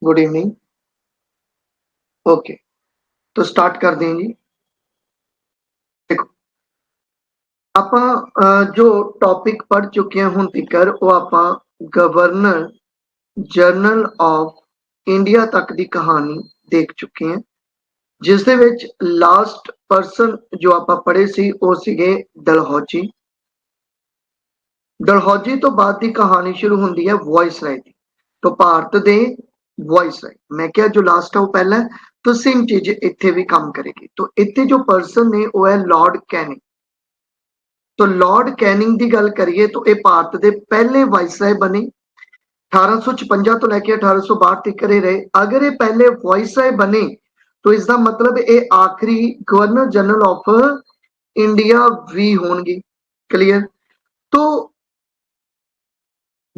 Good evening. Okay, तो start कर दें जी। देखो, ਆਪਾਂ जो टॉपिक पढ़ चुके हैं ਹੁਣ ਤੀਕਰ ਉਹ ਆਪਾਂ गवर्नर ਜਨਰਲ ਆਫ ਇੰਡੀਆ ਤੱਕ ਦੀ ਕਹਾਣੀ ਦੇਖ ਚੁੱਕੇ ਹਾਂ, ਜਿਸ ਦੇ ਵਿੱਚ ਲਾਸਟ ਪਰਸਨ ਜੋ ਆਪਾਂ ਪੜ੍ਹੇ ਸੀ ਉਹ ਸੀਗੇ ਡਲਹੌਜੀ। ਡਲਹੌਜੀ ਤੋਂ ਬਾਅਦ ਦੀ ਕਹਾਣੀ ਸ਼ੁਰੂ ਹੁੰਦੀ ਹੈ ਵਾਇਸਰਾਏ ਦੀ। तो ਭਾਰਤ ਦੇ ਵਾਇਸਰਾਏ, ਮੈਂ ਕਿਹਾ ਜੋ ਲਾਸਟ ਹੈ ਉਹ ਪਹਿਲਾ ਹੈ, तो सेम चीज ਇੱਥੇ ਵੀ ਕੰਮ ਕਰੇਗੀ। तो ਇੱਥੇ जो पर्सन ने ਉਹ ਹੈ ਲਾਰਡ ਕੈਨਿੰਗ। तो ਲਾਰਡ ਕੈਨਿੰਗ ਦੀ ਗੱਲ ਕਰੀਏ तो ਇਹ ਭਾਰਤ ਦੇ ਪਹਿਲੇ ਵਾਇਸਰਾਏ ਬਣੇ 1856 ਤੋਂ ਲੈ ਕੇ 1862 ਤੱਕ ਰਹੇ। अगर ये पहले वाइसराय बने तो इसका मतलब ये आखिरी गवर्नर जनरल ऑफ इंडिया भी होंगे। क्लियर? तो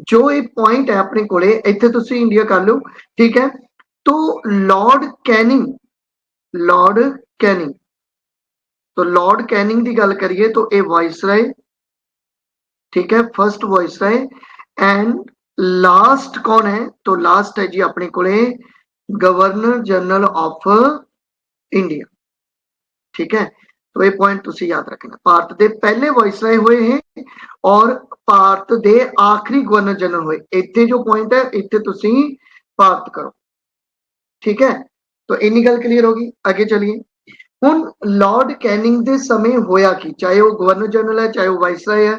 जो ये पॉइंट है अपने कोले इत्थे तुसी इंडिया कर लो, ठीक है। तो लॉर्ड कैनिंग, लॉर्ड कैनिंग, तो लॉर्ड कैनिंग की गल करिए तो ये वाइसराय, ठीक है, फर्स्ट वाइसराय। एंड लास्ट कौन है? तो लास्ट है जी अपने कोले गवर्नर जनरल ऑफ इंडिया, ठीक है। तो ये पॉइंट तुसी याद रखना, भारत के पहले वाइसराय हुए हैं और भारत के आखिरी गवर्नर जनरल हुए। इतने जो पॉइंट है इतने तुसी भारत करो, ठीक है। तो इन्नी गल क्लीयर होगी। आगे चलिए। हुण लॉर्ड कैनिंग के समय होया कि, चाहे वो गवर्नर जनरल है चाहे वो वाइसराय है,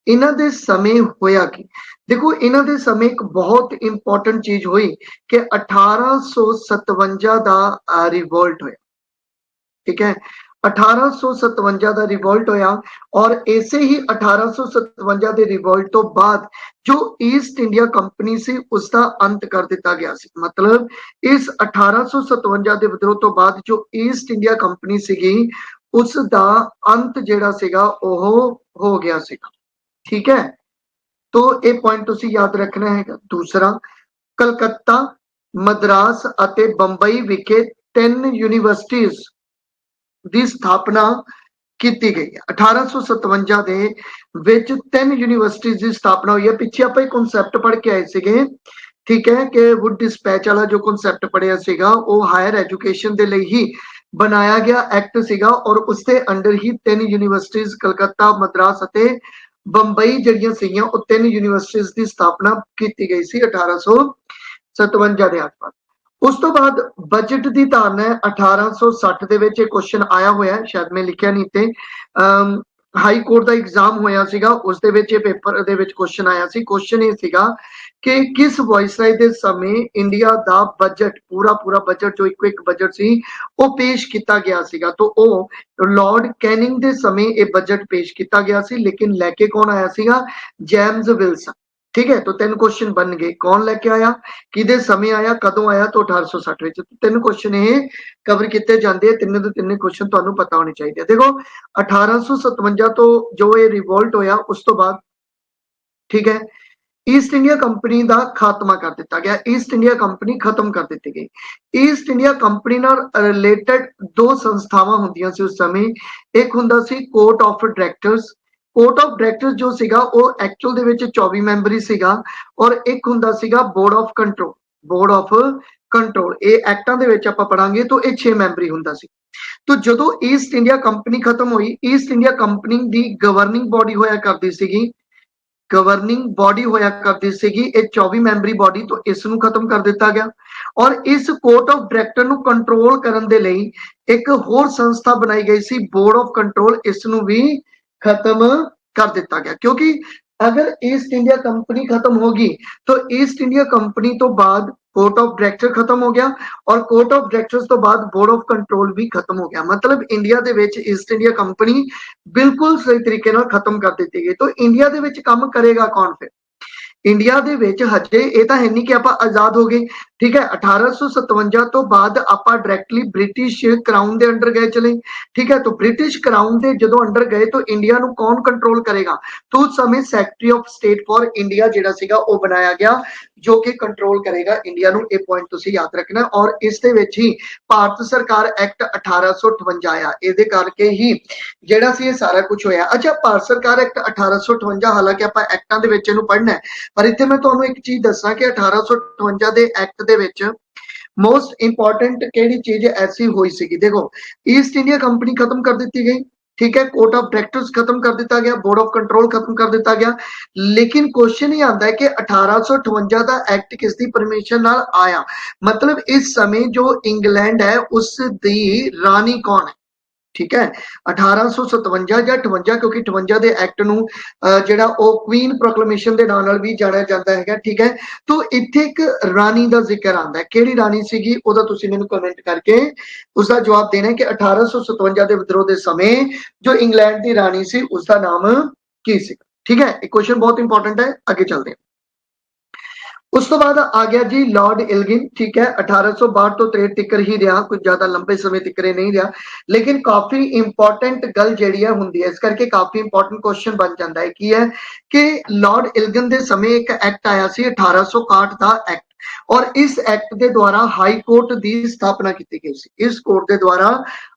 इन्हां दे समय होया कि, देखो इन्हां दे समय एक बहुत इंपॉर्टेंट चीज हुई कि 1857 का रिवोल्ट होया, ठीक है। 1857 का रिवोल्ट होया और ऐसे ही 1857 के रिवोल्ट तो बाद जो ईस्ट इंडिया कंपनी सी उसका अंत कर दिता गया सी। मतलब इस 1857 के विद्रोह तो बाद जो ईस्ट इंडिया कंपनी सीगी उसका अंत जेड़ा सीगा ओह हो गया सीगा, ठीक है। तो ये पॉइंट तुसी याद रखना है। दूसरा, कलकत्ता, मद्रास अते बंबई विखे 3 यूनिवर्सिटीज ਦੀ ਸਥਾਪਨਾ ਕੀਤੀ ਗਈ ਹੈ। 1857 ਦੇ ਵਿੱਚ 3 ਯੂਨੀਵਰਸਿਟੀਜ਼ ਦੀ ਸਥਾਪਨਾ ਹੋਈ ਹੈ। ਪਿੱਛੇ ਆਪਾਂ ਇੱਕ ਕਨਸੈਪਟ ਪੜ੍ਹ ਕੇ ਆਏ ਸੀਗੇ, ਠੀਕ ਹੈ, ਕਿ ਵੁੱਡ ਡਿਸਪੈਚ ਵਾਲਾ ਜੋ ਕਨਸੈਪਟ ਪੜਿਆ ਸੀਗਾ ਉਹ ਹਾਇਰ ਐਜੂਕੇਸ਼ਨ ਦੇ ਲਈ ਹੀ ਬਣਾਇਆ ਗਿਆ ਐਕਟ ਸੀਗਾ ਔਰ ਉਸ ਦੇ ਅੰਡਰ ਹੀ 3 ਯੂਨੀਵਰਸਿਟੀਜ਼ ਕਲਕੱਤਾ, ਮद्रास ਅਤੇ ਬੰਬਈ ਜਿਹੜੀਆਂ ਸੀਗੀਆਂ ਉਹ 3 ਯੂਨੀਵਰਸਿਟੀਜ਼ ਦੀ ਸਥਾਪਨਾ ਕੀਤੀ ਗਈ ਸੀ 1857 ਦੇ ਆਸ-ਪਾਸ। उस तो बाद बजट की धारणा है 1860 ਦੇ ਵਿੱਚ ਇਹ क्वेश्चन आया होया, शायद मैं लिखिया नहीं थे। हाई कोर्ट का एग्जाम होया सीगा, उस दे विच पेपर दे विच क्वेश्चन आया सी। क्वेश्चन ये सीगा कि किस वाइसराय दे समय इंडिया दा बजट पूरा बजट जो एक बजट सी वो पेश किया गया सीगा। तो वो लॉर्ड कैनिंग दे समय ये बजट पेश किया गया सी, लेकिन लैके कौन आया सीगा? जेम्स विल्सन, ठीक है। तो 3 क्वेश्चन बन गए। कौन लेके आया, किदे समय आया, कदों आया? तो 1860 ਵਿੱਚ। 3 क्वेश्चन ये कवर किए जाते हैं, ਤਿੰਨੇ ਦੇ ਤਿੰਨੇ क्वेश्चन ਤੁਹਾਨੂੰ पता होने चाहिए। देखो 1857 तो जो ये रिवोल्ट होया उस तो बाद, ठीक है, ईस्ट इंडिया कंपनी का खात्मा कर दिता गया। ईस्ट इंडिया कंपनी खत्म कर दी गई। ईस्ट इंडिया कंपनी नाल रिलेटेड 2 संस्थावां हुंदियां सी उस समय। एक हुंदा सी court of directors. Court of directors जो सीगा वो एक्चुअल दे विच 24 मैंबरी सीगा और एक हुंदा सीगा board of control. Board of control ये एक्टां दे विच आपां पढ़ांगे तो ये 6 मैंबरी हुंदा सी। तो जदों ईस्ट इंडिया कंपनी खत्म हुई, ईस्ट इंडिया कंपनी दी गवर्निंग बॉडी होया करदी सीगी, गवर्निंग बॉडी होया करती सीगी ये 24 मैंबरी बॉडी। तो इसनूं खत्म कर दिता गया और इस कोर्ट ऑफ डायरैक्टर नूं कंट्रोल करन दे लई एक होर संस्था बनाई गई सी, बोर्ड ऑफ कंट्रोल। इसनूं भी खत्म कर दिता गया क्योंकि अगर ईस्ट इंडिया कंपनी खत्म होगी तो ईस्ट इंडिया कंपनी तो बाद कोर्ट ऑफ डायरैक्टर खत्म हो गया और कोर्ट ऑफ डायरैक्टर्स तो बाद बोर्ड ऑफ कंट्रोल भी खत्म हो गया। मतलब इंडिया दे विच ईस्ट इंडिया कंपनी बिल्कुल सही तरीके नाल खत्म कर दी गई। तो इंडिया दे विच काम करेगा कौन फिर? इंडिया दे विच हजे ये तां है नहीं कि आपां आजाद हो गए, ठीक है। 1857 तो बाद आपां डायरैक्टली ब्रिटिश क्राउन दे अंडर गए चले, ठीक है। तो ब्रिटिश क्राउन दे जदों अंडर गए तो इंडिया नूं कौन कंट्रोल करेगा? तो उस समय secretary of state for India जिहड़ा सीगा वो बनाया गया जो कि कंट्रोल करेगा इंडिया नूं। ये पॉइंट तुसीं याद रखना और इस दे विच ही भारत सरकार एक्ट 1858 आया, इहदे करके ही जिहड़ा सी ये सारा कुछ होया। अच्छा, भारत सरकार एक्ट 1858 हालांकि आपां एक्टां दे विच इहनूं पढ़ना है पर इत्थे मैं तुहानूं एक चीज दस्सां कि 1858 they act they which most important केड़ी चीज ऐसी हुई सी, देखो ईस्ट इंडिया कंपनी खत्म कर दी गई, ठीक है, कोर्ट ऑफ डायरेक्टर्स खत्म कर दिता गया, बोर्ड ऑफ कंट्रोल खत्म कर दिता गया, लेकिन क्वेश्चन ही आता है कि 1858 का एक्ट किसकी परमिशन नाल आया, मतलब इस समय जो इंग्लैंड है उस दी रानी कौन है, ठीक है 1857 ਜਾਂ 58 ਕਿਉਂਕਿ 58 ਦੇ ਐਕਟ ਨੂੰ ਜਿਹੜਾ ਉਹ ਕੁਈਨ ਪ੍ਰੋਕਲੇਮੇਸ਼ਨ ਦੇ ਨਾਂ ਨਾਲ ਵੀ ਜਾਣਿਆ ਜਾਂਦਾ ਹੈਗਾ, ਠੀਕ ਹੈ। ਤੋਂ ਇੱਥੇ ਇੱਕ ਰਾਣੀ ਦਾ ਜ਼ਿਕਰ ਆਉਂਦਾ ਹੈ, ਕਿਹੜੀ ਰਾਣੀ ਸੀਗੀ ਉਹਦਾ ਤੁਸੀਂ ਮੈਨੂੰ ਕਮੈਂਟ ਕਰਕੇ ਉਸਦਾ ਜਵਾਬ ਦੇਣਾ ਹੈ ਕਿ 1857 ਦੇ ਵਿਦਰੋਹ ਦੇ ਸਮੇਂ ਜੋ ਇੰਗਲੈਂਡ ਦੀ ਰਾਣੀ ਸੀ ਉਸਦਾ ਨਾਮ ਕੀ ਸੀ, ਠੀਕ ਹੈ। ਇਹ ਕੁਐਸਚਨ ਬਹੁਤ ਇੰਪੋਰਟੈਂਟ ਹੈ, ਅੱਗੇ ਚੱਲਦੇ ਹਾਂ। उस तो बाद आ गया जी लॉर्ड इल्गिन, ठीक है 1862 तो 63 तिकर ही रहा, कुछ ज्यादा लंबे समय तिकर नहीं रहा, लेकिन काफी इंपॉर्टेंट गल जिहड़ी है हुंदी है, इस करके काफी इंपॉर्टेंट क्वेश्चन बन जाता है की है कि लॉर्ड इल्गिन के समय एक एक्ट आया सी 1861 का एक्ट, और इस एक्ट के द्वारा हाई कोर्ट की स्थापना की गई सी, इस कोर्ट के द्वारा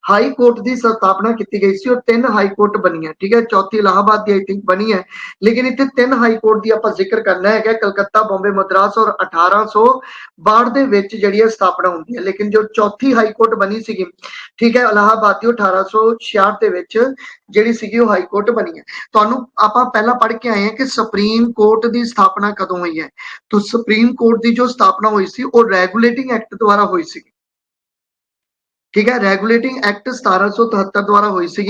हाई कोर्ट की स्थापना की गई सी और 3 हाई कोर्ट बनी है, ठीक है, चौथी इलाहाबाद की आई थिंक बनी है, लेकिन इतने 3 हाई कोर्ट की आप जिक्र करना है, कलकत्ता बॉम्बे मद्रास और 1862 ਦੇ ਵਿੱਚ ਜਿਹੜੀ ਹੈ ਸਥਾਪਨਾ ਹੁੰਦੀ ਹੈ, ਲੇਕਿਨ ਜੋ ਚੌਥੀ ਹਾਈ ਕੋਰਟ ਬਣੀ ਸੀਗੀ, ਠੀਕ ਹੈ ਇਲਾਹਾਬਾਦ ਦੀ 1866 ਦੇ ਵਿੱਚ ਜਿਹੜੀ ਸੀਗੀ ਉਹ ਹਾਈ ਕੋਰਟ ਬਣੀ ਹੈ। ਤੁਹਾਨੂੰ ਆਪਾਂ ਪਹਿਲਾਂ ਪੜ੍ਹ ਕੇ ਆਏ ਹਾਂ ਕਿ ਸੁਪਰੀਮ ਕੋਰਟ ਦੀ ਸਥਾਪਨਾ ਕਦੋਂ ਹੋਈ ਹੈ, ਤਾਂ ਸੁਪਰੀਮ ਕੋਰਟ ਦੀ ਜੋ ਸਥਾਪਨਾ ਹੋਈ ਸੀ ਉਹ ਰੈਗੂਲੇਟਿੰਗ ਐਕਟ ਦੁਆਰਾ ਹੋਈ ਸੀ, ठीक है, रेगुलेटिंग एक्ट 1773 द्वारा हुई सी,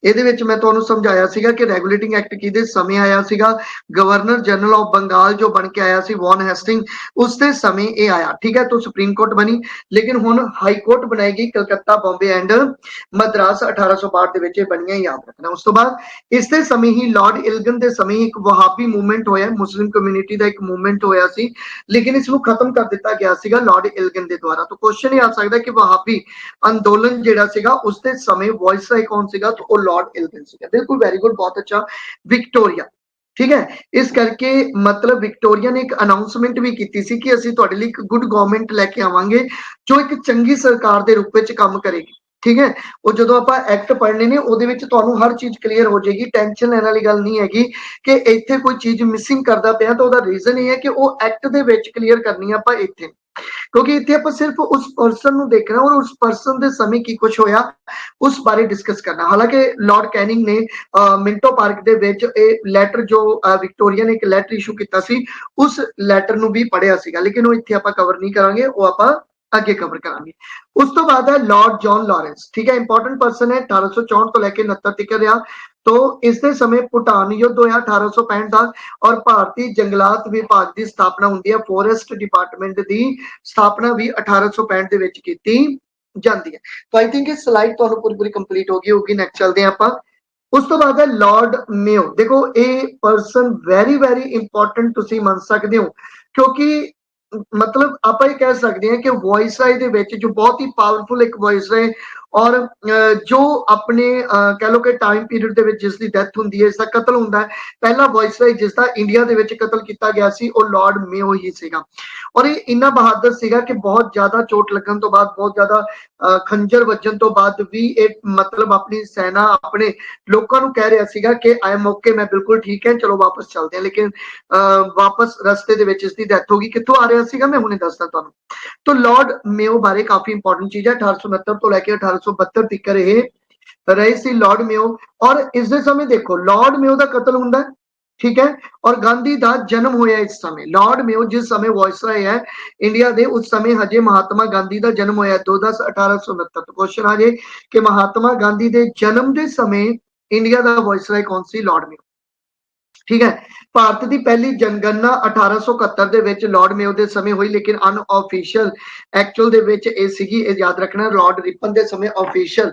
ਇਹਦੇ ਵਿੱਚ ਮੈਂ ਤੁਹਾਨੂੰ ਸਮਝਾਇਆ ਸੀਗਾ ਕਿ ਰੈਗੂਲੇਟਿੰਗ ਐਕਟ ਕਿਹਦੇ ਸਮੇਂ ਆਇਆ ਸੀਗਾ, ਗਵਰਨਰ ਜਨਰਲ ਆਫ ਬੰਗਾਲ ਜੋ ਬਣ ਕੇ ਆਇਆ ਸੀ ਵੌਨ ਹੈਸਟਿੰਗ, ਉਸ ਦੇ ਸਮੇਂ ਇਹ ਆਇਆ, ਠੀਕ ਹੈ। तो ਸੁਪਰੀਮ ਕੋਰਟ ਬਣੀ, ਲੇਕਿਨ ਹੁਣ ਹਾਈ ਕੋਰਟ ਬਣਾਏਗੀ ਕਲਕੱਤਾ ਬੰਬੇ ਐਂਡ ਮद्रास 1862 ਦੇ ਵਿੱਚ ਇਹ ਬਣੀਆਂ, ਯਾਦ ਰੱਖਣਾ। ਉਸ ਤੋਂ ਬਾਅਦ ਇਸ ਦੇ ਸਮੇਂ ਹੀ ਲਾਰਡ ਇਲਗਨ ਦੇ ਸਮੇਂ ਇੱਕ ਵਹਾਬੀ ਮੂਵਮੈਂਟ ਹੋਇਆ, ਮੁਸਲਿਮ ਕਮਿਊਨਿਟੀ ਦਾ ਇੱਕ ਮੂਵਮੈਂਟ ਹੋਇਆ ਸੀ, ਲੇਕਿਨ ਇਸ ਨੂੰ ਖਤਮ ਕਰ ਦਿੱਤਾ ਗਿਆ ਸੀਗਾ ਲਾਰਡ ਇਲਗਨ ਦੇ ਦੁਆਰਾ। तो क्वेश्चन ये आ सकता है कि वहाबी अंदोलन ਜਿਹੜਾ ਸੀਗਾ ਉਸ ਦੇ ਸਮੇਂ ਵਾਇਸਰਾय ਕੌਣ ਸੀਗਾ, तो ਉਹ ਲਾਰਡ ਇਲਗਨ ਸੀਗਾ। बिल्कुल वेरी गुड, बहुत अच्छा, विक्टोरिया, ठीक है। इस करके मतलब विक्टोरिया ने एक अनाउंसमेंट भी की सी कि ਅਸੀਂ ਤੁਹਾਡੇ ਲਈ ਇੱਕ ਗੁੱਡ ਗਵਰਨਮੈਂਟ ਲੈ ਕੇ ਆਵਾਂਗੇ ਜੋ ਇੱਕ ਚੰਗੀ ਸਰਕਾਰ ਦੇ ਰੂਪ ਵਿੱਚ ਕੰਮ ਕਰੇਗੀ, ठीक है। ਉਹ ਜਦੋਂ ਆਪਾਂ ਐਕਟ ਪੜ੍ਹਨੇ ਨੇ ਉਹਦੇ ਵਿੱਚ ਤੁਹਾਨੂੰ ਹਰ ਚੀਜ਼ ਕਲੀਅਰ ਹੋ ਜਾਏਗੀ, ਟੈਨਸ਼ਨ ਲੈਣ ਵਾਲੀ ਗੱਲ ਨਹੀਂ ਹੈਗੀ ਕਿ ਇੱਥੇ ਕੋਈ ਚੀਜ਼ ਮਿਸਿੰਗ ਕਰਦਾ ਪਿਆ ਤਾਂ ਉਹਦਾ ਰੀਜ਼ਨ ਇਹ ਹੈ ਕਿ ਉਹ ਐਕਟ ਦੇ ਵਿੱਚ ਕਲੀਅਰ ਕਰਨੀ ਆਪਾਂ ਇੱਥੇ, क्योंकि इतने आप सिर्फ उस पर्सन को देखना और उस पर्सन के समय की कुछ होया उस बारे डिस्कस करना। हालांकि लॉर्ड कैनिंग ने मिंटो पार्क दे विच लैटर जो विक्टोरिया ने एक लैटर इशू किया सी उस लैटर नूं भी पढ़िया सीगा, लेकिन वो इत्थे आपां कवर नहीं करांगे, वो आपां अगे कवर करांगे। उस तो बाद है लॉर्ड जॉन लॉरेंस, ठीक है, इंपॉर्टेंट पर्सन है, 1864 तो लैके 69 तक रहा। तो इसके समय भूटान युद्ध होया 1865 का और भारतीय जंगलात विभाग की स्थापना होंदी है, फॉरेस्ट डिपार्टमेंट की स्थापना भी 1865 ਦੇ ਵਿੱਚ ਕੀਤੀ ਜਾਂਦੀ ਹੈ। तो आई थिंक ਇਹ स्लाइड ਤੁਹਾਨੂੰ पूरी कंप्लीट हो गई होगी। नेक्स्ट चलते हैं ਆਪਾਂ। ਉਸ ਤੋਂ ਬਾਅਦ ਹੈ लॉर्ड मेयो, देखो ਇਹ पर्सन वेरी इंपॉर्टेंट ਤੁਸੀਂ ਮੰਨ ਸਕਦੇ ਹੋ क्योंकि मतलब ਆਪਾਂ ਇਹ ਕਹਿ ਸਕਦੇ ਹਾਂ कि वायसराय ਦੇ ਵਿੱਚ जो बहुत ही पावरफुल एक वायसराय और जो अपने कह लो कि टाइम पीरियड ਦੇ ਵਿੱਚ ਜਿਸ ਦੀ ਡੈਥ ਹੁੰਦੀ ਹੈ, ਇਸ ਦਾ ਕਤਲ ਹੁੰਦਾ ਹੈ, ਪਹਿਲਾ ਵਾਇਸਰਾय ਜਿਸ ਦਾ ਇੰਡੀਆ ਦੇ ਵਿੱਚ ਕਤਲ ਕੀਤਾ ਗਿਆ ਸੀ ਉਹ ਲਾਰਡ ਮੇਓ ਹੀ ਸੀਗਾ। और ये इन्ना बहादुर सीगा कि बहुत ज्यादा चोट लगन तो बाद, बहुत ज्यादा खंजर वजन तो बाद भी एक मतलब अपनी सेना अपने लोगों को कह रहा सीगा कि आई एम ओके, मैं बिल्कुल ठीक है, चलो वापस चलते हैं, लेकिन वापस रस्ते दे विच इसदी डेथ होगी। कित्थों आ रहा सीगा मैं हुणे दसदा तुहानूं। तो लॉर्ड मेयो बारे काफी इंपॉर्टेंट चीज है, 1869 तो लैके 1872 तक रहे सी लॉर्ड मेयो। और इस दे समय देखो लॉर्ड मेयो का कतल हुंदा है, ठीक है, और गांधी का जन्म होया इस समय। लॉर्ड मेयो जिस समय वायसराय है इंडिया दे उस समय हजे महात्मा गांधी का जन्म होया 2/10/1869। तो क्वेश्चन आ जाए कि महात्मा गांधी के जन्म के समय इंडिया का वायसराय कौन सी, लॉर्ड मेयो, ठीक है। भारत की पहली जनगणना 1871 ਦੇ ਵਿੱਚ लॉर्ड मेयो ਦੇ ਸਮੇਂ ਹੋਈ, लेकिन अनऑफिशियल एक्चुअल ਦੇ ਵਿੱਚ ਇਹ ਸੀਗੀ, ਇਹ याद रखना लॉर्ड रिपन ਦੇ ਸਮੇਂ ऑफिशियल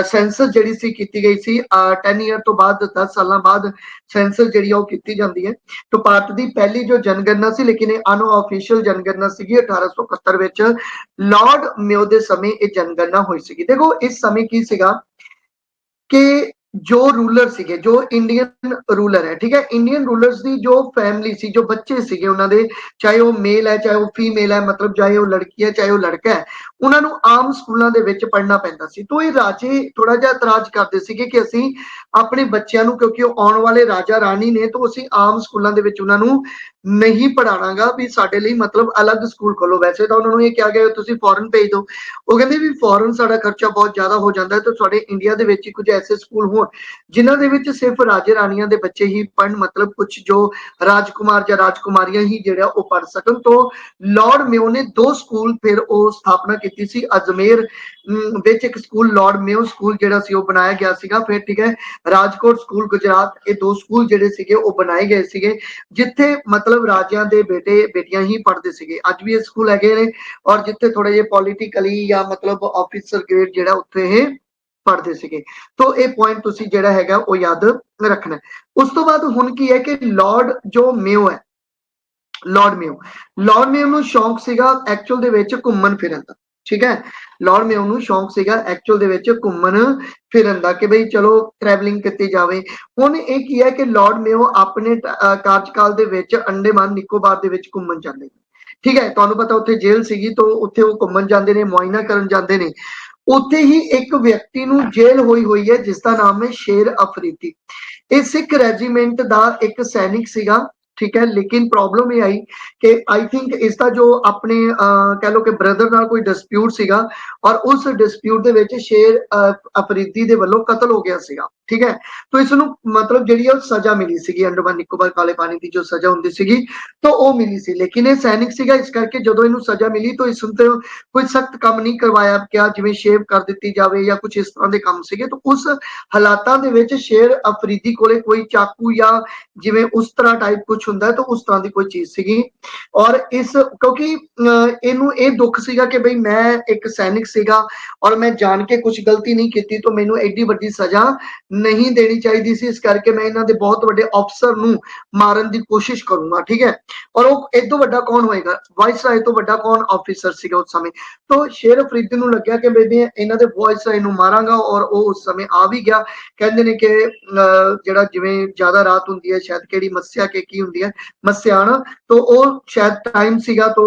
सेंसस ਜਿਹੜੀ ਸੀ ਕੀਤੀ ਗਈ ਸੀ 10 ईयर तो बाद 10 ਸਾਲਾਂ बाद सेंसस ਜਿਹੜੀ ਉਹ ਕੀਤੀ ਜਾਂਦੀ ਹੈ। तो भारत की पहली जो जनगणना ਸੀ, लेकिन ਇਹ अनऑफिशियल जनगणना ਸੀਗੀ 1871 ਵਿੱਚ लॉर्ड मेयो ਦੇ ਸਮੇਂ ਇਹ जनगणना ਹੋਈ ਸੀਗੀ। देखो इस समय की ਸੀਗਾ कि जो रूलर सीगे, जो इंडियन रूलर है, ठीक है, इंडियन रूलर्स की जो फैमिली सी, जो बच्चे सीगे उन्होंने, चाहे वो मेल है चाहे वो फीमेल है, मतलब चाहे वो लड़की है चाहे वो लड़का है, ਉਹਨਾਂ ਨੂੰ ਆਮ ਸਕੂਲਾਂ ਦੇ ਵਿੱਚ ਪੜ੍ਹਨਾ ਪੈਂਦਾ ਸੀ। तो ਇਹ ਰਾਜੇ ਥੋੜਾ ਜਿਹਾ ਇਤਰਾਜ਼ ਕਰਦੇ ਸੀਗੇ ਕਿ ਅਸੀਂ ਆਪਣੇ ਬੱਚਿਆਂ ਨੂੰ, ਕਿਉਂਕਿ ਉਹ ਆਉਣ ਵਾਲੇ ਰਾਜਾ ਰਾਣੀ ਨੇ, तो ਅਸੀਂ ਆਮ ਸਕੂਲਾਂ ਦੇ ਵਿੱਚ ਉਹਨਾਂ ਨੂੰ ਨਹੀਂ ਪੜ੍ਹਾਉਣਾਗਾ, ਵੀ ਸਾਡੇ ਲਈ ਮਤਲਬ ਅਲੱਗ ਸਕੂਲ ਖੋਲੋ। ਵੈਸੇ ਤਾਂ ਉਹਨਾਂ ਨੂੰ ਇਹ ਕਿਹਾ ਗਿਆ ਤੁਸੀਂ ਫੋਰਨ ਭੇਜ ਦਿਓ। ਉਹ ਕਹਿੰਦੇ ਵੀ ਫੋਰਨ ਸਾਡਾ ਖਰਚਾ ਬਹੁਤ ਜ਼ਿਆਦਾ ਹੋ ਜਾਂਦਾ ਹੈ, ਤੇ ਸਾਡੇ ਇੰਡੀਆ ਦੇ ਵਿੱਚ ਹੀ ਕੁਝ ਐਸੇ ਸਕੂਲ ਹੋਣ ਜਿਨ੍ਹਾਂ ਦੇ ਵਿੱਚ ਸਿਰਫ ਰਾਜੇ ਰਾਣੀਆਂ ਦੇ ਬੱਚੇ ਹੀ ਪੜ੍ਹਨ, ਮਤਲਬ ਕੁਝ ਜੋ ਰਾਜਕੁਮਾਰ ਜਾਂ ਰਾਜਕੁਮਾਰੀਆਂ ਹੀ ਜਿਹੜਾ ਉਹ ਪੜ੍ਹ ਸਕਣ। तो लॉर्ड मेयो ने 2 ਸਕੂਲ ਫਿਰ ਉਹ ਸਥਾਪਨਾ ਕੀਤੀ ਸੀ। ਅਜਮੇਰ ਵਿੱਚ ਇੱਕ ਸਕੂਲ ਲॉर्ड मेयो ਸਕੂਲ ਜਿਹੜਾ ਸੀ ਉਹ ਬਣਾਇਆ ਗਿਆ ਸੀਗਾ। ਫਿਰ ਠੀਕ ਹੈ, ਰਾਜਕੋਟ ਸਕੂਲ ਗੁਜਰਾਤ, ਇਹ 2 ਸਕੂਲ ਜਿਹੜੇ ਸੀਗੇ ਉਹ ਬਣਾਏ ਗਏ ਸੀਗੇ, ਜਿੱਥੇ ਮਤਲਬ ਰਾਜਿਆਂ ਦੇ ਬੇਟੇ ਬੇਟੀਆਂ ਹੀ ਪੜ੍ਹਦੇ ਸੀਗੇ। ਅੱਜ ਵੀ ਇਹ ਸਕੂਲ ਹੈਗੇ ਨੇ, ਔਰ ਜਿੱਥੇ ਥੋੜੇ ਜਿਹੇ ਪੋਲੀਟੀਕਲੀ ਜਾਂ ਮਤਲਬ ਆਫੀਸਰ ਗ੍ਰੇਡ ਜਿਹੜਾ ਉੱਥੇ ਇਹ ਪੜ੍ਹਦੇ ਸੀਗੇ। तो ਇਹ ਪੁਆਇੰਟ ਤੁਸੀਂ ਜਿਹੜਾ ਹੈਗਾ ਉਹ ਯਾਦ ਰੱਖਣਾ। ਉਸ ਤੋਂ ਬਾਅਦ ਹੁਣ ਕੀ ਹੈ ਕਿ ਲॉर्ड ਜੋ ਮੇਓ ਹੈ, ਲॉर्ड ਮੇਓ ਨੂੰ ਸ਼ੌਂਕ ਸੀਗਾ ਐਕਚੁਅਲ ਦੇ ਵਿੱਚ ਘੁੰਮਣ ਫਿਰਨ ਦਾ। ਠੀਕ ਹੈ, ਲॉर्ड ਮੇਓ ਨੂੰ ਸ਼ੌਂਕ ਸੀਗਾ ਐਕਚੁਅਲ ਦੇ ਵਿੱਚ ਘੁੰਮਣ ਫਿਰਨ ਦਾ, ਕਿ ਬਈ ਚਲੋ ਟਰੈਵਲਿੰਗ ਕੀਤੀ ਜਾਵੇ। ਹੁਣ ਇਹ ਕੀ ਹੈ ਕਿ ਲॉर्ड ਮੇਓ ਆਪਣੇ ਕਾਰਜਕਾਲ ਦੇ ਵਿੱਚ ਅੰਡੇਮਾਨ ਨਿਕੋਬਾਰ ਦੇ ਵਿੱਚ ਘੁੰਮਣ ਜਾਂਦੇ ਨੇ। ਠੀਕ ਹੈ, ਤੁਹਾਨੂੰ ਪਤਾ ਉੱਥੇ ਜੇਲ੍ਹ ਸੀਗੀ, ਤਾਂ ਉੱਥੇ ਉਹ ਘੁੰਮਣ ਜਾਂਦੇ ਨੇ, ਮੁਆਇਨਾ ਕਰਨ ਜਾਂਦੇ ਨੇ। ਉੱਥੇ ਹੀ ਇੱਕ ਵਿਅਕਤੀ ਨੂੰ ਜੇਲ੍ਹ ਹੋਈ ਹੈ ਜਿਸ ਦਾ ਨਾਮ ਹੈ ਸ਼ੇਰ ਅਫਰੀਦੀ। ਇਹ ਸਿੱਖ ਰੈਜੀਮੈਂਟ ਦਾ ਇੱਕ ਸੈਨਿਕ ਸੀਗਾ। ठीक है, लेकिन प्रॉब्लम ये आई कि आई थिंक इसका जो अपने कह लो कि ब्रदर नाल कोई डिस्प्यूट सीगा, और उस डिस्प्यूट दे विच शेर अफरीदी दे वल्लों कतल हो गया सीगा। ठीक है, तो इसनूं मतलब जिहड़ी है सजा मिली सीगी, अंडमान निकोबार काले पानी की जो सजा हुंदी सीगी तो वो मिली सी। लेकिन ये सैनिक सीगा, इस करके जदों इहनूं सजा मिली तो इस ते कोई सख्त काम नहीं करवाया गया, जिवें शेव कर दित्ती जावे या कुछ इस तरह के काम सीगे। तो उस हालातां दे विच शेर अफरीदी कोले कोई चाकू या जिवें उस तरह टाइप कुछ ਹੁੰਦਾ ਤਾਂ ਉਸ ਤਰ੍ਹਾਂ ਦੀ ਕੋਈ ਚੀਜ਼ ਸੀਗੀ। ਔਰ ਇਸ ਕਿਉਂਕਿ ਇਹਨੂੰ ਇਹ ਦੁੱਖ ਸੀਗਾ ਕਿ ਬਈ ਮੈਂ ਇੱਕ ਸੈਨਿਕ ਸੀਗਾ ਔਰ ਮੈਂ ਜਾਣ ਕੇ ਕੁਝ ਗਲਤੀ ਨਹੀਂ ਕੀਤੀ, ਤਾਂ ਮੈਨੂੰ ਐਡੀ ਵੱਡੀ ਸਜ਼ਾ ਨਹੀਂ ਦੇਣੀ ਚਾਹੀਦੀ ਸੀ। ਇਸ ਕਰਕੇ ਮੈਂ ਇਹਨਾਂ ਦੇ ਬਹੁਤ ਵੱਡੇ ਅਫਸਰ ਨੂੰ ਮਾਰਨ ਦੀ ਕੋਸ਼ਿਸ਼ ਕਰੂੰਗਾ। ਠੀਕ ਹੈ, ਔਰ ਉਹ ਇਦੋਂ ਵੱਡਾ ਕੌਣ ਹੋਏਗਾ, ਵਾਇਸਰਾਏ ਤੋਂ ਵੱਡਾ ਕੌਣ ਆਫੀਸਰ ਸੀਗਾ ਉਸ ਸਮੇਂ। ਤਾਂ ਸ਼ੇਰ ਅਫਰੀਦੀ ਨੂੰ ਲੱਗਿਆ ਕਿ ਬਈ ਇਹਨਾਂ ਦੇ ਵਾਇਸਰਾਏ ਨੂੰ ਮਾਰਾਂਗਾ, ਔਰ ਉਹ ਉਸ ਸਮੇਂ ਆ ਵੀ ਗਿਆ। ਕਹਿੰਦੇ ਨੇ ਕਿ ਜਿਹੜਾ ਜਿਵੇਂ ਜ਼ਿਆਦਾ ਰਾਤ ਹੁੰਦੀ ਹੈ, ਸ਼ਾਇਦ ਕਿਹੜੀ ਮੱਸਿਆ ਕੇ ਕੀ ਹੁੰਦੀ ਹੈ, ਮੱਸਿਆਣ, तो ਉਹ ਸ਼ਾਇਦ ਟਾਈਮ ਸੀਗਾ। तो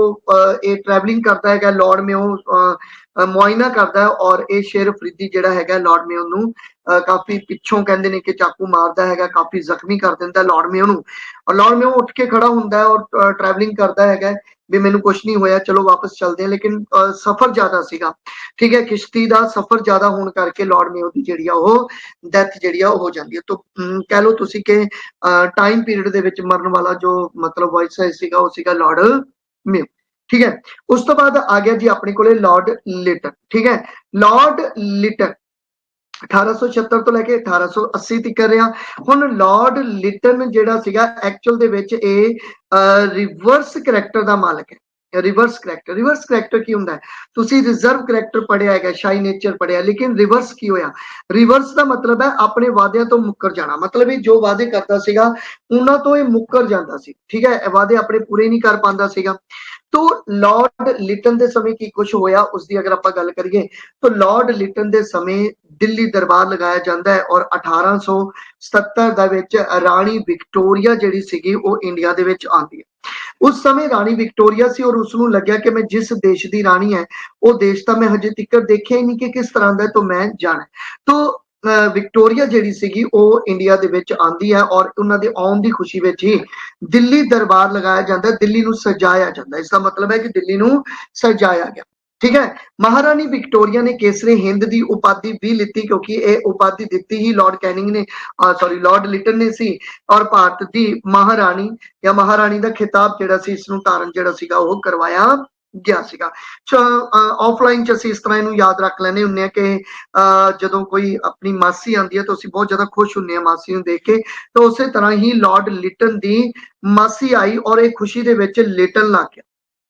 ਇਹ ਟਰੈਵਲਿੰਗ ਕਰਦਾ ਹੈਗਾ, ਲॉर्ड ਮੇਓ ਮੁਆਇਨਾ ਕਰਦਾ ਹੈ, ਔਰ ਇਹ ਸ਼ੇਰ ਅਫਰੀਦੀ ਜਿਹੜਾ ਹੈਗਾ ਲॉर्ड ਮੇਓ ਨੂੰ ਕਾਫੀ ਪਿੱਛੋਂ ਕਹਿੰਦੇ ਨੇ ਕਿ ਚਾਕੂ ਮਾਰਦਾ ਹੈਗਾ, ਕਾਫੀ ਜ਼ਖਮੀ ਕਰ ਦਿੰਦਾ ਲॉर्ड ਮੇਓ ਨੂੰ। ਔਰ ਲॉर्ड ਮੇਓ ਉੱਠ ਕੇ ਖੜਾ ਹੁੰਦਾ ਹੈ ਔਰ ਟਰੈਵਲਿੰਗ ਕਰਦਾ ਹੈਗਾ ਵੀ ਮੈਨੂੰ ਕੁਛ ਨਹੀਂ ਹੋਇਆ, ਚਲੋ ਵਾਪਸ ਚੱਲਦੇ ਹਾਂ। ਲੇਕਿਨ ਸਫ਼ਰ ਜ਼ਿਆਦਾ ਸੀਗਾ। ਠੀਕ ਹੈ, ਕਿਸ਼ਤੀ ਦਾ ਸਫ਼ਰ ਜ਼ਿਆਦਾ ਹੋਣ ਕਰਕੇ ਲॉर्ड ਮੇਓ ਦੀ ਜਿਹੜੀ ਆ ਉਹ ਡੈਥ ਜਿਹੜੀ ਆ ਉਹ ਹੋ ਜਾਂਦੀ ਹੈ। ਤਾਂ ਕਹਿ ਲਓ ਤੁਸੀਂ ਕਿ ਟਾਈਮ ਪੀਰੀਅਡ ਦੇ ਵਿੱਚ ਮਰਨ ਵਾਲਾ ਜੋ ਮਤਲਬ ਵਾਇਸਰਾਏ ਸੀਗਾ ਉਹ ਸੀਗਾ लॉर्ड ਮੇਓ। ਠੀਕ ਹੈ, ਉਸ ਤੋਂ ਬਾਅਦ ਆ ਗਿਆ ਜੀ ਆਪਣੇ ਕੋਲੇ लॉर्ड ਲਿਟਨ। ਠੀਕ ਹੈ, लॉर्ड ਲਿਟਨ 1876 ਤੋਂ ਲੈ ਕੇ 1880 ਤੱਕ ਰਿਹਾ। ਹੁਣ लॉर्ड ਲਿਟਨ ਜਿਹੜਾ ਸੀਗਾ ਐਕਚੁਅਲ ਦੇ ਵਿੱਚ ਇਹ ਰਿਵਰਸ ਕਰੈਕਟਰ ਦਾ ਮਾਲਕ ਹੈ। ਰਿਵਰਸ ਕਰੈਕਟਰ ਕੀ ਹੁੰਦਾ ਹੈ, ਤੁਸੀਂ ਰਿਜ਼ਰਵ ਕਰੈਕਟਰ ਪੜਿਆ ਹੈਗਾ, ਸ਼ਾਈ ਨੇਚਰ ਪੜਿਆ, ਲੇਕਿਨ ਰਿਵਰਸ ਕੀ ਹੋਇਆ, ਰਿਵਰਸ ਦਾ ਮਤਲਬ ਹੈ ਆਪਣੇ ਵਾਅਦਿਆਂ ਤੋਂ ਮੁੱਕਰ ਜਾਣਾ। ਮਤਲਬ ਇਹ ਜੋ ਵਾਅਦੇ ਕਰਦਾ ਸੀਗਾ ਉਹਨਾਂ ਤੋਂ ਇਹ ਮੁੱਕਰ ਜਾਂਦਾ ਸੀ। ਠੀਕ ਹੈ, ਵਾਅਦੇ ਆਪਣੇ ਪੂਰੇ ਨਹੀਂ ਕਰ ਪਾਉਂਦਾ ਸੀਗਾ। तो लॉर्ड लिटन ਦੇ ਸਮੇਂ ਕੀ ਕੁਝ ਹੋਇਆ ਉਸ ਦੀ ਅਗਰ ਆਪਾਂ ਗੱਲ ਕਰੀਏ ਤਾਂ लॉर्ड लिटन ਦੇ ਸਮੇਂ ਦਿੱਲੀ ਦਰਬਾਰ ਲਗਾਇਆ ਜਾਂਦਾ ਹੈ, ਔਰ 1877 ਦੇ ਵਿੱਚ ਰਾਣੀ ਵਿਕਟੋਰੀਆ ਜਿਹੜੀ ਸੀਗੀ ਉਹ ਇੰਡੀਆ ਦੇ ਵਿੱਚ ਆਉਂਦੀ ਹੈ। ਉਸ ਸਮੇਂ ਰਾਣੀ ਵਿਕਟੋਰੀਆ ਸੀ, ਔਰ ਉਸ ਨੂੰ ਲੱਗਿਆ ਕਿ ਮੈਂ ਜਿਸ ਦੇਸ਼ ਦੀ ਰਾਣੀ ਹੈ ਉਹ ਦੇਸ਼ ਤਾਂ ਮੈਂ ਹਜੇ ਤੱਕ ਦੇਖਿਆ ਹੀ ਨਹੀਂ ਕਿ ਕਿਸ ਤਰ੍ਹਾਂ ਦਾ, ਤਾਂ ਮੈਂ ਜਾਣਾ। ਤਾਂ ਵਿਕਟੋਰੀਆ ਜਿਹੜੀ ਸੀਗੀ ਉਹ ਇੰਡੀਆ ਦੇ ਵਿੱਚ ਆਉਂਦੀ ਹੈ, ਔਰ ਉਹਨਾਂ ਦੇ ਆਉਣ ਦੀ ਖੁਸ਼ੀ ਵਿੱਚ ਹੀ ਦਿੱਲੀ ਦਰਬਾਰ ਲਗਾਇਆ ਜਾਂਦਾ, ਦਿੱਲੀ ਨੂੰ ਸਜਾਇਆ ਜਾਂਦਾ। ਇਸ ਦਾ ਮਤਲਬ ਹੈ ਕਿ ਦਿੱਲੀ ਨੂੰ ਸਜਾਇਆ ਗਿਆ। ਠੀਕ ਹੈ, ਮਹਾਰਾਣੀ ਵਿਕਟੋਰੀਆ ਨੇ ਕੇਸਰੇ ਹਿੰਦ ਦੀ ਉਪਾਧੀ ਵੀ ਲਿੱਤੀ, ਕਿਉਂਕਿ ਇਹ ਉਪਾਧੀ ਦਿੱਤੀ ਹੀ ਲॉर्ड ਕੈਨਿੰਗ ਨੇ, लॉर्ड ਲਿਟਨ ਨੇ ਸੀ। ਔਰ ਭਾਰਤ ਦੀ ਮਹਾਰਾਣੀ ਜਾਂ ਮਹਾਰਾਣੀ ਦਾ ਖਿਤਾਬ ਜਿਹੜਾ ਸੀ ਇਸ ਨੂੰ ਧਾਰਨ ਜਿਹੜਾ ਸੀਗਾ ਉਹ ਕਰਵਾਇਆ ਗਿਆ ਸੀਗਾ। ਆਫਲਾਈਨ ਚ ਅਸੀਂ ਇਸ ਤਰ੍ਹਾਂ ਇਹਨੂੰ ਯਾਦ ਰੱਖ ਲੈਂਦੇ ਹੁੰਦੇ ਹਾਂ ਕਿ ਜਦੋਂ ਕੋਈ ਆਪਣੀ ਮਾਸੀ ਆਉਂਦੀ ਹੈ ਤਾਂ ਅਸੀਂ ਬਹੁਤ ਜ਼ਿਆਦਾ ਖੁਸ਼ ਹੁੰਦੇ ਹਾਂ ਮਾਸੀ ਨੂੰ ਦੇਖ ਕੇ। ਤਾਂ ਉਸੇ ਤਰ੍ਹਾਂ ਹੀ लॉर्ड ਲਿਟਨ ਦੀ ਮਾਸੀ ਆਈ ਔਰ ਇਹ ਖੁਸ਼ੀ ਦੇ ਵਿੱਚ ਲਿਟਨ ਲੱਗ ਗਿਆ।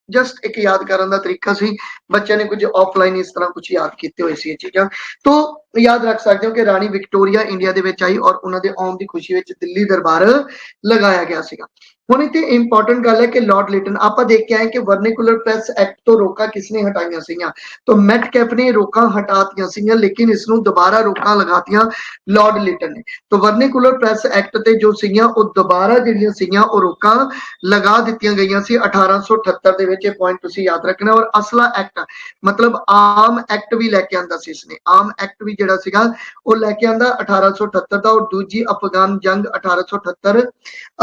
ਜਸਟ ਇੱਕ ਯਾਦ ਕਰਨ ਦਾ ਤਰੀਕਾ ਸੀ, ਬੱਚਿਆਂ ਨੇ ਕੁਝ ਆਫਲਾਈਨ ਇਸ ਤਰ੍ਹਾਂ ਕੁਝ ਯਾਦ ਕੀਤੇ ਹੋਏ ਸੀ ਇਹ ਚੀਜ਼ਾਂ। ਤੋਂ ਯਾਦ ਰੱਖ ਸਕਦੇ ਹੋ ਕਿ ਰਾਣੀ ਵਿਕਟੋਰੀਆ ਇੰਡੀਆ ਦੇ ਵਿੱਚ ਆਈ ਔਰ ਉਹਨਾਂ ਦੇ ਆਉਣ ਦੀ ਖੁਸ਼ੀ ਵਿੱਚ ਦਿੱਲੀ ਦਰਬਾਰ ਲਗਾਇਆ ਗਿਆ ਸੀਗਾ। ਹੁਣ ਇੱਥੇ ਇੰਪੋਰਟੈਂਟ ਗੱਲ ਹੈ ਕਿ ਲਾਰਡ ਲਿਟਨ ਆਪਾਂ ਦੇਖ ਕੇ ਆਏ ਕਿ ਵਰਨੀਕੂਲਰ ਪ੍ਰੈਸ ਐਕਟ ਤੋਂ ਰੋਕਾਂ ਕਿਸਨੇ ਹਟਾਈਆਂ ਸੀਗੀਆਂ ਤਾਂ ਮੈਟਕੈਫ ਨੇ ਰੋਕਾਂ ਹਟਾਤੀਆਂ ਸੀਗੀਆਂ ਲੇਕਿਨ ਇਸ ਨੂੰ ਦੁਬਾਰਾ ਰੋਕਾਂ ਲਗਾਤੀਆਂ ਲਾਰਡ ਲਿਟਨ ਨੇ ਤਾਂ ਵਰਨੀਕੂਲਰ ਪ੍ਰੈਸ ਐਕਟ ਤੇ ਜੋ ਸੀਗੀਆਂ ਉਹ ਦੁਬਾਰਾ ਜਿਹੜੀਆਂ ਸੀਗੀਆਂ ਉਹ ਰੋਕਾਂ ਲਗਾ ਦਿੱਤੀਆਂ ਗਈਆਂ ਸੀ 1878 ਦੇ ਵਿੱਚ ਇਹ ਪੁਆਇੰਟ ਤੁਸੀਂ ਯਾਦ ਰੱਖਣਾ ਔਰ ਅਸਲਾ ਐਕਟ ਮਤਲਬ ਆਮ ਐਕਟ ਵੀ ਲੈ ਕੇ ਆਂਦਾ ਸੀ ਇਸਨੇ ਆਮ ਐਕਟ ਵੀ ਜਿਹੜਾ ਸੀਗਾ ਉਹ ਲੈ ਕੇ ਆਂਦਾ 1878 ਦਾ ਔਰ ਦੂਜੀ ਅਫਗਾਨ ਜੰਗ 1878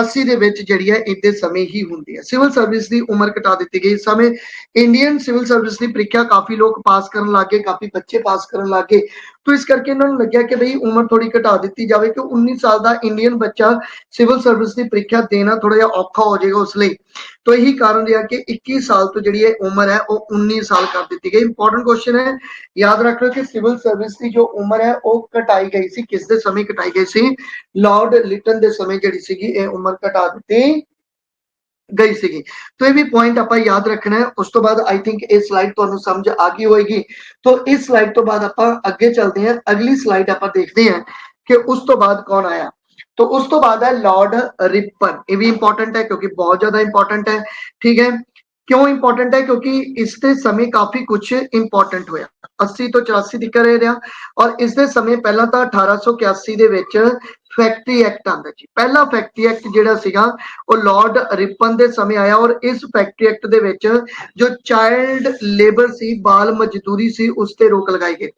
80 ਦੇ ਵਿੱਚ ਜਿਹੜੀ ਹੈ ਇਹਦੇ ਸਮੇਂ ਹੀ ਹੁੰਦੀ ਹੈ ਸਿਵਲ ਸਰਵਿਸ ਦੀ ਉਮਰ ਘਟਾ ਦਿੱਤੀ ਗਈ ਇਸ ਸਮੇਂ ਇੰਡੀਅਨ ਸਿਵਲ ਸਰਵਿਸ ਦੀ ਪ੍ਰੀਖਿਆ ਕਾਫੀ ਲੋਕ ਪਾਸ ਕਰਨ ਲੱਗੇ ਕਾਫੀ ਬੱਚੇ ਪਾਸ ਕਰਨ ਲੱਗੇ तो इस करके इन्होंने लग्या कि भाई उम्र थोड़ी घटा दी जाए कि 19 साल का इंडियन बच्चा सिविल सर्विस की प्रीख्या देना थोड़ा जिहा औखा हो जाएगा उसलिए तो यही कारण रहा कि 21 साल तो जी उम्र है वो 19 साल कर दी गई इंपॉर्टेंट क्वेश्चन है याद रख लो कि सिविल सर्विस की जो उम्र है वो घटाई गई सी किस दे समय घटाई गई सी लॉर्ड लिटन के समय जी सी उम्र घटा दी गई सी तो ये भी पॉइंट आप याद रखना है उस तो बाद आई थिंक ये स्लाइड तुहानू समझ आ गई होएगी तो इस स्लाइड तो बाद आप अगे चलते हैं अगली स्लाइड आप देखते हैं कि उस तो बाद कौन आया तो उस तो बाद है लॉर्ड रिपन ये भी इंपॉर्टेंट है क्योंकि बहुत ज्यादा इंपॉर्टेंट है ठीक है क्यों इंपॉर्टेंट है क्योंकि इसके समय काफी कुछ इंपॉर्टेंट होया 80 तो 84 तक रहा और इसके समय पहला तो 1881 ਦੇ ਵਿੱਚ फैक्ट्री एक्ट आंदा जी पहला फैक्ट्री एक्ट ਜਿਹੜਾ ਸੀਗਾ ਉਹ ਲਾਰਡ ਰਿਪਨ ਦੇ ਸਮੇਂ ਆਇਆ ਔਰ ਇਸ ਫੈਕਟਰੀ ਐਕਟ ਦੇ ਵਿੱਚ ਜੋ ਚਾਈਲਡ ਲੇਬਰ ਸੀ ਬਾਲ ਮਜ਼ਦੂਰੀ ਸੀ ਉਸ ਤੇ ਰੋਕ ਲਗਾਈ ਗਈ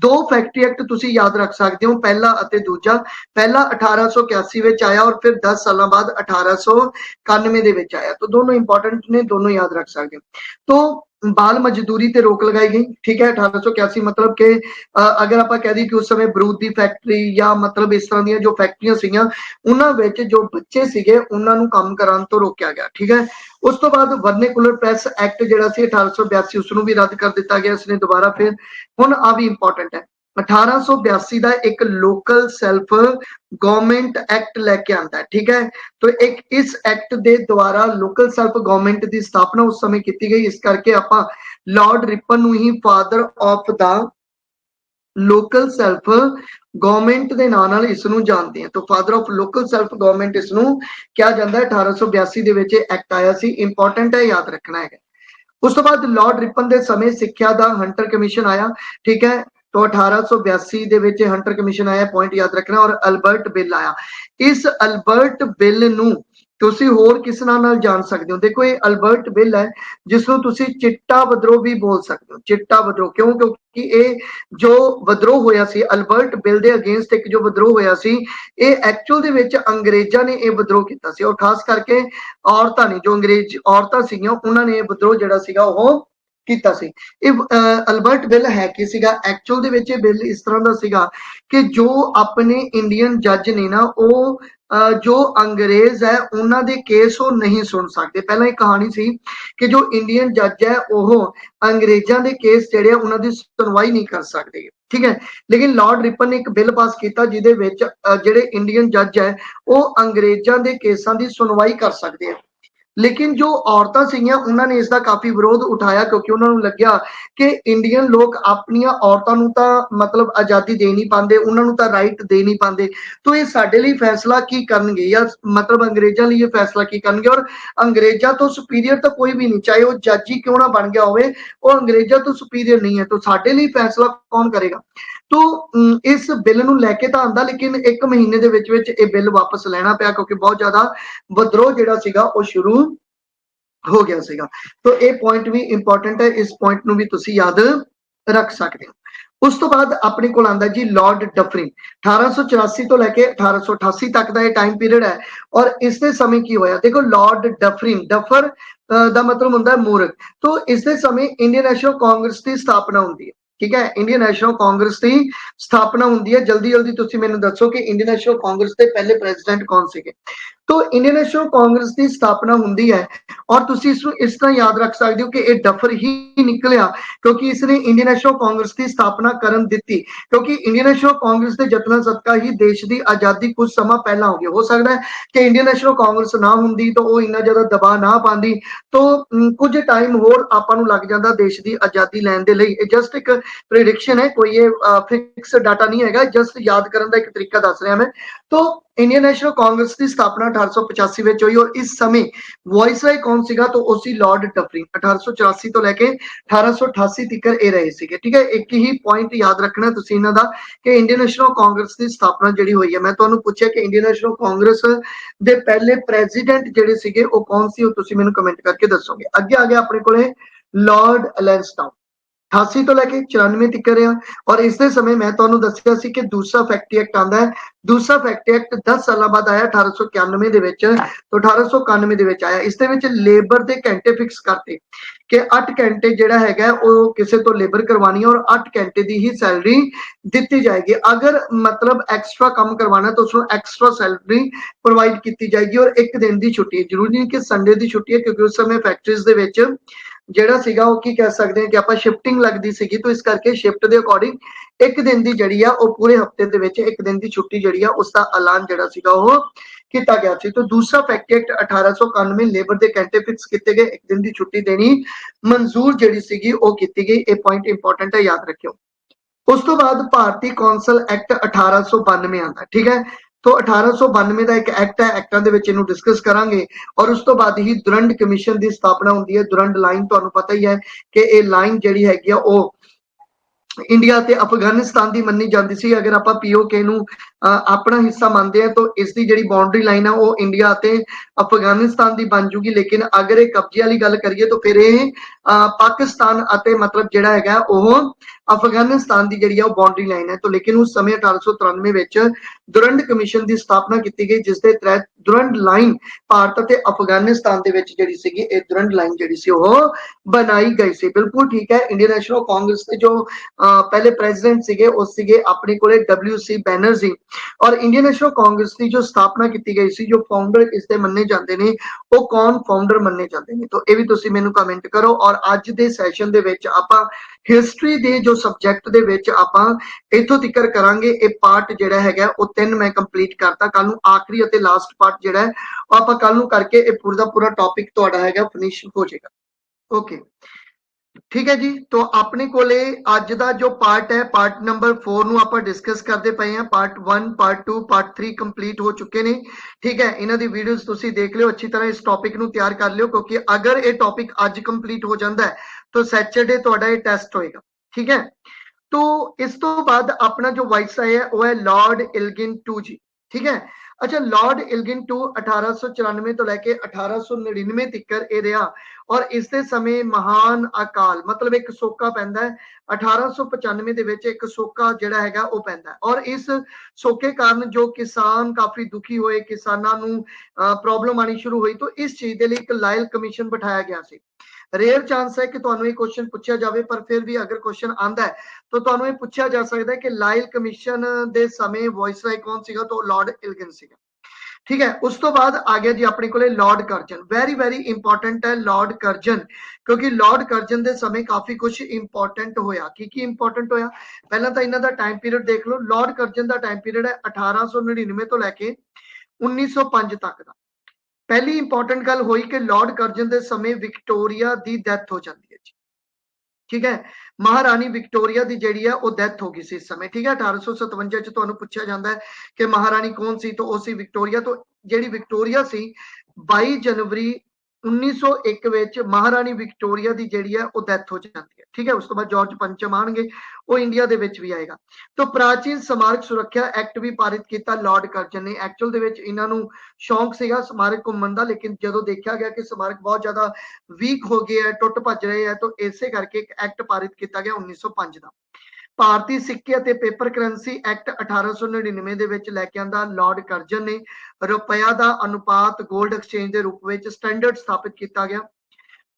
ਦੋ ਫੈਕਟਰੀ ਐਕਟ ਤੁਸੀਂ ਯਾਦ ਰੱਖ ਸਕਦੇ ਹੋ ਪਹਿਲਾ ਅਤੇ ਦੂਜਾ ਪਹਿਲਾ 1881 ਵਿੱਚ ਆਇਆ ਔਰ ਫਿਰ 10 ਸਾਲਾਂ ਬਾਅਦ 1891 ਦੇ ਵਿੱਚ ਆਇਆ तो दोनों इंपॉर्टेंट ने दोनों याद रख सकते तो बाल मजदूरी ते रोक लगाई गई ठीक है 1881 मतलब कि अगर आप कह दी कि उस समय बरूद की फैक्ट्री या मतलब इस तरह दी जो फैक्ट्रियां सीगियां उन्हां विच जो बच्चे सीगे उन्हां नूं काम कराउण तो रोकिया गया ठीक है उस तो बाद वर्निकुलर प्रेस एक्ट जिहड़ा सी 1882 उसनूं भी रद्द कर दिता गया इसने दोबारा फिर हुण आ भी इंपॉर्टेंट है 1882 का एक लोकल सेल्फ गवर्नमेंट एक्ट लेके आता है ठीक है तो एक इस एक्ट के द्वारा लोकल सेल्फ गवर्नमेंट की स्थापना उस समय की गई इस करके आप लॉर्ड रिपन ही father of the local self government के नाम नाल इसनूं जानते हैं तो father of local self government इसनूं क्या जाता है 1882 ਦੇ ਵਿੱਚ एक्ट आया सी इंपॉर्टेंट है याद रखना है उस तो बाद लॉर्ड रिपन के समय सिक्ख्या का हंटर कमीशन आया ठीक है तो 1882 ਦੇ ਵਿੱਚ ਹੰਟਰ ਕਮਿਸ਼ਨ ਆਇਆ ਪੁਆਇੰਟ ਯਾਦ ਰੱਖਣਾ ਔਰ ਅਲਬਰਟ ਬਿੱਲ ਆਇਆ ਇਸ ਅਲਬਰਟ ਬਿੱਲ ਨੂੰ ਤੁਸੀਂ ਹੋਰ ਕਿਸ ਨਾਲ ਜਾਣ ਸਕਦੇ ਹੋ ਦੇਖੋ ਇਹ ਅਲਬਰਟ ਬਿੱਲ ਹੈ ਜਿਸ ਨੂੰ ਤੁਸੀਂ ਚਿੱਟਾ ਵਿਦਰੋਹ ਵੀ ਬੋਲ ਸਕਦੇ ਹੋ ਚਿੱਟਾ ਵਿਦਰੋਹ ਕਿਉਂ ਕਿਉਂਕਿ ਇਹ ਜੋ ਵਿਦਰੋਹ ਹੋਇਆ ਸੀ ਅਲਬਰਟ ਬਿੱਲ ਦੇ ਅਗੇਂਸਟ ਇੱਕ ਜੋ ਵਿਦਰੋਹ ਹੋਇਆ ਸੀ ਇਹ ਐਕਚੁਅਲ ਦੇ ਵਿੱਚ ਅੰਗਰੇਜ਼ਾਂ ਨੇ ਇਹ ਵਿਦਰੋਹ ਕੀਤਾ ਸੀ ਔਰ ਖਾਸ ਕਰਕੇ ਔਰਤਾਂ ਨੇ ਜੋ ਅੰਗਰੇਜ਼ ਔਰਤਾਂ ਸੀਗੀਆਂ ਉਹਨਾਂ ਨੇ ਇਹ ਵਿਦਰੋਹ ਜਿਹੜਾ ਸੀਗਾ ਉਹ ਕੀਤਾ ਸੀ ਇਹ ਅਲਬਰਟ ਬਿੱਲ ਹੈ ਕੀ ਸੀਗਾ ਐਕਚੁਅਲ ਦੇ ਵਿੱਚ ਇਹ ਬਿੱਲ ਇਸ ਤਰ੍ਹਾਂ ਦਾ ਸੀਗਾ ਕਿ ਜੋ ਆਪਣੇ ਇੰਡੀਅਨ ਜੱਜ ਨੇ ਨਾ ਉਹ ਜੋ ਅੰਗਰੇਜ਼ ਹੈ ਉਹਨਾਂ ਦੇ ਕੇਸ ਉਹ ਨਹੀਂ ਸੁਣ ਸਕਦੇ ਪਹਿਲਾਂ ਇਹ ਕਹਾਣੀ ਸੀ ਕਿ ਜੋ ਇੰਡੀਅਨ ਜੱਜ ਹੈ ਉਹ ਅੰਗਰੇਜ਼ਾਂ ਦੇ ਕੇਸ ਜਿਹੜੇ ਆ ਉਹਨਾਂ ਦੀ ਸੁਣਵਾਈ ਨਹੀਂ ਕਰ ਸਕਦੇ ਠੀਕ ਹੈ ਲੇਕਿਨ ਲਾਰਡ ਰਿਪਨ ਨੇ ਇੱਕ ਬਿੱਲ ਪਾਸ ਕੀਤਾ ਜਿਹਦੇ ਵਿੱਚ ਜਿਹੜੇ ਇੰਡੀਅਨ ਜੱਜ ਹੈ ਉਹ ਅੰਗਰੇਜ਼ਾਂ ਦੇ ਕੇਸਾਂ ਦੀ ਸੁਣਵਾਈ ਕਰ ਸਕਦੇ ਆ लेकिन जो औरतां सीगियां उन्होंने इसका काफी विरोध उठाया क्योंकि उन्होंने लग्या कि इंडियन लोग अपनियां औरतां नूं तां मतलब आजादी दे नहीं पाते उन्होंने तां राइट दे नहीं पाते तो ये साडे लई फैसला की करनगे या मतलब अंग्रेजां लई ये फैसला की करनगे और अंग्रेजां तो सुपीरियर तो कोई भी नहीं चाहे वो जज ही क्यों ना बन गया होवे वो अंग्रेजां तो सुपीरियर नहीं है तो साडे लई फैसला कौन करेगा तो इस बिल नूं लैके तां आंदा लेकिन एक महीने दे विच विच ये बिल वापस लेना पिया क्योंकि बहुत ज्यादा विद्रोह जिहड़ा सीगा वो शुरू हो गया सीगा तो ये पॉइंट भी इंपॉर्टेंट है इस पॉइंट नूं भी तुसीं याद रख सकते हो उस तो बाद अपने को आंदा जी लॉर्ड डफरिन 1884 तो लैके 1888 तक का टाइम पीरियड है और इसके समय की होया देखो लॉर्ड डफरिन डफर दा मतलब हुंदा है मूर्ख तो इसके समय इंडियन नेशनल कांग्रेस की स्थापना होंदी है ठीक है इंडियन नेशनल कांग्रेस की स्थापना होंदी है जल्दी जल्दी तुसीं मैनूं दसो कि इंडियन नेशनल कांग्रेस के पहले प्रेसिडेंट कौन सीगे तो इंडियन नेशनल कांग्रेस की स्थापना होंदी है और तुसीं इसनूं इस तरह याद रख सकते हो कि यह डफर ही निकलिया क्योंकि इसने इंडियन नेशनल कांग्रेस की स्थापना करन दित्ती क्योंकि इंडियन नेशनल कांग्रेस के जतनां सदका ही देश की आजादी कुछ समा पहला हो गया हो सकता है कि इंडियन नेशनल कांग्रेस ना हुंदी तो वो इन्ना ज्यादा दबाव ना पाती तो कुछ टाइम होर आपां नूं लग जांदा देश की आजादी लैण दे लई जस्ट एक प्रिडिक्शन है कोई ये फिक्स डाटा नहीं है जस्ट याद करने का एक तरीका दस रहा मैं तो इंडियन नेशनल कांग्रेस की स्थापना 1885 में हुई और इस समय वाइसराय कौन सीगा तो उसी लॉर्ड डफरिन 1884 तो लेके 1888 तक ये रहे सीगे। ठीक है, एक ही पॉइंट याद रखना तुसी इन्हां दा कि इंडियन नेशनल कांग्रेस की स्थापना जिहड़ी हुई है, मैं तुहानूं पुछिया कि इंडियन नेशनल कांग्रेस दे पहले प्रेजिडेंट जिहड़े सीगे वो कौन सी, तुसी मैनूं कमेंट करके दसोगे। अगे आ गया अपने कोले लॉर्ड एलैंसडाउन 88 तो लैके 94 तक रहा और इसके समय मैं तुहानूं दस्सिया सी कि दूसरा फैक्ट्री एक्ट आंदा है। दूसरा फैक्ट्री एक्ट 10 साल बाद आया 1891 दे विच, तो 1891 दे विच आया। इसदे विच लेबर दे घंटे फिक्स करते कि 8 घंटे जिहड़ा हैगा वो किसी तो लेबर करवानी है और 8 घंटे दी ही सैलरी दित्ती जाएगी। अगर मतलब एक्स्ट्रा काम करवाना तो उसको एक्स्ट्रा सैलरी प्रोवाइड की जाएगी और एक दिन की छुट्टी है। जरूरी नहीं कि संडे की छुट्टी है, क्योंकि उस समय फैक्ट्रीज दे विच ਜਿਹੜਾ ਸੀਗਾ ਉਹ ਕੀ ਕਹਿ ਸਕਦੇ ਹਾਂ ਕਿ ਆਪਾਂ ਸ਼ਿਫਟਿੰਗ ਲੱਗਦੀ ਸੀਗੀ, तो इस करके शिफ्ट ਦੇ ਅਕੋਰਡਿੰਗ ਇੱਕ ਦਿਨ ਦੀ ਜਿਹੜੀ ਆ ਉਹ ਪੂਰੇ ਹਫਤੇ ਦੇ ਵਿੱਚ ਇੱਕ ਦਿਨ ਦੀ ਛੁੱਟੀ ਜਿਹੜੀ ਆ ਉਸ ਦਾ ਐਲਾਨ ਜਿਹੜਾ ਸੀਗਾ ਉਹ ਕੀਤਾ ਗਿਆ ਸੀ। तो दूसरा फैक्ट्री एक्ट 1891 लेबर ਦੇ ਘੰਟੇ ਫਿਕਸ ਕੀਤੇ ਗਏ, ਇੱਕ ਦਿਨ ਦੀ ਛੁੱਟੀ ਦੇਣੀ ਮਨਜ਼ੂਰ ਜਿਹੜੀ ਸੀਗੀ ਉਹ ਕੀਤੀ ਗਈ। ਇਹ ਪੁਆਇੰਟ ਇੰਪੋਰਟੈਂਟ ਹੈ, याद रखियो। ਉਸ ਤੋਂ ਬਾਅਦ ਭਾਰਤੀ ਕੌਂਸਲ ਐਕਟ 1892 ਆਂਦਾ। ਠੀਕ ਹੈ, तो 1892 ਦਾ ਇੱਕ ਐਕਟ ਹੈ, ਐਕਟਾਂ ਦੇ ਵਿੱਚ ਇਹਨੂੰ ਡਿਸਕਸ ਕਰਾਂਗੇ ਔਰ ਉਸ ਤੋਂ ਬਾਅਦ ਹੀ ਦੁਰੰਡ ਕਮਿਸ਼ਨ ਦੀ ਸਥਾਪਨਾ ਹੁੰਦੀ ਹੈ। ਦੁਰੰਡ ਲਾਈਨ ਤੁਹਾਨੂੰ ਪਤਾ ਹੀ ਹੈ ਕਿ ਇਹ ਲਾਈਨ ਜਿਹੜੀ ਹੈਗੀ ਆ ਉਹ इंडिया ते अफगानिस्तान की मन्नी जाती सी। अगर आप पीओके नू अपना हिस्सा मानते हैं तो इसकी जी बाउंड्री लाइन है वो इंडिया ते अफगानिस्तान की बन जूगी। लेकिन अगर ये कब्जे वाली गल करिए तो फिर ये पाकिस्तान अते मतलब जिहड़ा हैगा वो अफगानिस्तान की जिहड़ी बाउंड्री लाइन है। तो लेकिन उस समय 1893 विच दुरंड कमीशन की स्थापना की गई, जिसके तहत दुरंड लाइन भारत ते अफगानिस्तान दे विच जिहड़ी सीगी ये दुरंड लाइन जिहड़ी सी वो बनाई गई सी। बिल्कुल ठीक है। इंडियन नेशनल कांग्रेस के जो पहले प्रेसिडेंट सीगे वो सीगे अपने कोले डब्ल्यू.सी. बैनर्जी और इंडियन नेशनल कांग्रेस की जो स्थापना की गई सी, जो फाउंडर इसके मन्ने जाते हैं वो कौन फाउंडर मन्ने जाते हैं, तो ये भी तुसी मैनू कमेंट करो। और अज के सैशन दे विच आपां हिस्टरी दे जो सब्जेक्ट दे विच आपां इत्थों तिकर करांगे। ये पार्ट जिहड़ा हैगा वो 3 मैं कंप्लीट करता, कल नूं आखिरी अते लास्ट पार्ट जिहड़ा है वो आपां कल नूं करके ये पूरा दा पूरा टॉपिक तुहाडा हैगा फिनिश हो जाएगा। ओके ठीक है जी। तो अपने कोले अज का जो पार्ट है पार्ट नंबर 4 नूं आपां डिस्कस करते पे हैं। पार्ट 1 पार्ट 2 पार्ट 3 कंप्लीट हो चुके ने। ठीक है, इन्हां दी वीडियोस तुसी देख लियो, अच्छी तरह इस टॉपिक नूं तैयार कर लियो, क्योंकि अगर ये टॉपिक अज कंप्लीट हो जाता है तो सैटरडे तुहाडा ये टेस्ट होएगा। ठीक है, तो इस तो बाद अपना जो वाइसराय है वो है लॉर्ड इल्गिन टू जी। ठीक है, अच्छा लॉर्ड इल्गिन टू 1894 तो लैके 1899 तक ये रहा और इसके समय महान अकाल मतलब एक सोका पैंदा है 1895 ਦੇ ਵਿੱਚ ਇੱਕ ਸੋਕਾ ਜਿਹੜਾ ਹੈਗਾ ਉਹ ਪੈਂਦਾ ਹੈ ਔਰ ਇਸ ਸੋਕੇ ਕਾਰਨ ਜੋ ਕਿਸਾਨ ਕਾਫੀ ਦੁਖੀ ਹੋਏ, ਕਿਸਾਨਾਂ ਨੂੰ ਪ੍ਰੋਬਲਮ ਆਣੀ ਸ਼ੁਰੂ ਹੋਈ। तो इस चीज के लिए एक लायल कमीशन बिठाया गया ਸੀ। रेयर चांस है कि तुहानू ये क्वेश्चन पूछा जाए, पर फिर भी अगर क्वेश्चन आंदा है तो तुहानू ये पूछा जा सकता है कि लायल कमीशन दे समय वाइसराय कौन सीगा, तो लॉर्ड इल्गिन सीगा। ठीक है, उस तो बाद आ गया जी अपने को Lord Curzon. Very very important है लॉर्ड कर्जन, क्योंकि लॉर्ड कर्जन के समय काफी कुछ इंपॉर्टेंट होया। की इंपॉर्टेंट होया, पहला तो इन्हों का टाइम पीरियड देख लो। लॉर्ड कर्जन का टाइम पीरियड है 1899 तो लैके 1905 तक का। पहली इंपॉर्टेंट गल हुई कि लॉर्ड कर्जन के समय विक्टोरिया की डेथ हो जाती है जी। ठीक है, महारानी विक्टोरिया की जिहड़ी है वो डेथ हो गई सी इस समय। ठीक है, 1857 च तुहानू पूछा जाता है कि महारानी कौन सी, तो वो सी विक्टोरिया। तो जिहड़ी विक्टोरिया सी 22 जनवरी 1901 विच महारानी विक्टोरिया की जिहड़ी है वो डेथ हो जाती है। ठीक है, उस तो बाद जॉर्ज पंचम आएंगे, वो इंडिया दे विच भी आएगा। तो प्राचीन स्मारक सुरक्षा एक्ट भी पारित किया लॉर्ड कर्जन ने। एक्चुअल दे विच इन्हां नूं शौक सीगा स्मारक घूमण दा, लेकिन जदों देखा गया कि स्मारक बहुत ज्यादा वीक हो गए है, टुट भज रहे हैं, तो इसे करके एक एक्ट पारित किया गया 1905 का। ਭਾਰਤੀ ਸਿੱਕੇ ਅਤੇ ਪੇਪਰ ਕਰੰਸੀ ਐਕਟ 1899 ਦੇ ਵਿੱਚ ਲੈ ਕੇ ਆਂਦਾ ਲॉर्ड कर्जन ने। ਰੁਪਇਆ ਦਾ ਅਨੁਪਾਤ ਗੋਲਡ ਐਕਸਚੇਂਜ ਦੇ ਰੂਪ ਵਿੱਚ ਸਟੈਂਡਰਡ ਸਥਾਪਿਤ ਕੀਤਾ ਗਿਆ।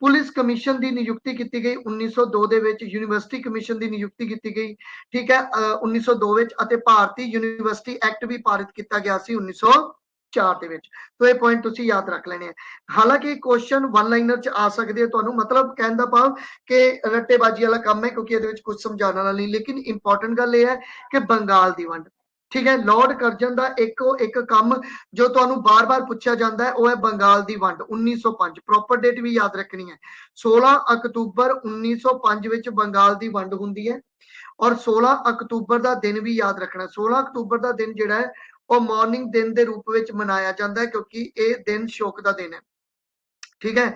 पुलिस कमीशन की नियुक्ति की गई 1902 ਦੇ ਵਿੱਚ। यूनिवर्सिटी कमीशन की नियुक्ति की गई। ठीक है, 1902 ਵਿੱਚ ਅਤੇ ਭਾਰਤੀ यूनिवर्सिटी एक्ट भी पारित किया गया ਸੀ 1904 ਦੇ ਵਿੱਚ। तो ये पॉइंट तुसी याद रख लेने हैं। हालांकि क्वेश्चन वन लाइनर च आ सकते हैं, ਤੁਹਾਨੂੰ मतलब कहने का भाव कि ਰੱਟੇਬਾਜ਼ੀ वाला काम है, क्योंकि ये कुछ समझाने वाला नहीं। लेकिन इंपॉर्टेंट गल ये है कि बंगाल की वंड। ठीक है, लॉर्ड कर्जन का एक काम जो तुहानू बार बार पूछा जाता है वह है बंगाल की वंड 1905। प्रॉपर डेट भी याद रखनी है, 16 अक्तूबर 1905 विच बंगाल की वंड हुंदी है। और 16 अक्तूबर का दिन भी याद रखना है। 16 अक्तूबर का दिन जिहड़ा है ਉਹ ਮਾਰਨਿੰਗ दिन ਦੇ रूप ਵਿੱਚ ਮਨਾਇਆ ਜਾਂਦਾ ਹੈ ਕਿਉਂਕਿ ਇਹ दिन शोक ਦਾ दिन है। ठीक है।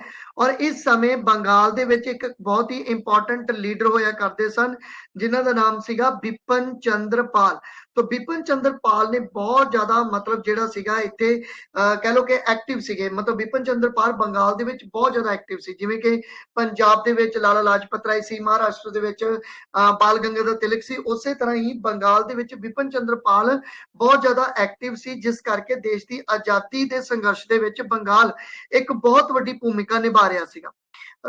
और इस समय बंगाल ਦੇ ਵਿੱਚ ਇੱਕ ਬਹੁਤ ਹੀ ਇੰਪੋਰਟੈਂਟ ਲੀਡਰ ਹੋਇਆ ਕਰਦੇ ਸਨ ਜਿਨ੍ਹਾਂ ਦਾ ਨਾਮ ਸੀਗਾ ਬਿਪਨ ਚੰਦਰ ਪਾਲ। तो बिपिन चंद्र पाल ने बहुत ज्यादा मतलब ਜਿਹੜਾ ਸੀਗਾ ਇੱਥੇ ਕਹਿ ਲੋ ਕਿ ਐਕਟਿਵ ਸੀਗੇ। मतलब बिपिन चंद्र पाल ਬੰਗਾਲ ਦੇ ਵਿੱਚ ਬਹੁਤ ਜ਼ਿਆਦਾ ਐਕਟਿਵ ਸੀ। ਜਿਵੇਂ ਕਿ ਪੰਜਾਬ ਦੇ ਵਿੱਚ ਲਾਲਾ ਲਾਜਪਤ ਰਾਏ ਸੀ, ਮਹਾਰਾਸ਼ਟਰ ਦੇ ਵਿੱਚ ਬਾਲ ਗੰਗਾਧਰ ਤਿਲਕ ਸੀ, ਉਸੇ ਤਰ੍ਹਾਂ ਹੀ ਬੰਗਾਲ ਦੇ ਵਿੱਚ ਬਿਪਨ ਚੰਦਰ ਪਾਲ ਬਹੁਤ ਜ਼ਿਆਦਾ ਐਕਟਿਵ ਸੀ, ਜਿਸ ਕਰਕੇ ਦੇਸ਼ ਦੀ ਆਜ਼ਾਦੀ ਦੇ ਸੰਘਰਸ਼ ਦੇ ਵਿੱਚ ਬੰਗਾਲ ਇੱਕ ਬਹੁਤ ਵੱਡੀ ਭੂਮਿਕਾ ਨਿਭਾ ਰਿਹਾ ਸੀਗਾ।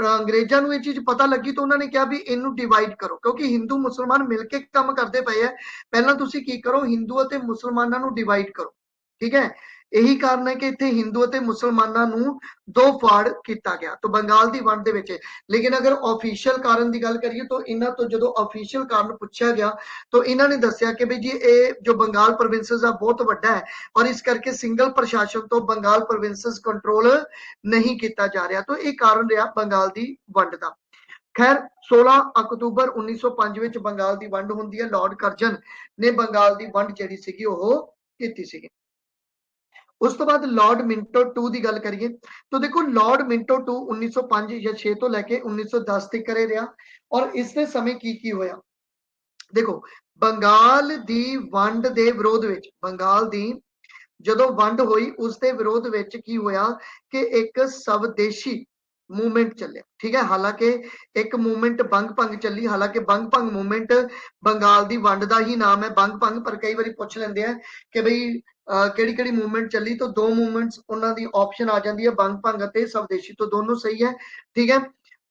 अंग्रेजा ਨੂੰ ਇਹ ਚੀਜ਼ ਪਤਾ ਲੱਗੀ ਤਾਂ ਉਹਨਾਂ ਨੇ ਕਿਹਾ ਵੀ ਇਹਨੂੰ ਡਿਵਾਈਡ ਕਰੋ ਕਿਉਂਕਿ ਹਿੰਦੂ ਮੁਸਲਮਾਨ ਮਿਲ ਕੇ ਕੰਮ ਕਰਦੇ ਪਏ ਆ। ਪਹਿਲਾਂ ਤੁਸੀਂ ਕੀ ਕਰੋ, ਹਿੰਦੂ ਅਤੇ ਮੁਸਲਮਾਨਾਂ ਨੂੰ ਡਿਵਾਈਡ ਕਰੋ। ਠੀਕ ਹੈ। ਇਹੀ ਕਾਰਨ ਹੈ ਕਿ ਇੱਥੇ ਹਿੰਦੂ ਅਤੇ ਮੁਸਲਮਾਨਾਂ ਨੂੰ ਦੋ ਫਾੜ ਕੀਤਾ ਗਿਆ ਤਾਂ ਬੰਗਾਲ ਦੀ ਵੰਡ ਦੇ ਵਿੱਚ। ਲੇਕਿਨ ਅਗਰ ਆਫੀਸ਼ੀਅਲ ਕਾਰਨ ਦੀ ਗੱਲ ਕਰੀਏ ਤਾਂ ਇਹਨਾਂ ਤੋਂ ਜਦੋਂ ਆਫੀਸ਼ੀਅਲ ਕਾਰਨ ਪੁੱਛਿਆ ਗਿਆ ਤਾਂ ਇਹਨਾਂ ਨੇ ਦੱਸਿਆ ਕਿ ਵੀ ਜੀ ਇਹ ਜੋ ਬੰਗਾਲ ਪ੍ਰੋਵਿੰਸਸ ਆ ਬਹੁਤ ਵੱਡਾ ਹੈ ਔਰ ਇਸ ਕਰਕੇ ਸਿੰਗਲ ਪ੍ਰਸ਼ਾਸਨ ਤੋਂ ਬੰਗਾਲ ਪ੍ਰੋਵਿੰਸਸ ਕੰਟਰੋਲ ਨਹੀਂ ਕੀਤਾ ਜਾ ਰਿਹਾ। ਤਾਂ ਇਹ ਕਾਰਨ ਰਿਹਾ ਬੰਗਾਲ ਦੀ ਵੰਡ ਦਾ। खैर 16 ਅਕਤੂਬਰ 1905 ਵਿੱਚ ਬੰਗਾਲ ਦੀ ਵੰਡ ਹੁੰਦੀ ਹੈ। ਲਾਰਡ ਕਰਜਨ ਨੇ ਬੰਗਾਲ ਦੀ ਵੰਡ ਜਿਹੜੀ ਸੀਗੀ ਉਹ ਕੀਤੀ ਸੀਗੀ। ਉਸ ਤੋਂ ਬਾਅਦ ਲਾਰਡ ਮਿੰਟੋ 2 ਦੀ ਗੱਲ ਕਰੀਏ ਤਾਂ ਦੇਖੋ ਲਾਰਡ ਮਿੰਟੋ 2 1905 ਜਾਂ 6 ਤੋਂ ਲੈ ਕੇ 1910 ਤੱਕ ਕਰੇ ਰਿਹਾ ਔਰ ਇਸ ਦੇ ਸਮੇਂ ਕੀ ਹੋਇਆ। ਦੇਖੋ ਬੰਗਾਲ ਦੀ ਵੰਡ ਦੇ ਵਿਰੋਧ ਵਿੱਚ, ਬੰਗਾਲ ਦੀ ਜਦੋਂ ਵੰਡ ਹੋਈ ਉਸ ਦੇ ਵਿਰੋਧ ਵਿੱਚ ਕੀ ਹੋਇਆ ਕਿ ਇੱਕ ਸਵਦੇਸ਼ੀ मूवमेंट चलिया। ठीक है। हालांकि एक मूवमेंट बंग भंग चली, हालांकि बंग भंग मूवमेंट बंगाल दी वंड दा ही नाम है बंग भंग, पर कई बार पूछ लेंदे हैं कि भाई केड़ी मूवमेंट चली तो दो मूवमेंट्स उन्हां दी ऑप्शन आ जाती है बंग भंग ते स्वदेशी, तो दोनों सही है। ठीक है।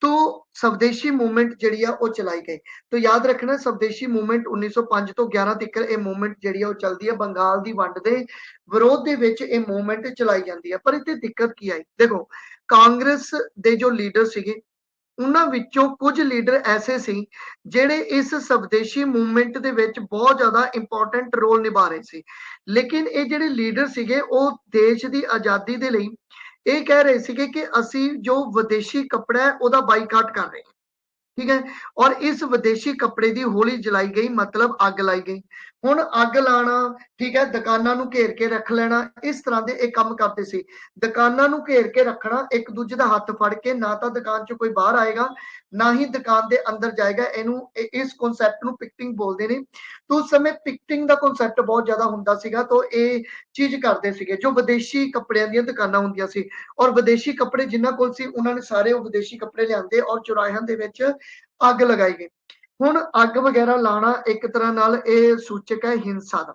तो स्वदेशी मूवमेंट जिहड़ी है वो चलाई गई। तो याद रखना स्वदेशी मूवमेंट 1905 तो 11 तक ये मूवमेंट जिहड़ी है वो चलती है बंगाल दी वंड दे विरोध दे विच ये मूवमेंट चलाई जाती है। पर इत्थे दिक्कत की आई, देखो कांग्रेस दे जो लीडर सीगे उन्हां विचों कुछ लीडर ऐसे सी ਜਿਹੜੇ ਇਸ स्वदेशी मूवमेंट ਦੇ ਵਿੱਚ ਬਹੁਤ ਜ਼ਿਆਦਾ ਇੰਪੋਰਟੈਂਟ ਰੋਲ ਨਿਭਾ ਰਹੇ ਸੀ। ਲੇਕਿਨ ਇਹ ਜਿਹੜੇ ਲੀਡਰ ਸੀਗੇ ਉਹ ਦੇਸ਼ ਦੀ ਆਜ਼ਾਦੀ ਦੇ ਲਈ ਇਹ ਕਹਿ ਰਹੇ ਸੀਗੇ ਕਿ ਅਸੀਂ ਜੋ ਵਿਦੇਸ਼ੀ ਕੱਪੜਾ ਹੈ ਉਹਦਾ ਬਾਈਕਾਟ ਕਰ ਰਹੇ ਹਾਂ। ठीक है। और इस विदेशी कपड़े की होली जलाई गई, मतलब अग लाई गई। हुण अग लाना, ठीक है, दुकानां नूं घेर के रख लेना, इस तरह के एक काम करते सी। दुकानां नूं घेर के रखना, एक दूजे का हथ फड़ के, ना तो दुकान चों कोई बाहर आएगा ना ही दुकान के अंदर जाएगा। इस कॉन्सैप्ट नूं पिकटिंग बोलते हैं। तो उस समय पिकटिंग का कॉन्सैप्ट बहुत ज्यादा हुंदा सीगा। तो ये चीज करते सीगे जो विदेशी कपड़ियां दी दुकानां हुंदियां सी और विदेशी कपड़े जिन्हां कोल सी उन्होंने सारे विदेशी कपड़े लिआंदे और चौराहिਆਂ ਦੇ ਵਿੱਚ ਅੱਗ ਲਗਾਈ ਗਈ। ਹੁਣ ਅੱਗ ਵਗੈਰਾ ਲਾਣਾ ਇੱਕ ਤਰ੍ਹਾਂ ਨਾਲ ਇਹ ਸੂਚਕ ਹੈ ਹਿੰਸਾ ਦਾ।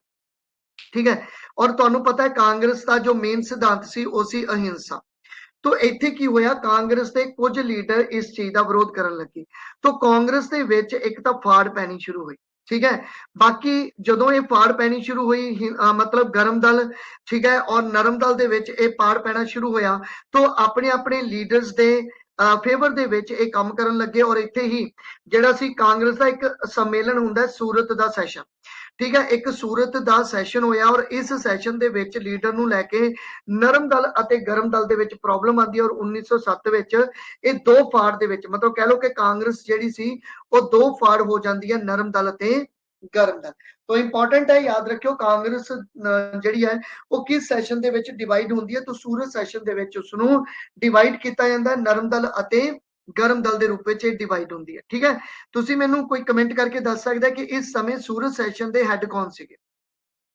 ਠੀਕ ਹੈ। ਔਰ ਤੁਹਾਨੂੰ ਪਤਾ ਹੈ ਕਾਂਗਰਸ ਦਾ ਜੋ ਮੇਨ ਸਿਧਾਂਤ ਸੀ ਉਹ ਸੀ ਅਹਿੰਸਾ। तो ਇੱਥੇ ਕੀ ਹੋਇਆ, ਕਾਂਗਰਸ ਦੇ ਕੁਝ ਲੀਡਰ ਇਸ ਚੀਜ਼ ਦਾ ਵਿਰੋਧ ਕਰਨ ਲੱਗੇ। तो ਕਾਂਗਰਸ ਦੇ ਵਿੱਚ ਇੱਕ ਤਾਂ ਫਾੜ ਪੈਣੀ ਸ਼ੁਰੂ ਹੋਈ। ठीक है। बाकी ਜਦੋਂ ਇਹ ਫਾੜ ਪੈਣੀ ਸ਼ੁਰੂ ਹੋਈ मतलब ਗਰਮ ਦਲ, ਠੀਕ ਹੈ, ਔਰ ਨਰਮ ਦਲ ਦੇ ਵਿੱਚ ਇਹ ਫਾੜ ਪੈਣਾ ਸ਼ੁਰੂ ਹੋਇਆ तो ਆਪਣੇ ਆਪਣੇ ਲੀਡਰਸ ਦੇ ਫੇਵਰ ਦੇ ਵਿੱਚ ਇਹ ਕੰਮ ਕਰਨ ਲੱਗੇ। ਔਰ ਇੱਥੇ ਹੀ ਜਿਹੜਾ ਸੀ ਕਾਂਗਰਸ ਦਾ ਇੱਕ ਸੰਮੇਲਨ ਹੁੰਦਾ ਸੂਰਤ ਦਾ ਸੈਸ਼ਨ। ठीक है। एक सूरत ਦਾ ਸੈਸ਼ਨ ਹੋਇਆ ਔਰ ਇਸ ਸੈਸ਼ਨ ਦੇ ਵਿੱਚ ਲੀਡਰ ਨੂੰ ਲੈ ਕੇ ਨਰਮ ਦਲ ਅਤੇ ਗਰਮ ਦਲ ਦੇ ਵਿੱਚ ਪ੍ਰੋਬਲਮ ਆਉਂਦੀ ਹੈ ਔਰ 1907 ਵਿੱਚ ਇਹ ਦੋ ਫਾੜ ਦੇ ਵਿੱਚ ਮਤਲਬ ਕਹਿ ਲਓ ਕਿ ਕਾਂਗਰਸ ਜਿਹੜੀ ਸੀ ਉਹ ਦੋ ਫਾੜ ਹੋ ਜਾਂਦੀ ਹੈ, ਨਰਮ ਦਲ ਅਤੇ ਗਰਮ ਦਲ। तो इंपॉर्टेंट है, याद रखियो कांग्रेस ਜਿਹੜੀ ਹੈ ਉਹ ਕਿਸ ਸੈਸ਼ਨ ਦੇ ਵਿੱਚ ਡਿਵਾਈਡ ਹੁੰਦੀ ਹੈ। तो सूरत ਸੈਸ਼ਨ ਦੇ ਵਿੱਚ ਉਸ ਨੂੰ ਡਿਵਾਈਡ ਕੀਤਾ ਜਾਂਦਾ ਹੈ ਨਰਮ ਦਲ ਅਤੇ ਗਰਮ ਦਲ ਦੇ ਰੂਪ ਵਿੱਚ ਇਹ ਡਿਵਾਈਡ ਹੁੰਦੀ ਹੈ। ਠੀਕ ਹੈ। ਤੁਸੀਂ ਮੈਨੂੰ ਕੋਈ ਕਮੈਂਟ ਕਰਕੇ ਦੱਸ ਸਕਦਾ ਕਿ ਇਸ ਸਮੇਂ सूरत ਸੈਸ਼ਨ ਦੇ ਹੈੱਡ ਕੌਣ ਸੀਗੇ?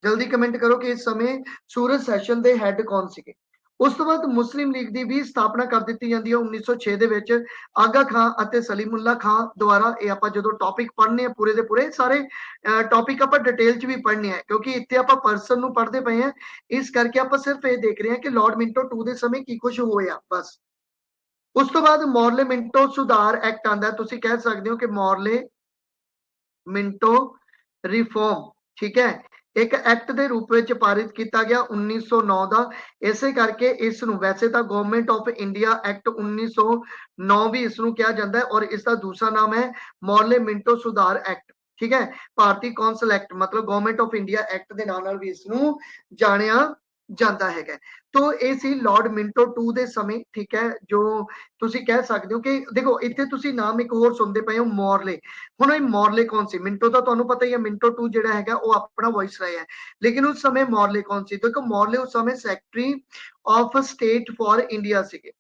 ਜਲਦੀ ਕਮੈਂਟ ਕਰੋ ਕਿ ਇਸ ਸਮੇਂ सूरत ਸੈਸ਼ਨ ਦੇ ਹੈੱਡ ਕੌਣ ਸੀਗੇ। ਉਸ ਤੋਂ ਬਾਅਦ ਮੁਸਲਿਮ ਲੀਗ ਦੀ ਵੀ ਸਥਾਪਨਾ ਕਰ ਦਿੱਤੀ ਜਾਂਦੀ ਹੈ 1906 ਦੇ ਵਿੱਚ ਆਗਾ ਖਾਂ ਅਤੇ ਸਲੀਮੁੱਲਾ ਖਾਂ ਦੁਆਰਾ। ਇਹ ਆਪਾਂ ਜਦੋਂ ਟੌਪਿਕ ਪੜ੍ਹਨੇ ਆ ਪੂਰੇ ਦੇ ਪੂਰੇ ਸਾਰੇ ਟੌਪਿਕ ਆਪਾਂ ਡਿਟੇਲ 'ਚ ਵੀ ਪੜ੍ਹਨੇ ਆ ਕਿਉਂਕਿ ਇੱਥੇ ਆਪਾਂ ਪਰਸਨ ਨੂੰ ਪੜ੍ਹਦੇ ਪਏ ਆ, ਇਸ ਕਰਕੇ ਆਪਾਂ ਸਿਰਫ ਇਹ ਦੇਖ ਰਹੇ ਹਾਂ ਕਿ ਲਾਰਡ ਮਿੰਟੋ 2 ਦੇ ਸਮੇਂ ਕੀ ਕੁਝ ਹੋਇਆ ਬਸ। ਉਸ ਤੋਂ ਬਾਅਦ ਮੌਰਲੇ ਮਿੰਟੋ ਸੁਧਾਰ ਐਕਟ ਆਂਦਾ, ਤੁਸੀਂ ਕਹਿ ਸਕਦੇ ਹੋ ਕਿ ਮੌਰਲੇ ਮਿੰਟੋ ਰਿਫਾਰਮ, ਠੀਕ ਹੈ, ਇੱਕ ਐਕਟ ਦੇ ਰੂਪ ਵਿੱਚ ਪਾਰਿਤ ਕੀਤਾ ਗਿਆ 1909 ਦਾ। ਇਸੇ ਕਰਕੇ ਇਸ ਨੂੰ ਵੈਸੇ ਤਾਂ ਗਵਰਨਮੈਂਟ ਆਫ ਇੰਡੀਆ ਐਕਟ 1909 ਵੀ ਇਸ ਨੂੰ ਕਿਹਾ ਜਾਂਦਾ ਹੈ ਔਰ ਇਸ ਦਾ ਦੂਸਰਾ ਨਾਮ ਹੈ ਮੌਰਲੇ ਮਿੰਟੋ ਸੁਧਾਰ ਐਕਟ। ਠੀਕ ਹੈ। ਭਾਰਤੀ ਕੌਂਸਲ ਐਕਟ ਮਤਲਬ ਗਵਰਨਮੈਂਟ ਆਫ ਇੰਡੀਆ ਐਕਟ ਦੇ ਨਾਂ ਨਾਲ ਵੀ ਇਸ ਨੂੰ ਜਾਣਿਆ ਜਾਂਦਾ ਹੈਗਾ। ਤੋ ਇਹ ਸੀ ਲਾਰਡ ਮਿੰਟੋ 2 ਦੇ ਸਮੇਂ, ਠੀਕ ਹੈ, ਜੋ ਤੁਸੀਂ ਕਹਿ ਸਕਦੇ ਹੋ ਕਿ ਦੇਖੋ ਇੱਥੇ ਤੁਸੀਂ ਨਾਮ ਇੱਕ ਹੋਰ ਸੁਣਦੇ ਪਏ ਹੋ ਮੌਰਲੇ। ਹੁਣ ਇਹ ਮੌਰਲੇ ਕੌਣ ਸੀ? ਮਿੰਟੋ ਤਾਂ ਤੁਹਾਨੂੰ ਪਤਾ ਹੀ ਹੈ, ਮਿੰਟੋ 2 ਜਿਹੜਾ ਹੈਗਾ ਉਹ ਆਪਣਾ ਵਾਇਸਰਾय ਹੈ, ਲੇਕਿਨ ਉਸ ਸਮੇਂ ਮੌਰਲੇ ਕੌਣ ਸੀ? ਦੇਖੋ ਮੌਰਲੇ ਉਸ ਸਮੇਂ secretary of state for India ਸੀਗੇ,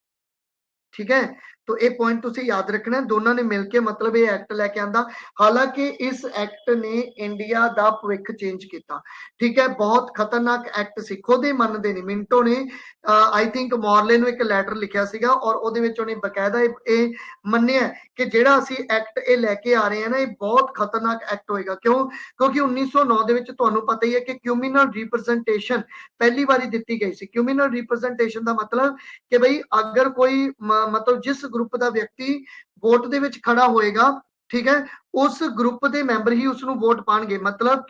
ठीक है। तो ये पॉइंट तुसी याद रखना, दोनों ने मिलके मतलब ये एक्ट लेके आंदा। हालांकि इस एक्ट ने इंडिया दा भविख चेंज किया, ठीक है। बहुत खतरनाक एक्ट सी, खुद ही मनदे नहीं मिंटो ने। आई थिंक मॉरले ਨੂੰ एक लैटर लिखिया सीगा और ਉਹਦੇ ਵਿੱਚ ਉਹਨੇ ਬਕਾਇਦਾ ਇਹ ਮੰਨਿਆ ਕਿ ਜਿਹੜਾ ਅਸੀਂ ਐਕਟ ਇਹ ਲੈ ਕੇ ਆ ਰਹੇ ਹਾਂ ਨਾ, ਇਹ ਬਹੁਤ ਖਤਰਨਾਕ ਐਕਟ ਹੋਏਗਾ। ਕਿਉਂ? ਕਿਉਂਕਿ 1909 ਦੇ ਵਿੱਚ ਤੁਹਾਨੂੰ ਪਤਾ ਹੀ ਹੈ ਕਿ ਕਮਿਊਨਲ ਰਿਪਰੈਜ਼ੈਂਟੇਸ਼ਨ ਪਹਿਲੀ ਵਾਰੀ ਦਿੱਤੀ ਗਈ ਸੀ। ਕਮਿਊਨਲ ਰਿਪਰੈਜ਼ੈਂਟੇਸ਼ਨ ਦਾ मतलब कि भाई अगर कोई मतलब जिस ग्रुप का व्यक्ति वोट दे विच खड़ा होएगा, ठीक है, उस ग्रुप के मैंबर ही उसनू वोट पाएंगे, मतलब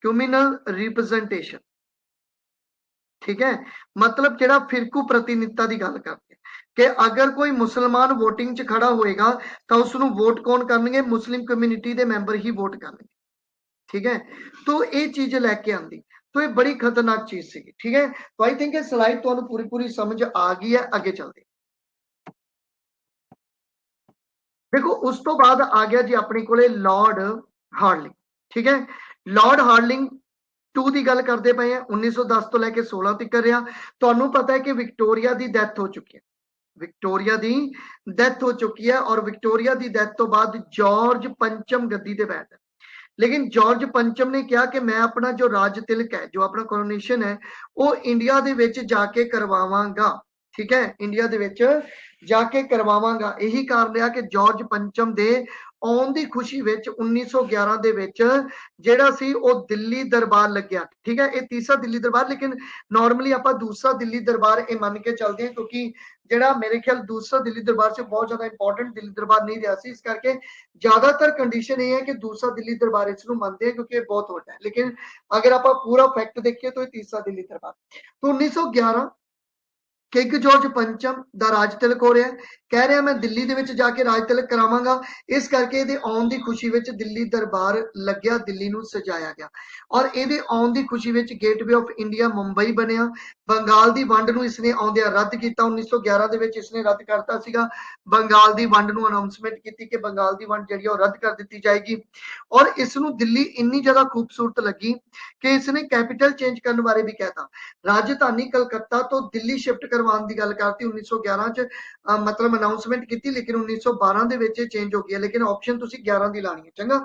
क्यूमिनल रिप्रेजेंटेशन, ठीक है। मतलब जेड़ा फिरकू प्रतिनिधिता की गल करते कि अगर कोई मुसलमान वोटिंग च खड़ा होएगा तो उसनू वोट कौन करनगे? मुस्लिम कम्यूनिटी के मैंबर ही वोट करनगे, ठीक है। तो ये चीज लैके आंदी, तो ये बड़ी खतरनाक चीज सी, ठीक है। तो आई थिंक ये स्लाइड तुहानू पूरी पूरी समझ आ गई है। आगे चलते देखो, उस तो बाद आ गया जी अपने कोले लॉर्ड हार्लिंग, ठीक है। लॉर्ड हार्लिंग 2 की गल करते पे हैं, 1910 तो लैके 16 तक रहा। तुहानू पता है कि विक्टोरिया की डेथ हो चुकी है, विक्टोरिया की डेथ हो चुकी है, और विक्टोरिया की डेथ तो बाद जॉर्ज पंचम गद्दी ते बैठा। लेकिन जॉर्ज पंचम ने कहा कि मैं अपना जो राज तिलक है, जो अपना कोरोनेशन है, वो इंडिया दे विच जाके करवावांगा, ठीक है, इंडिया दे विच जाके करवावांगा। यही कारण रहा कि जॉर्ज पंचम दे आउण दी खुशी विच 1911 दे विच जेड़ा सी वो दिल्ली दरबार लग्या, ठीक है। ये तीसरा दिल्ली दरबार, लेकिन नॉर्मली आपां दूसरा दिल्ली दरबार ये मान के चलते हैं, क्योंकि जेड़ा मेरे ख्याल दूसरा दिल्ली दरबार से बहुत ज्यादा इंपॉर्टेंट दिल्ली दरबार नहीं रहा सी, इस करके ज्यादातर कंडीशन ये है कि दूसरा दिल्ली दरबार इसनू मानते हैं क्योंकि बहुत बड़ा है। लेकिन अगर आप पूरा फैक्ट देखिए तो ये तीसरा दिल्ली दरबार। तो 1911 किंग जॉर्ज पंचम दा राज तिलक हो रहा है, कह रहा मैं दिल्ली दे विच जाके राज तिलक करावांगा। इस करके इहदे आउण दी खुशी विच दिल्ली दरबार लग्या, दिल्ली नू सजाया गया, और इहदे आउण दी खुशी विच गेटवे ऑफ इंडिया मुंबई बनिया। बंगाल दी वंड नू इसने आउंदिया रद्द किया, 1911 दे विच इसने रद्द करता सीगा। बंगाल दी वंड नू अनाउंसमेंट की कि बंगाल दी वंड जिहड़ी रद्द कर दी जाएगी, और इसनू दिल्ली इन्नी ज्यादा खूबसूरत लगी कि इसने कैपिटल चेंज करने बारे भी कहता। राजधानी कलकत्ता तो दिल्ली शिफ्ट करवाने की गल करती 1911 च, मतलब अनाउंसमेंट की, लेकिन 1912 दे विच चेंज हो गया। लेकिन ऑप्शन तुसी 11 दी लानी है, चंगा।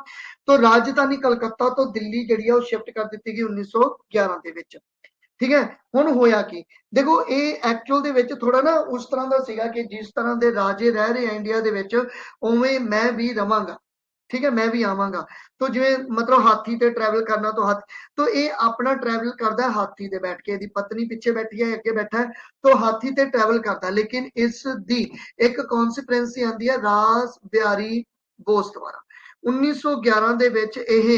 तो राजधानी कलकत्ता तो दिल्ली जिहड़ी है शिफ्ट कर दी गई 1911 दे विच, ठीक है। हुण होया कि देखो ये एक्चुअल दे विच थोड़ा ना उस तरह का सीगा कि जिस तरह के राजे रह रहे हैं इंडिया दे विच, उवें मैं भी रवांगा, ठीक है, मैं भी आवांगा। तो जिवें मतलब हाथी ते ट्रैवल करना, तो हाथी, तो ये अपना ट्रैवल करता है हाथी ते बैठ के, इहदी पत्नी पिछे बैठी है, अगे बैठा है, तो हाथी ते ट्रैवल करता है। लेकिन इस दी एक कॉन्सिक्वेंसी आंदी है रास बिहारी बोस द्वारा 1911 ਦੇ ਵਿੱਚ ਇਹ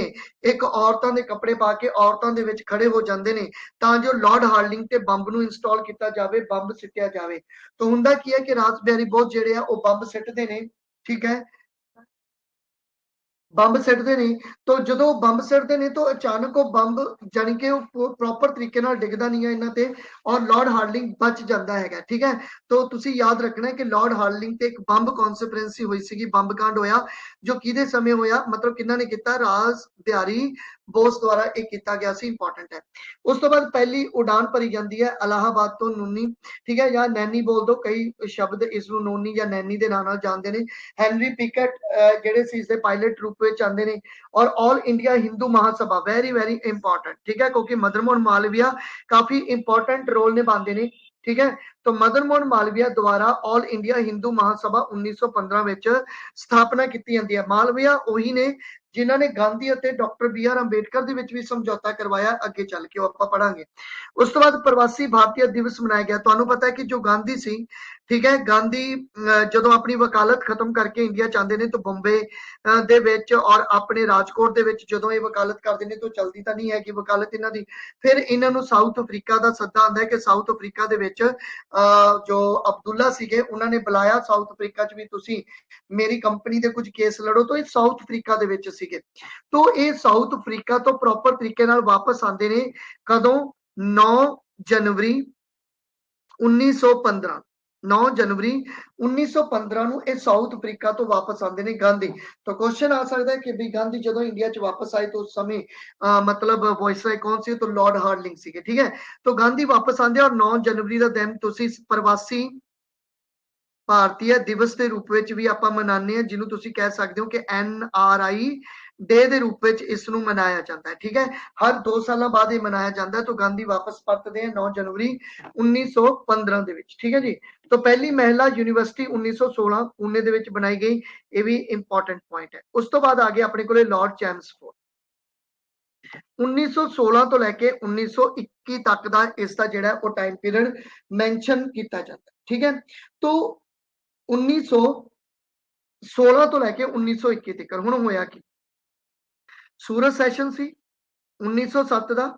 ਇੱਕ ਔਰਤਾਂ ਦੇ ਕੱਪੜੇ ਪਾ ਕੇ ਔਰਤਾਂ ਦੇ ਵਿੱਚ ਖੜੇ ਹੋ ਜਾਂਦੇ ਨੇ ਤਾਂ ਜੋ ਲਾਰਡ ਹਾਰਡਿੰਗ ਤੇ ਬੰਬ ਨੂੰ ਇੰਸਟਾਲ ਕੀਤਾ ਜਾਵੇ, ਬੰਬ ਸਿੱਟਿਆ ਜਾਵੇ। ਤਾਂ ਹੁੰਦਾ ਕੀ ਹੈ ਕਿ ਰਾਸ ਬਿਹਾਰੀ ਬੋਸ ਜਿਹੜੇ ਆ ਉਹ ਬੰਬ ਸਿੱਟਦੇ ਨੇ, ਠੀਕ ਹੈ, ਬੰਬ ਸਿੱਟਦੇ ਨੇ। तो ਜਦੋਂ ਬੰਬ ਸਿੱਟਦੇ ਨੇ तो ਅਚਾਨਕ ਉਹ ਬੰਬ ਜਾਨੀ ਕਿ ਉਹ ਪ੍ਰੋਪਰ ਤਰੀਕੇ ਨਾਲ ਡਿੱਗਦਾ ਨਹੀਂ ਹੈ ਇਹਨਾਂ ਤੇ, ਔਰ ਲਾਰਡ ਹਾਰਡਿੰਗ ਬਚ ਜਾਂਦਾ ਹੈਗਾ, ਠੀਕ ਹੈ। तो ਤੁਸੀਂ ਯਾਦ ਰੱਖਣਾ ਹੈ ਕਿ ਲਾਰਡ ਹਾਰਡਿੰਗ ਤੇ ਇੱਕ ਬੰਬ ਕਨਸਪੀਰੇਂਸੀ ਹੋਈ ਸੀਗੀ, ਬੰਬ ਕਾਂਡ ਹੋਇਆ, ਜੋ ਕਿਹਦੇ ਸਮੇਂ ਹੋਇਆ, मतलब ਕਿਹਨਾਂ ਨੇ ਕੀਤਾ? ਰਾਸ ਬਿਹਾਰੀ ਬੋਸ ਦੁਆਰਾ ਇਹ ਕੀਤਾ ਗਿਆ ਸੀ, ਇੰਪੋਰਟੈਂਟ ਹੈ। ਉਸ ਤੋਂ ਬਾਅਦ ਪਹਿਲੀ ਉਡਾਨ ਭਰੀ ਜਾਂਦੀ ਹੈ ਇਲਾਹਾਬਾਦ ਤੋਂ ਨੂਨੀ, ਠੀਕ ਹੈ, ਜਾਂ ਨੈਨੀ ਬੋਲ ਦੋ, ਕਈ ਸ਼ਬਦ ਇਸ ਨੂੰ ਨੋਨੀ ਜਾਂ ਨੈਨੀ ਦੇ ਨਾਂ ਨਾਲ ਜਾਣਦੇ ਨੇ। ਹੈਨਰੀ ਪਿਕਟ ਜਿਹੜੇ ਸੀ ਇਸ ਦੇ ਪਾਇਲਟ ਰੂਪ ਵਿੱਚ ਆਉਂਦੇ ਨੇ, और all India Hindu Mahasabha very very important, ठीक है, क्योंकि मदन मोहन मालवीय काफी इंपॉर्टेंट रोल निभाते हैं, ठीक है। तो मदन मोहन मालवीय द्वारा ऑल इंडिया हिंदू महासभा 1915 ਵਿੱਚ ਸਥਾਪਨਾ ਕੀਤੀ ਜਾਂਦੀ ਹੈ। ਮਾਲਵੀਆ ਉਹੀ ਨੇ ਜਿਨ੍ਹਾਂ ਨੇ ਗਾਂਧੀ ਅਤੇ ਡਾਕਟਰ ਬੀ ਆਰ ਅੰਬੇਡਕਰ ਦੇ ਵਿੱਚ ਵੀ ਸਮਝੌਤਾ ਕਰਵਾਇਆ, ਅੱਗੇ ਚੱਲ ਕੇ ਉਹ ਆਪਾਂ ਪੜਾਂਗੇ। ਉਸ ਤੋਂ ਬਾਅਦ ਪ੍ਰਵਾਸੀ ਭਾਰਤੀ ਦਿਵਸ ਮਨਾਇਆ ਗਿਆ। ਤੁਹਾਨੂੰ ਪਤਾ ਹੈ ਕਿ ਜੋ ਗਾਂਧੀ ਸੀ, ठीक है। गांधी ਜਦੋਂ ਆਪਣੀ ਵਕਾਲਤ ਖਤਮ ਕਰਕੇ ਇੰਡੀਆ ਚ ਆਉਂਦੇ ਨੇ ਤਾਂ ਬੰਬੇ ਦੇ ਵਿੱਚ ਔਰ ਆਪਣੇ ਰਾਜਕੋਟ ਦੇ ਵਿੱਚ ਜਦੋਂ ਇਹ ਵਕਾਲਤ ਕਰਦੇ ਨੇ ਤਾਂ ਚਲਦੀ ਤਾਂ ਨਹੀਂ ਹੈ ਕਿ ਵਕਾਲਤ ਇਹਨਾਂ ਦੀ। ਫਿਰ ਇਹਨਾਂ ਨੂੰ ਸਾਊਥ ਅਫਰੀਕਾ ਦਾ ਸੱਦਾ ਆਉਂਦਾ ਹੈ ਕਿ ਸਾਊਥ ਅਫਰੀਕਾ ਦੇ ਵਿੱਚ ਜੋ ਅਬਦੁੱਲਾ ਸੀਗੇ ਉਹਨਾਂ ਨੇ ਬੁਲਾਇਆ ਸਾਊਥ ਅਫਰੀਕਾ ਚ ਵੀ ਤੁਸੀਂ ਮੇਰੀ ਕੰਪਨੀ ਦੇ ਕੁਝ ਕੇਸ ਲੜੋ। ਤਾਂ ਇਹ ਸਾਊਥ ਅਫਰੀਕਾ ਦੇ ਵਿੱਚ ਸੀਗੇ। ਤਾਂ ਇਹ ਸਾਊਥ ਅਫਰੀਕਾ ਤੋਂ ਪ੍ਰੋਪਰ ਤਰੀਕੇ ਨਾਲ ਵਾਪਸ ਆਉਂਦੇ ਨੇ ਕਦੋਂ 9 ਜਨਵਰੀ 1915 9 जनवरी 1915 ਨੂੰ ਇਹ ਸਾਊਥ ਅਫਰੀਕਾ ਤੋਂ ਵਾਪਸ ਆਉਂਦੇ ਨੇ ਗਾਂਧੀ। ਤਾਂ ਕੁਐਸਚਨ ਆ ਸਕਦਾ ਹੈ ਕਿ ਵੀ ਗਾਂਧੀ ਜਦੋਂ ਇੰਡੀਆ ਚ ਵਾਪਸ ਆਏ ਤਾਂ ਉਸ ਸਮੇਂ मतलब ਵਾਇਸਰਾय ਕੌਣ ਸੀ? तो लॉर्ड हार्डिंग ਸੀਗੇ। ठीक है। तो गांधी वापस आते और 9 जनवरी ਦਾ ਦਿਨ ਤੁਸੀਂ ਪ੍ਰਵਾਸੀ ਭਾਰਤੀय ਦਿਵਸ ਦੇ ਰੂਪ ਵਿੱਚ ਵੀ ਆਪਾਂ ਮਨਾਉਂਦੇ ਹਾਂ, ਜਿਹਨੂੰ ਤੁਸੀਂ ਕਹਿ ਸਕਦੇ ਹੋ ਕਿ NRI ਡੇ ਦੇ ਰੂਪ ਵਿੱਚ ਇਸ ਨੂੰ ਮਨਾਇਆ ਜਾਂਦਾ ਹੈ। ਠੀਕ ਹੈ। ਹਰ 2 ਸਾਲਾਂ ਬਾਅਦ ਇਹ ਮਨਾਇਆ ਜਾਂਦਾ ਹੈ। ਤਾਂ ਗਾਂਧੀ ਵਾਪਸ ਪਰਤਦੇ ਆ 9 ਜਨਵਰੀ 1915 ਦੇ ਵਿੱਚ। ਠੀਕ ਹੈ ਜੀ। ਤਾਂ ਪਹਿਲੀ ਮਹਿਲਾ ਯੂਨੀਵਰਸਿਟੀ 1916 ਪੁਣੇ ਦੇ ਵਿੱਚ ਬਣਾਈ ਗਈ, ਇਹ ਵੀ ਇੰਪੋਰਟੈਂਟ ਪੁਆਇੰਟ ਹੈ। ਉਸ ਤੋਂ ਬਾਅਦ ਆ ਗਿਆ ਆਪਣੇ ਕੋਲੇ ਲਾਰਡ ਚੈਮਸਫੋਰਡ 1916 ਤੋਂ ਲੈ ਕੇ 1921 ਤੱਕ ਦਾ ਇਸ ਦਾ ਜਿਹੜਾ ਉਹ ਟਾਈਮ ਪੀਰੀਅਡ ਮੈਂਸ਼ਨ ਕੀਤਾ ਜਾਂਦਾ। ਠੀਕ ਹੈ। तो 1916 ਤੋਂ ਲੈ ਕੇ 1921 ਤੱਕ ਹੁਣ ਹੋਇਆ ਕੀ? ਸੂਰਜ ਸੈਸ਼ਨ ਸੀ 1907 ਦਾ,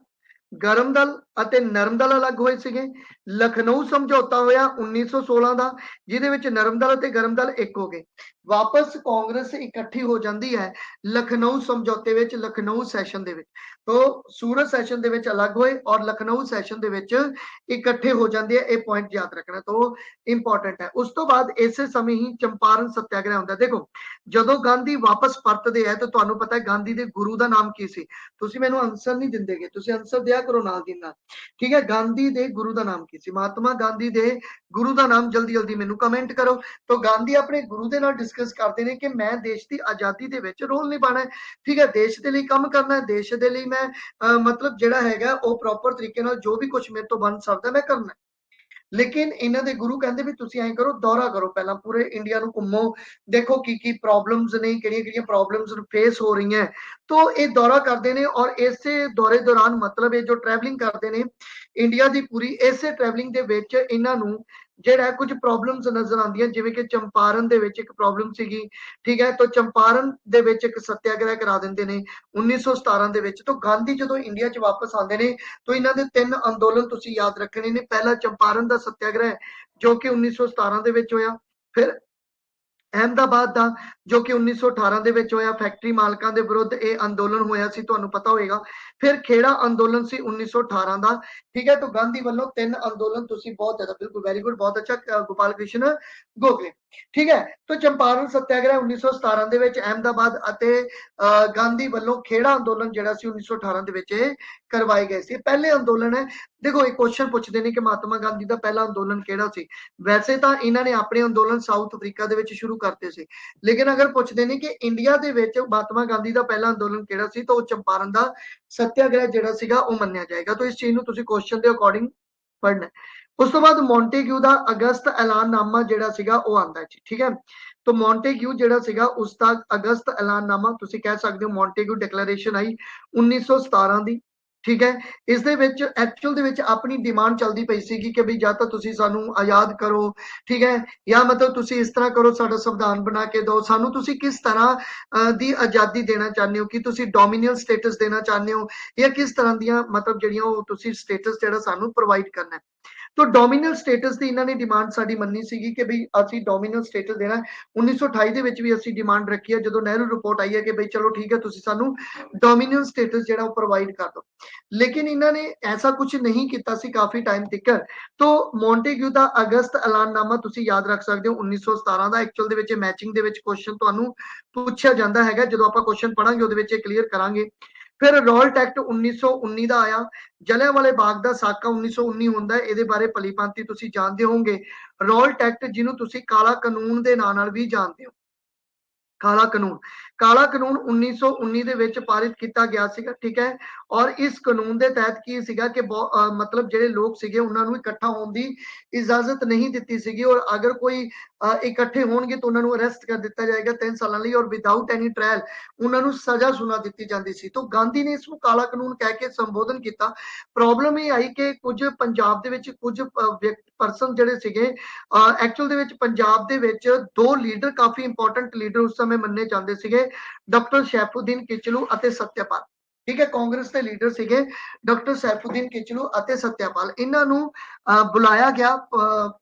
ਗਰਮ ਦਲ ਅਤੇ ਨਰਮ ਦਲ ਅਲੱਗ ਹੋਏ ਸੀਗੇ। ਲਖਨਊ ਸਮਝੌਤਾ ਹੋਇਆ 1916 ਦਾ, ਜਿਹਦੇ ਵਿੱਚ ਨਰਮ ਦਲ ਅਤੇ ਗਰਮ ਦਲ ਇੱਕ ਹੋ ਗਏ। ਵਾਪਸ ਕਾਂਗਰਸ ਇਕੱਠੀ ਹੋ ਜਾਂਦੀ ਹੈ ਲਖਨਊ ਸਮਝੌਤੇ ਵਿੱਚ, ਲਖਨਊ ਸੈਸ਼ਨ ਦੇ ਵਿੱਚ। ਤੋਂ ਸੂਰਜ ਸੈਸ਼ਨ ਦੇ ਵਿੱਚ ਅਲੱਗ ਹੋਏ ਔਰ ਲਖਨਊ ਸੈਸ਼ਨ ਦੇ ਵਿੱਚ ਇਕੱਠੇ ਹੋ ਜਾਂਦੇ ਆ। ਇਹ ਪੁਆਇੰਟ ਯਾਦ ਰੱਖਣਾ ਤੋਂ ਇੰਪੋਰਟੈਂਟ ਹੈ। ਉਸ ਤੋਂ ਬਾਅਦ ਇਸੇ ਸਮੇਂ ਹੀ ਚੰਪਾਰਨ ਸੱਤਿਆਗ੍ਰਹਿ ਹੁੰਦਾ। ਦੇਖੋ ਜਦੋਂ ਗਾਂਧੀ ਵਾਪਸ ਪਰਤਦੇ ਆ ਤਾਂ ਤੁਹਾਨੂੰ ਪਤਾ ਹੈ ਗਾਂਧੀ ਦੇ ਗੁਰੂ ਦਾ ਨਾਮ ਕੀ ਸੀ? ਤੁਸੀਂ ਮੈਨੂੰ ਆਨਸਰ ਨਹੀਂ ਦਿੰਦੇਗੇ, ਤੁਸੀਂ ਆਨਸਰ ਦਿਆ ਕਰੋ ਨਾਲ ਦੀ ਨਾਲ। ਠੀਕ ਹੈ। ਗਾਂਧੀ ਦੇ ਗੁਰੂ ਦਾ ਨਾਮ ਕੀ ਸੀ? ਮਹਾਤਮਾ ਗਾਂਧੀ ਦੇ ਗੁਰੂ ਦਾ ਨਾਮ ਜਲਦੀ ਜਲਦੀ ਮੈਨੂੰ ਕਮੈਂਟ ਕਰੋ। ਤਾਂ ਗਾਂਧੀ ਆਪਣੇ ਗੁਰੂ ਦੇ ਨਾਲ ਡਿਸਕਸ ਕਰਦੇ ਨੇ ਕਿ ਮੈਂ ਦੇਸ਼ ਦੀ ਆਜ਼ਾਦੀ ਦੇ ਵਿੱਚ ਰੋਲ ਨਿਭਾਣਾ ਹੈ। ਠੀਕ ਹੈ। ਦੇਸ਼ ਦੇ ਲਈ ਕੰਮ ਕਰਨਾ ਹੈ, ਦੇਸ਼ ਦੇ ਲਈ ਮੈਂ मतलब ਜਿਹੜਾ ਹੈਗਾ ਉਹ ਪ੍ਰੋਪਰ ਤਰੀਕੇ ਨਾਲ ਜੋ ਵੀ ਕੁਝ ਮੇਰੇ ਤੋਂ ਬਣ ਸਕਦਾ ਮੈਂ ਕਰਨਾ। ਲੇਕਿਨ ਇਹਨਾਂ ਦੇ ਗੁਰੂ ਕਹਿੰਦੇ ਵੀ ਤੁਸੀਂ ਐਂ ਕਰੋ, ਦੌਰਾ ਕਰੋ, ਪਹਿਲਾਂ ਪੂਰੇ ਇੰਡੀਆ ਨੂੰ ਘੁੰਮੋ, ਦੇਖੋ ਕੀ ਕੀ ਪ੍ਰੋਬਲਮਸ ਨੇ, ਕਿਹੜੀਆਂ ਕਿਹੜੀਆਂ ਪ੍ਰੋਬਲਮਸ ਫੇਸ ਹੋ ਰਹੀਆਂ। तो ਇਹ ਦੌਰਾ ਕਰਦੇ ਨੇ ਔਰ ਇਸੇ ਦੌਰੇ ਦੌਰਾਨ मतलब ਇਹ ਜੋ ਟਰੈਵਲਿੰਗ ਕਰਦੇ ਨੇ ਇੰਡੀਆ ਦੀ ਪੂਰੀ, ਇਸੇ ਟਰੈਵਲਿੰਗ ਦੇ ਵਿੱਚ ਇਹਨਾਂ ਨੂੰ ਜਿਹੜਾ ਕੁਝ ਪ੍ਰੋਬਲਮਸ ਨਜ਼ਰ ਆਉਂਦੀਆਂ, ਜਿਵੇਂ ਕਿ ਚੰਪਾਰਨ ਦੇ ਵਿੱਚ ਇੱਕ ਪ੍ਰੋਬਲਮ ਸੀਗੀ। ਠੀਕ ਹੈ। ਤਾਂ ਚੰਪਾਰਨ ਦੇ ਵਿੱਚ ਇੱਕ ਸੱਤਿਆਗ੍ਰਹਿ ਕਰਾ ਦਿੰਦੇ ਨੇ 1917 ਦੇ ਵਿੱਚ। ਤਾਂ ਗਾਂਧੀ ਜਦੋਂ ਇੰਡੀਆ 'ਚ ਵਾਪਸ ਆਉਂਦੇ ਨੇ ਤਾਂ ਇਹਨਾਂ ਦੇ 3 ਅੰਦੋਲਨ ਤੁਸੀਂ ਯਾਦ ਰੱਖਣੇ ਨੇ। ਪਹਿਲਾ ਚੰਪਾਰਨ ਦਾ ਸੱਤਿਆਗ੍ਰਹਿ ਜੋ ਕਿ 1917 ਦੇ ਵਿੱਚ ਹੋਇਆ। ਫਿਰ ਅਹਿਮਦਾਬਾਦ ਦਾ ਜੋ ਕਿ 1918 ਦੇ ਵਿੱਚ ਹੋਇਆ, ਫੈਕਟਰੀ ਮਾਲਕਾਂ ਦੇ ਵਿਰੁੱਧ ਇਹ ਅੰਦੋਲਨ ਹੋਇਆ ਸੀ, ਤੁਹਾਨੂੰ ਪਤਾ ਹੋਏਗਾ। ਫਿਰ ਖੇੜਾ ਅੰਦੋਲਨ ਸੀ 1918 ਦਾ। ਠੀਕ ਹੈ। ਤਾਂ ਗਾਂਧੀ ਵੱਲੋਂ 3 ਅੰਦੋਲਨ ਤੁਸੀਂ ਬਹੁਤ ਜ਼ਿਆਦਾ, ਬਿਲਕੁਲ ਵੈਰੀ ਗੁੱਡ, ਬਹੁਤ ਅੱਛਾ ਗੋਪਾਲ ਕ੍ਰਿਸ਼ਨ ਗੋਖਲੇ। ਠੀਕ ਹੈ। ਤਾਂ ਚੰਪਾਰਨ ਸੱਤਿਆਗ੍ਰਹਿ 1917 ਦੇ ਵਿੱਚ ਅਹਿਮਦਾਬਾਦ ਅਤੇ ਗਾਂਧੀ ਵੱਲੋਂ ਖੇੜਾ ਅੰਦੋਲਨ ਜਿਹੜਾ ਸੀ 1918 ਦੇ ਵਿੱਚ ਕਰਵਾਏ ਗਏ ਸੀ। ਪਹਿਲੇ ਅੰਦੋਲਨ ਹੈ। ਦੇਖੋ ਇਹ ਕੁਐਸਚਨ ਪੁੱਛਦੇ ਨੇ ਕਿ ਮਹਾਤਮਾ ਗਾਂਧੀ ਦਾ ਪਹਿਲਾ ਅੰਦੋਲਨ ਕਿਹੜਾ ਸੀ? ਵੈਸੇ ਤਾਂ ਇਹਨਾਂ ਨੇ ਆਪਣੇ ਅੰਦੋਲਨ ਸਾਊਥ ਅਫਰੀਕਾ ਦੇ ਵਿੱਚ ਸ਼ੁਰੂ ਕਰਤੇ ਸੀ, ਲੇਕਿਨ ਅਗਰ ਪੁੱਛਦੇ ਨੇ ਕਿ ਇੰਡੀਆ ਦੇ ਵਿੱਚ ਮਹਾਤਮਾ ਗਾਂਧੀ ਦਾ ਪਹਿਲਾ ਅੰਦੋਲਨ ਕਿਹੜਾ ਸੀ ਤਾਂ ਉਹ ਚੰਪਾਰਨ ਦਾ ਸੱਤਿਆਗ੍ਰਹਿ ਜਿਹੜਾ ਸੀਗਾ ਉਹ ਮੰਨਿਆ ਜਾਏਗਾ। ਤਾਂ ਇਸ ਚੀਜ਼ ਨੂੰ ਤੁਸੀਂ ਕੁਐਸਚਨ ਦੇ ਅਕੋਰਡਿੰਗ ਪੜ੍ਹਨਾ। ਉਸ ਤੋਂ ਬਾਅਦ ਮੌਂਟੇਗਿਊ ਦਾ ਅਗਸਤ ਐਲਾਨਨਾਮਾ ਜਿਹੜਾ ਸੀਗਾ ਉਹ ਆਂਦਾ ਜੀ। ਠੀਕ ਹੈ। तो ਮੌਂਟੇਗਿਊ ਜਿਹੜਾ ਸੀਗਾ ਉਸ ਦਾ ਅਗਸਤ ਐਲਾਨਨਾਮਾ ਤੁਸੀਂ ਕਹਿ ਸਕਦੇ ਹੋ ਮੌਂਟੇਗਿਊ ਡਿਕਲੇਰੇਸ਼ਨ ਆਈ 1917 ਦੀ। ਠੀਕ ਹੈ। ਇਸ ਦੇ ਵਿੱਚ ਐਕਚੁਅਲ ਦੇ ਵਿੱਚ ਆਪਣੀ ਡਿਮਾਂਡ ਚੱਲਦੀ ਪਈ ਸੀਗੀ ਕਿ ਵੀ ਜਾਂ ਤਾਂ ਤੁਸੀਂ ਸਾਨੂੰ ਆਜ਼ਾਦ ਕਰੋ, ਠੀਕ ਹੈ, ਜਾਂ ਮਤਲਬ ਤੁਸੀਂ ਇਸ ਤਰ੍ਹਾਂ ਕਰੋ, ਸਾਡਾ ਸੰਵਿਧਾਨ ਬਣਾ ਕੇ ਦਿਓ ਸਾਨੂੰ, ਤੁਸੀਂ ਕਿਸ ਤਰ੍ਹਾਂ ਦੀ ਆਜ਼ਾਦੀ ਦੇਣਾ ਚਾਹੁੰਦੇ ਹੋ, ਕਿ ਤੁਸੀਂ ਡੋਮੀਨੀਅਨ ਸਟੇਟਸ ਦੇਣਾ ਚਾਹੁੰਦੇ ਹੋ ਜਾਂ ਕਿਸ ਤਰ੍ਹਾਂ ਦੀਆਂ ਮਤਲਬ ਜਿਹੜੀਆਂ ਉਹ ਤੁਸੀਂ ਸਟੇਟਸ ਜਿਹੜਾ ਸਾਨੂੰ ਪ੍ਰੋਵਾਈਡ ਕਰਨਾ ਹੈ। तो डोमिनल स्टेटस ਦੀ ਇਹਨਾਂ ਨੇ ਡਿਮਾਂਡ ਸਾਡੀ ਮੰਨੀ ਸੀਗੀ ਕਿ ਬਈ ਅਸੀਂ ਡੋਮੀਨਲ ਸਟੇਟਸ ਦੇਣਾ। 1928 ਦੇ ਵਿੱਚ ਵੀ ਅਸੀਂ ਡਿਮਾਂਡ ਰੱਖੀ ਹੈ ਜਦੋਂ ਨਹਿਰੂ ਰਿਪੋਰਟ ਆਈ ਹੈ ਕਿ ਬਈ ਚਲੋ ਠੀਕ ਹੈ ਤੁਸੀਂ ਸਾਨੂੰ ਡੋਮੀਨਲ ਸਟੇਟਸ ਜਿਹੜਾ ਉਹ ਪ੍ਰੋਵਾਈਡ ਕਰ ਦਿਓ, ਲੇਕਿਨ ਇਹਨਾਂ ਨੇ ਐਸਾ ਕੁਝ ਨਹੀਂ ਕੀਤਾ ਸੀ ਕਾਫੀ ਟਾਈਮ ਤੱਕ। तो ਮੌਂਟੇਗਿਊ ਦਾ ਅਗਸਤ ਐਲਾਨਨਾਮਾ ਤੁਸੀਂ ਯਾਦ ਰੱਖ ਸਕਦੇ ਹੋ 1917 ਦਾ। ਐਕਚੁਅਲ ਦੇ ਵਿੱਚ ਮੈਚਿੰਗ ਦੇ ਵਿੱਚ ਕੁਐਸਚਨ ਤੁਹਾਨੂੰ ਪੁੱਛਿਆ ਜਾਂਦਾ ਹੈਗਾ, ਜਦੋਂ ਆਪਾਂ ਕੁਐਸਚਨ ਪੜਾਂਗੇ ਉਹਦੇ ਵਿੱਚ ਇਹ ਕਲੀਅਰ ਕਰਾਂਗੇ। ਫਿਰ ਰੋਲਟ ਐਕਟ 1919 ਦਾ ਆਇਆ। ਜਲਿਆਂਵਾਲੇ ਬਾਗ ਦਾ ਸਾਕਾ 1919 ਹੁੰਦਾ, ਇਹਦੇ ਬਾਰੇ ਭਲੀ ਭਾਂਤੀ ਤੁਸੀਂ ਜਾਣਦੇ ਹੋਵੋਗੇ। ਰੋਲਟ ਐਕਟ ਜਿਹਨੂੰ ਤੁਸੀਂ ਕਾਲਾ ਕਾਨੂੰਨ ਦੇ ਨਾਂ ਨਾਲ ਵੀ ਜਾਣਦੇ ਹੋ। ਕਾਲਾ ਕਾਨੂੰਨ, ਕਾਲਾ ਕਾਨੂੰਨ 1919 ਦੇ ਵਿੱਚ ਪਾਰਿਤ ਕੀਤਾ ਗਿਆ ਸੀਗਾ। ਠੀਕ ਹੈ। ਔਰ ਇਸ ਕਾਨੂੰਨ ਦੇ ਤਹਿਤ ਕੀ ਸੀਗਾ ਕਿ ਮਤਲਬ ਜਿਹੜੇ ਲੋਕ ਸੀਗੇ ਉਹਨਾਂ ਨੂੰ ਇਕੱਠਾ ਹੋਣ ਦੀ ਇਜਾਜ਼ਤ ਨਹੀਂ ਦਿੱਤੀ ਸੀਗੀ, ਔਰ ਅਗਰ ਕੋਈ इकट्ठे होणगे तो उन्होंने अरेस्ट कर दिता जाएगा 3 सालों लिए और विदाउट एनी ट्रायल उन्होंने सजा सुना दी जाती सी। तो गांधी ने इसको काला कानून कह के संबोधन किया। प्रॉब्लम ये आई कि कुछ पंजाब दे विच कुछ परसन जिहड़े सीगे एक्चुअल दे विच पंजाब दे विच दो लीडर काफी इंपॉर्टेंट लीडर उस समय मन्ने जाते सीगे, डॉक्टर सैफुद्दीन किचलू अते सत्यपाल। ठीक है, कांग्रेस के लीडर सीगे डॉक्टर सैफुद्दीन किचलू अते सत्यपाल। इन्हां नूं बुलाया गया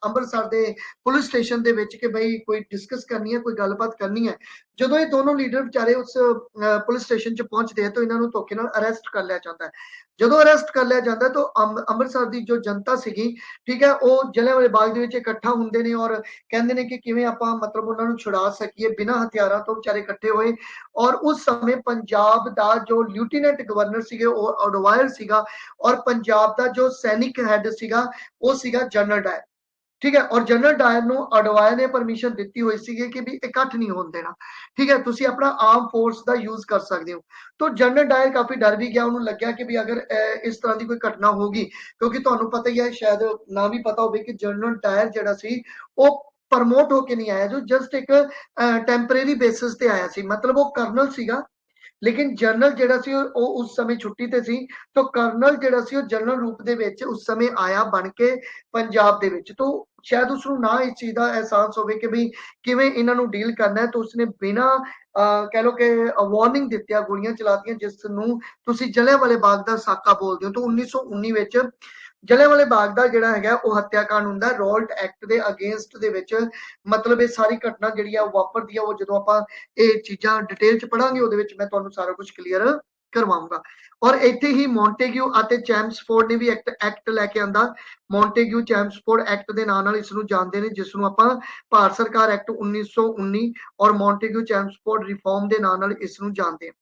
अंमृतसर दे पुलिस स्टेशन दे विच कि भाई कोई डिस्कस करनी है, कोई गलबात करनी है। जदों ये दोनों लीडर बेचारे उस पुलिस स्टेशन च पहुंचते हैं तो इन्हां नूं धोखे नाल अरेस्ट कर लिया जाता है। जदों अरेस्ट कर लिया जाता है तो अंमृतसर की जो जनता सीगी, ठीक है, वो जलियांवाले बाग दे विच इकट्ठा हुंदे ने और कहंदे ने कि किवें आपां मतलब उन्हां नूं छुड़ा सकीए, बिना हथियारां तो बेचारे इकट्ठे होए। और उस समय पंजाब दा जो लिeutenant गवर्नर सीगे वो अडवायर सीगा और पंजाब दा जो सैनिक हैड सीगा वो सीगा जनरल डायर। ठीक है, और जनरल डायर ਨੂੰ ਅਡਵਾਇਰ ਨੇ ਪਰਮਿਸ਼ਨ ਦਿੱਤੀ ਹੋਈ ਸੀਗੀ ਕਿ ਵੀ ਇਕੱਠ ਨਹੀਂ ਹੋਣ ਦੇਣਾ। ਠੀਕ ਹੈ, ਤੁਸੀਂ ਆਪਣਾ ਆਰਮ ਫੋਰਸ ਦਾ ਯੂਜ਼ ਕਰ ਸਕਦੇ ਹੋ। तो जनरल डायर काफी डर भी गया, ਉਹਨੂੰ ਲੱਗਿਆ ਕਿ ਵੀ ਅਗਰ ਇਸ ਤਰ੍ਹਾਂ ਦੀ ਕੋਈ ਘਟਨਾ ਹੋਗੀ, ਕਿਉਂਕਿ ਤੁਹਾਨੂੰ ਪਤਾ ਹੀ ਹੈ ਸ਼ਾਇਦ ਨਾ ਵੀ ਪਤਾ ਹੋਵੇ ਕਿ ਜਨਰਲ डायर ਜਿਹੜਾ ਸੀ ਉਹ ਪ੍ਰਮੋਟ ਹੋ ਕੇ ਨਹੀਂ ਆਇਆ, ਜੋ ਜਸਟ ਇੱਕ ਟੈਂਪਰੇਰੀ ਬੇਸਿਸ ਤੇ ਆਇਆ ਸੀ। ਮਤਲਬ ਉਹ ਕਰਨਲ ਸੀਗਾ लेकिन जनरल ਜਿਹੜਾ ਸੀ ਉਹ ਉਸ ਸਮੇਂ ਛੁੱਟੀ ਤੇ ਸੀ। तो ਕਰਨਲ ਜਿਹੜਾ ਸੀ ਉਹ ਜਨਰਲ ਰੂਪ ਦੇ ਵਿੱਚ ਉਸ ਸਮੇਂ ਆਇਆ ਬਣ ਕੇ ਪੰਜਾਬ ਦੇ ਵਿੱਚ। तो शायद उसਨੂੰ ना इस चीज का एहसास होवे कि भी किवें इन्हां नूं डील करना है। तो उसने बिना कह लो कि वार्निंग दित्तिया गोलियां चलातियां, जिस नूं तुसीं जलियांवाले बाग दा साका बोलदे हो। तो 1919 ਵਿੱਚ जलियांवाले बाग ਦਾ ਜਿਹੜਾ ਹੈਗਾ ਉਹ ਹੱਤਿਆਕਾंड ਹੁੰਦਾ ਰੋਲਟ ਐਕਟ ਦੇ ਅਗੇਂਸਟ ਦੇ ਵਿੱਚ। ਮਤਲਬ ਇਹ ਸਾਰੀ ਘਟਨਾ ਜਿਹੜੀ ਆ ਉਹ ਵਾਪਰਦੀ ਆ। ਉਹ ਜਦੋਂ ਆਪਾਂ ਇਹ ਚੀਜ਼ਾਂ ਡਿਟੇਲ ਚ ਪੜਾਂਗੇ ਉਹਦੇ ਵਿੱਚ ਮੈਂ ਤੁਹਾਨੂੰ ਸਾਰਾ ਕੁਝ ਕਲੀਅਰ ਕਰਵਾਉਂਗਾ। ਔਰ ਇੱਥੇ ਹੀ ਮੌਂਟੇਗਿਊ ਅਤੇ ਚੈਮਸਫੋਰਡ ਨੇ ਵੀ ਐਕਟ ਲੈ ਕੇ ਆਂਦਾ। ਮੌਂਟੇਗਿਊ ਚੈਮਸਫੋਰਡ ਐਕਟ ਦੇ ਨਾਂ ਨਾਲ ਇਸ ਨੂੰ ਜਾਣਦੇ ਨੇ, ਜਿਸ ਨੂੰ ਆਪਾਂ ਭਾਰਤ ਸਰਕਾਰ ਐਕਟ 1919 ਔਰ ਮੌਂਟੇਗਿਊ ਚੈਮਸਫੋਰਡ ਰਿਫਾਰਮ ਦੇ ਨਾਂ ਨਾਲ ਇਸ ਨੂੰ ਜਾਣਦੇ ਹਾਂ।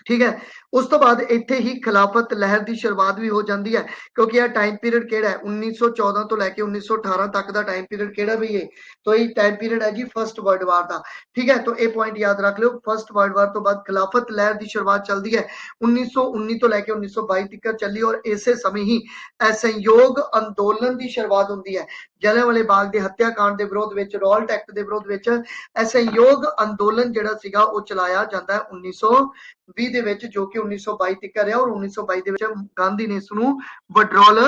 ठीक है, उस तो बाद इत्थे ही खिलाफत लहर की शुरुआत भी हो जाती है, क्योंकि यह टाइम पीरियड केड़ा है 1914 तो लैके 1918 तक का टाइम पीरियड केड़ा भी है। तो ये टाइम पीरियड है जी फर्स्ट वर्ल्ड वार का। ठीक है, तो ये पॉइंट याद रख लो। फर्स्ट वर्ल्ड वार तो बाद खिलाफत लहर की शुरुआत चलती है 1919 तो लैके 1922 तक चली और इसे समय ही असहयोग अंदोलन की शुरुआत होती है। जलियांवाले बाग के हत्याकांड के विरोध में, रॉल्ट एक्ट के विरोध में असहयोग अंदोलन जिहड़ा सीगा वो चलाया जाता है 1920 ਦੇ ਵਿੱਚ, ਜੋ ਕਿ 1922 ਤੱਕ ਰਿਹਾ और 1922 ਦੇ ਵਿੱਚ ਗਾਂਧੀ ਨੇ ਇਸ ਨੂੰ ਵਿਡਰੋਲ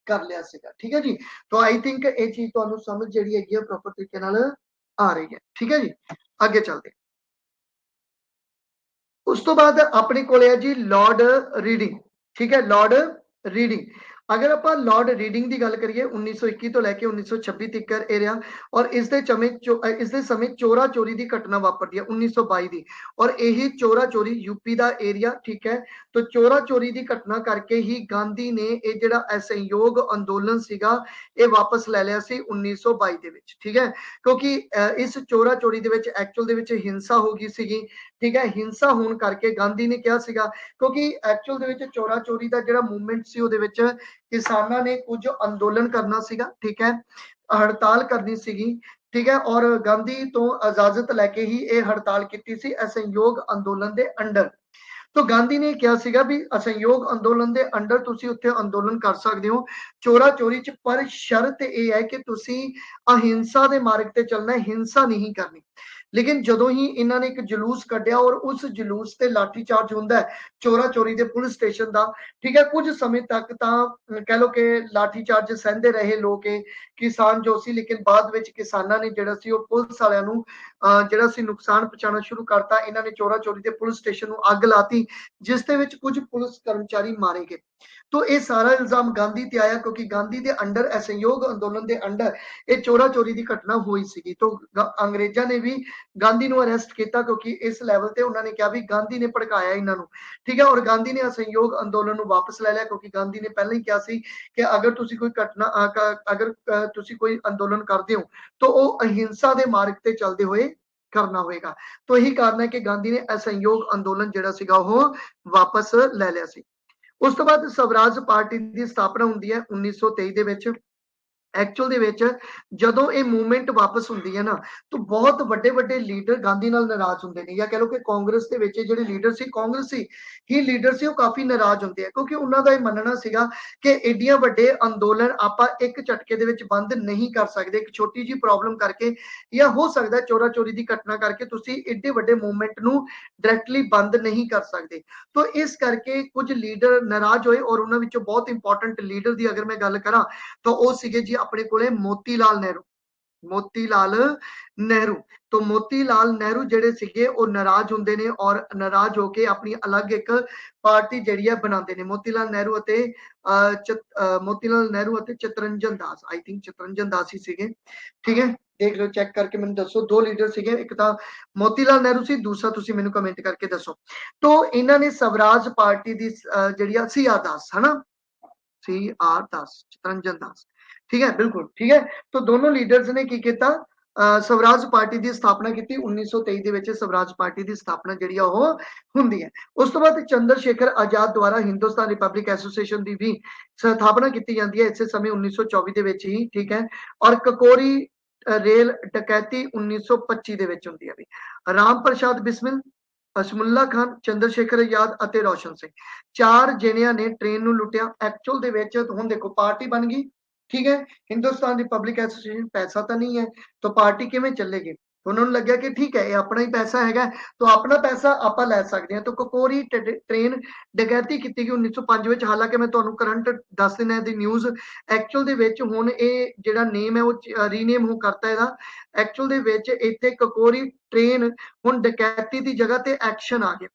ਕਰ ਲਿਆ ਸੀਗਾ। ਠੀਕ ਹੈ ਜੀ, तो आई थिंक ਇਹ ਚੀਜ਼ ਤੁਹਾਨੂੰ ਸਮਝ ਜਿਹੜੀ ਹੈਗੀ ਹੈ ਪ੍ਰੋਪਰ ਤਰੀਕੇ ਨਾਲ ਆ ਰਹੀ ਹੈ। ਠੀਕ ਹੈ ਜੀ, ਅੱਗੇ ਚੱਲਦੇ। ਉਸ ਤੋਂ ਬਾਅਦ ਆਪਣੇ ਕੋਲੇ ਹੈ ਜੀ ਲॉर्ड रीडिंग। ठीक है, लॉर्ड रीडिंग अगर आप लॉर्ड रीडिंग की गल करिए 1921 तो लैके 1926 तक ਇਹ ਰਿਹਾ और इसके समय चोरा चोरी की घटना वापरती है 1922 की। और यही चोरा चोरी यूपी का एरिया। ठीक है, तो चोरा चोरी की घटना करके ही गांधी ने ये जिहड़ा असहयोग अंदोलन सीगा ये वापस ले लिया सी 1922 ਦੇ ਵਿੱਚ। ठीक है, क्योंकि इस चोरा चोरी ਦੇ ਵਿੱਚ एक्चुअल ਦੇ ਵਿੱਚ हिंसा हो गई सीगी। ठीक है, हिंसा होने करके गांधी ने किया सीगा, क्योंकि एक्चुअल ਦੇ ਵਿੱਚ चोरा चोरी का जिहड़ा मूवमेंट सी ਉਹਦੇ ਵਿੱਚ किसानों ने कुछ अंदोलन करना सीगा। ठीक है, हड़ताल करनी सीगी। ठीक है, और गांधी तो इजाजत लैके ही ये हड़ताल की सी असहयोग अंदोलन के अंडर। तो गांधी ने कहा सीगा भी असहयोग अंदोलन के अंडर तुसी उत्थे अंदोलन कर सकते हो चोरा चोरी च, पर शर्त यह है कि तुसी अहिंसा के मार्ग ते चलना है, हिंसा नहीं करनी। लेकिन जदों ही इन्होंने एक जलूस कढ़िया और उस जलूस से लाठी चार्ज होंदा है चोरा चोरी के पुलिस स्टेशन का। ठीक है, कुछ समय तक कह लो कि लाठी चार्ज सहते रहे लोग किसान जो सी, लेकिन बाद में किसानों ने जिहड़ा सी पुलिस वालियां नूं जिहड़ा सी नुकसान पहुंचाना शुरू करता। इन्होंने चोरा चोरी के पुलिस स्टेशन नूं अग लाती, जिस दे विच कुछ पुलिस कर्मचारी मारे गए। तो ये सारा इल्जाम गांधी ते आया, क्योंकि गांधी के अंडर असहयोग अंदोलन के अंडर ये चोरा चोरी की घटना हुई सी। तो अंग्रेजा ने भी गांधी ਨੂੰ अरेस्ट किया, क्योंकि इस लैवल ते उन्होंने कहा भी गांधी ने भड़काया इन्हों। ठीक है, और गांधी ने असहयोग अंदोलन वापस ले लिया, क्योंकि गांधी ने पहले ही कहा सी कि अगर तुसी कोई घटना अगर तुसी कोई अंदोलन करते हो तो वह अहिंसा के मार्ग से चलते हुए करना होगा। तो यही कारण है कि गांधी ने असहयोग अंदोलन जिहड़ा सीगा वो वापस ले लिया सी। उस तो बाद स्वराज पार्टी की स्थापना होंदी है 1923 ਦੇ ਵਿੱਚ। एक्चुअल ਦੇ ਵਿੱਚ ਜਦੋਂ ਇਹ ਮੂਵਮੈਂਟ ਵਾਪਸ ਹੁੰਦੀ ਹੈ ਨਾ ਤਾਂ ਬਹੁਤ ਵੱਡੇ ਵੱਡੇ ਲੀਡਰ ਗਾਂਧੀ ਨਾਲ ਨਾਰਾਜ਼ ਹੁੰਦੇ ਨੇ ਜਾਂ ਕਹ ਲਓ ਕਿ ਕਾਂਗਰਸ ਦੇ ਵਿੱਚ ਜਿਹੜੇ ਲੀਡਰ ਸੀ ਕਾਂਗਰਸੀ ਹੀ ਲੀਡਰ ਸੀ ਉਹ ਕਾਫੀ ਨਾਰਾਜ਼ ਹੁੰਦੇ ਆ ਕਿਉਂਕਿ ਉਹਨਾਂ ਦਾ ਇਹ ਮੰਨਣਾ ਸੀਗਾ ਕਿ ਏਡੀਆਂ ਵੱਡੇ ਅੰਦੋਲਨ ਆਪਾਂ ਇੱਕ ਝਟਕੇ ਦੇ ਵਿੱਚ ਬੰਦ ਨਹੀਂ ਕਰ ਸਕਦੇ ਇੱਕ ਛੋਟੀ ਜੀ ਪ੍ਰੋਬਲਮ ਕਰਕੇ ਜਾਂ ਹੋ ਸਕਦਾ ਚੋਰਾ ਚੋਰੀ ਦੀ ਘਟਨਾ ਕਰਕੇ ਤੁਸੀਂ ਏਡੇ ਵੱਡੇ ਮੂਵਮੈਂਟ ਨੂੰ ਡਾਇਰੈਕਟਲੀ ਬੰਦ ਨਹੀਂ ਕਰ ਸਕਦੇ ਤਾਂ ਇਸ ਕਰਕੇ ਕੁਝ ਲੀਡਰ ਨਾਰਾਜ਼ ਹੋਏ ਔਰ ਉਹਨਾਂ ਵਿੱਚੋਂ ਬਹੁਤ ਇੰਪੋਰਟੈਂਟ ਲੀਡਰ ਦੀ ਅਗਰ ਮੈਂ ਗੱਲ ਕਰਾਂ ਤਾਂ ਉਹ ਸੀਗੇ ਜੀ ਆਪਣੇ ਕੋਲੇ ਮੋਤੀਲਾਲ ਨਹਿਰੂ ਮੋਤੀਲਾਲ ਨਹਿਰੂ तो मोतीलाल नेहरू ਜਿਹੜੇ ਸੀਗੇ ਉਹ ਨਾਰਾਜ਼ ਹੁੰਦੇ ਨੇ ਔਰ ਨਾਰਾਜ਼ ਹੋ ਕੇ ਆਪਣੀ ਅਲੱਗ ਇੱਕ ਪਾਰਟੀ ਜਿਹੜੀ ਹੈ ਬਣਾਉਂਦੇ ਨੇ ਮੋਤੀਲਾਲ ਨਹਿਰੂ ਅਤੇ ਮੋਤੀਲਾਲ ਨਹਿਰੂ ਅਤੇ ਚਤਰੰਜਨ ਦਾਸ ਆਈ ਥਿੰਕ ਚਤਰੰਜਨ ਦਾਸ ਹੀ ਸੀਗੇ ਠੀਕ ਹੈ ਦੇਖ ਲਓ ਚੈੱਕ ਕਰਕੇ ਮੈਨੂੰ ਦੱਸੋ ਦੋ ਲੀਡਰ ਸੀਗੇ ਇੱਕ ਤਾਂ ਮੋਤੀਲਾਲ ਨਹਿਰੂ ਸੀ ਦੂਸਰਾ ਤੁਸੀਂ ਮੈਨੂੰ ਕਮੈਂਟ ਕਰਕੇ ਦੱਸੋ ਤੋਂ ਇਹਨਾਂ ਨੇ ਸਵਰਾਜ ਪਾਰਟੀ ਦੀ ਜਿਹੜੀ ਆ ਸੀ ਆਰ ਦਾਸ ਹਨਾ सी आर दास चितरंजन दास ठीक है बिल्कुल ठीक है तो दोनों लीडर्स ने की किया स्वराज पार्टी की स्थापना की 1923 ਦੇ ਵਿੱਚ स्वराज पार्टी की स्थापना ਜਿਹੜੀ ਆ ਉਹ ਹੁੰਦੀ ਹੈ ਉਸ ਤੋਂ ਬਾਅਦ ਚੰਦਰ ਸ਼ੇਖਰ ਆਜ਼ਾਦ ਦੁਆਰਾ ਹਿੰਦੁਸਤਾਨ ਰਿਪਬਲਿਕ ਐਸੋਸੀਏਸ਼ਨ ਦੀ ਵੀ ਸਥਾਪਨਾ ਕੀਤੀ ਜਾਂਦੀ ਹੈ ਇਸੇ ਸਮੇਂ 1924 ਦੇ ਵਿੱਚ ਹੀ ਠੀਕ ਹੈ ਔਰ ਕਕੋਰੀ ਰੇਲ ਡਕੈਤੀ 1925 ਦੇ ਵਿੱਚ ਹੁੰਦੀ ਹੈ ਵੀ ਰਾਮ ਪ੍ਰਸਾਦ ਬਿਸਮਿਲ ਅਸ਼ਮੁੱਲਾ ਖਾਨ ਚੰਦਰ ਸ਼ੇਖਰ ਆਜ਼ਾਦ ਅਤੇ ਰੋਸ਼ਨ ਸਿੰਘ ਚਾਰ ਜਣਿਆਂ ਨੇ ਟ੍ਰੇਨ ਨੂੰ ਲੁੱਟਿਆ ਐਕਚੁਅਲ ਦੇ ਵਿੱਚ ਹੁਣ ਦੇਖੋ ਪਾਰਟੀ ਬਣ ਗਈ ਠੀਕ ਹੈ ਹਿੰਦੁਸਤਾਨ ਰਿਪਬਲਿਕ ਐਸੋਸੀਏਸ਼ਨ ਪੈਸਾ ਤਾਂ ਨਹੀਂ ਹੈ ਤਾਂ ਪਾਰਟੀ ਕਿਵੇਂ ਚੱਲੇਗੀ ਉਹਨਾਂ ਨੂੰ ਲੱਗਿਆ ਕਿ ਠੀਕ ਹੈ ਇਹ ਆਪਣਾ ਹੀ ਪੈਸਾ ਹੈਗਾ ਤਾਂ ਆਪਣਾ ਪੈਸਾ ਆਪਾਂ ਲੈ ਸਕਦੇ ਹਾਂ ਤਾਂ ਕਕੋਰੀ ਟ੍ਰੇਨ ਡਕੈਤੀ ਕੀਤੀ ਗਈ 1905 ਵਿੱਚ ਹਾਲਾਂਕਿ ਮੈਂ ਤੁਹਾਨੂੰ ਕਰੰਟ ਦੱਸ ਦਿੰਦਾ ਦੀ ਨਿਊਜ਼ ਐਕਚੁਅਲ ਦੇ ਵਿੱਚ ਹੁਣ ਇਹ ਜਿਹੜਾ ਨੇਮ ਹੈ ਉਹ ਰੀਨੇਮ ਹੋ ਕਰਤਾ ਇਹਦਾ ਐਕਚੁਅਲ ਦੇ ਵਿੱਚ ਇੱਥੇ ਕਕੋਰੀ ਟ੍ਰੇਨ ਹੁਣ ਡਕੈਤੀ ਦੀ ਜਗ੍ਹਾ ਤੇ ਐਕਸ਼ਨ ਆ ਗਿਆ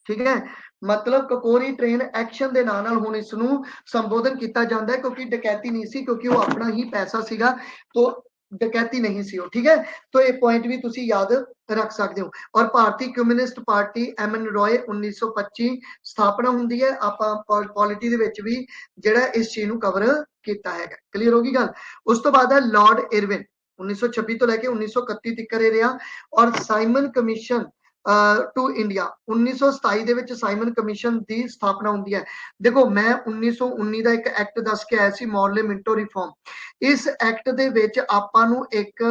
ਠੀਕ ਹੈ ਮਤਲਬ ਕਕੋਰੀ ਟ੍ਰੇਨ ਐਕਸ਼ਨ ਦੇ ਨਾਲ ਹੁਣ ਇਸ ਨੂੰ ਸੰਬੋਧਨ ਕੀਤਾ ਜਾਂਦਾ ਹੈ ਕਿਉਂਕਿ ਡਕੈਤੀ ਨਹੀਂ ਸੀ ਕਿਉਂਕਿ ਉਹ ਆਪਣਾ ਹੀ ਪੈਸਾ ਸੀਗਾ ਤੋਂ ਡਕੈਤੀ ਨਹੀਂ ਸੀ ਉਹ ਠੀਕ ਹੈ ਤੋਂ ਇਹ ਪੁਆਇੰਟ ਵੀ ਤੁਸੀਂ ਯਾਦ ਰੱਖ ਸਕਦੇ ਹੋ ਔਰ ਭਾਰਤੀ ਕਮਿਊਨਿਸਟ ਪਾਰਟੀ ਐਮ ਐਨ ਰॉय 1925 ਸਥਾਪਨਾ ਹੁੰਦੀ ਹੈ ਆਪਾਂ ਪੋਲਿਟੀ ਦੇ ਵਿੱਚ ਵੀ ਜਿਹੜਾ ਇਸ ਚੀਜ਼ ਨੂੰ ਕਵਰ ਕੀਤਾ ਹੈਗਾ ਕਲੀਅਰ ਹੋ ਗਈ ਗੱਲ ਉਸ ਤੋਂ ਬਾਅਦ ਹੈ ਲਾਰਡ ਇਰਵਿਨ 1926 ਤੋਂ ਲੈ ਕੇ 1931 ਤੱਕ ਰਿਹਾ ਔਰ ਸਾਈਮਨ ਕਮਿਸ਼ਨ ਟੂ ਇੰਡੀਆ 1927 ਦੇ ਵਿੱਚ ਸਾਈਮਨ ਕਮਿਸ਼ਨ ਦੀ ਸਥਾਪਨਾ ਹੁੰਦੀ ਹੈ ਦੇਖੋ ਮੈਂ 1919 ਦਾ ਇੱਕ ਐਕਟ ਦੱਸ ਕੇ ਆਇਆ ਸੀ ਮੌਰਲੇ ਮਿੰਟੋ ਰਿਫਾਰਮ ਇਸ ਐਕਟ ਦੇ ਵਿੱਚ ਆਪਾਂ ਨੂੰ ਇੱਕ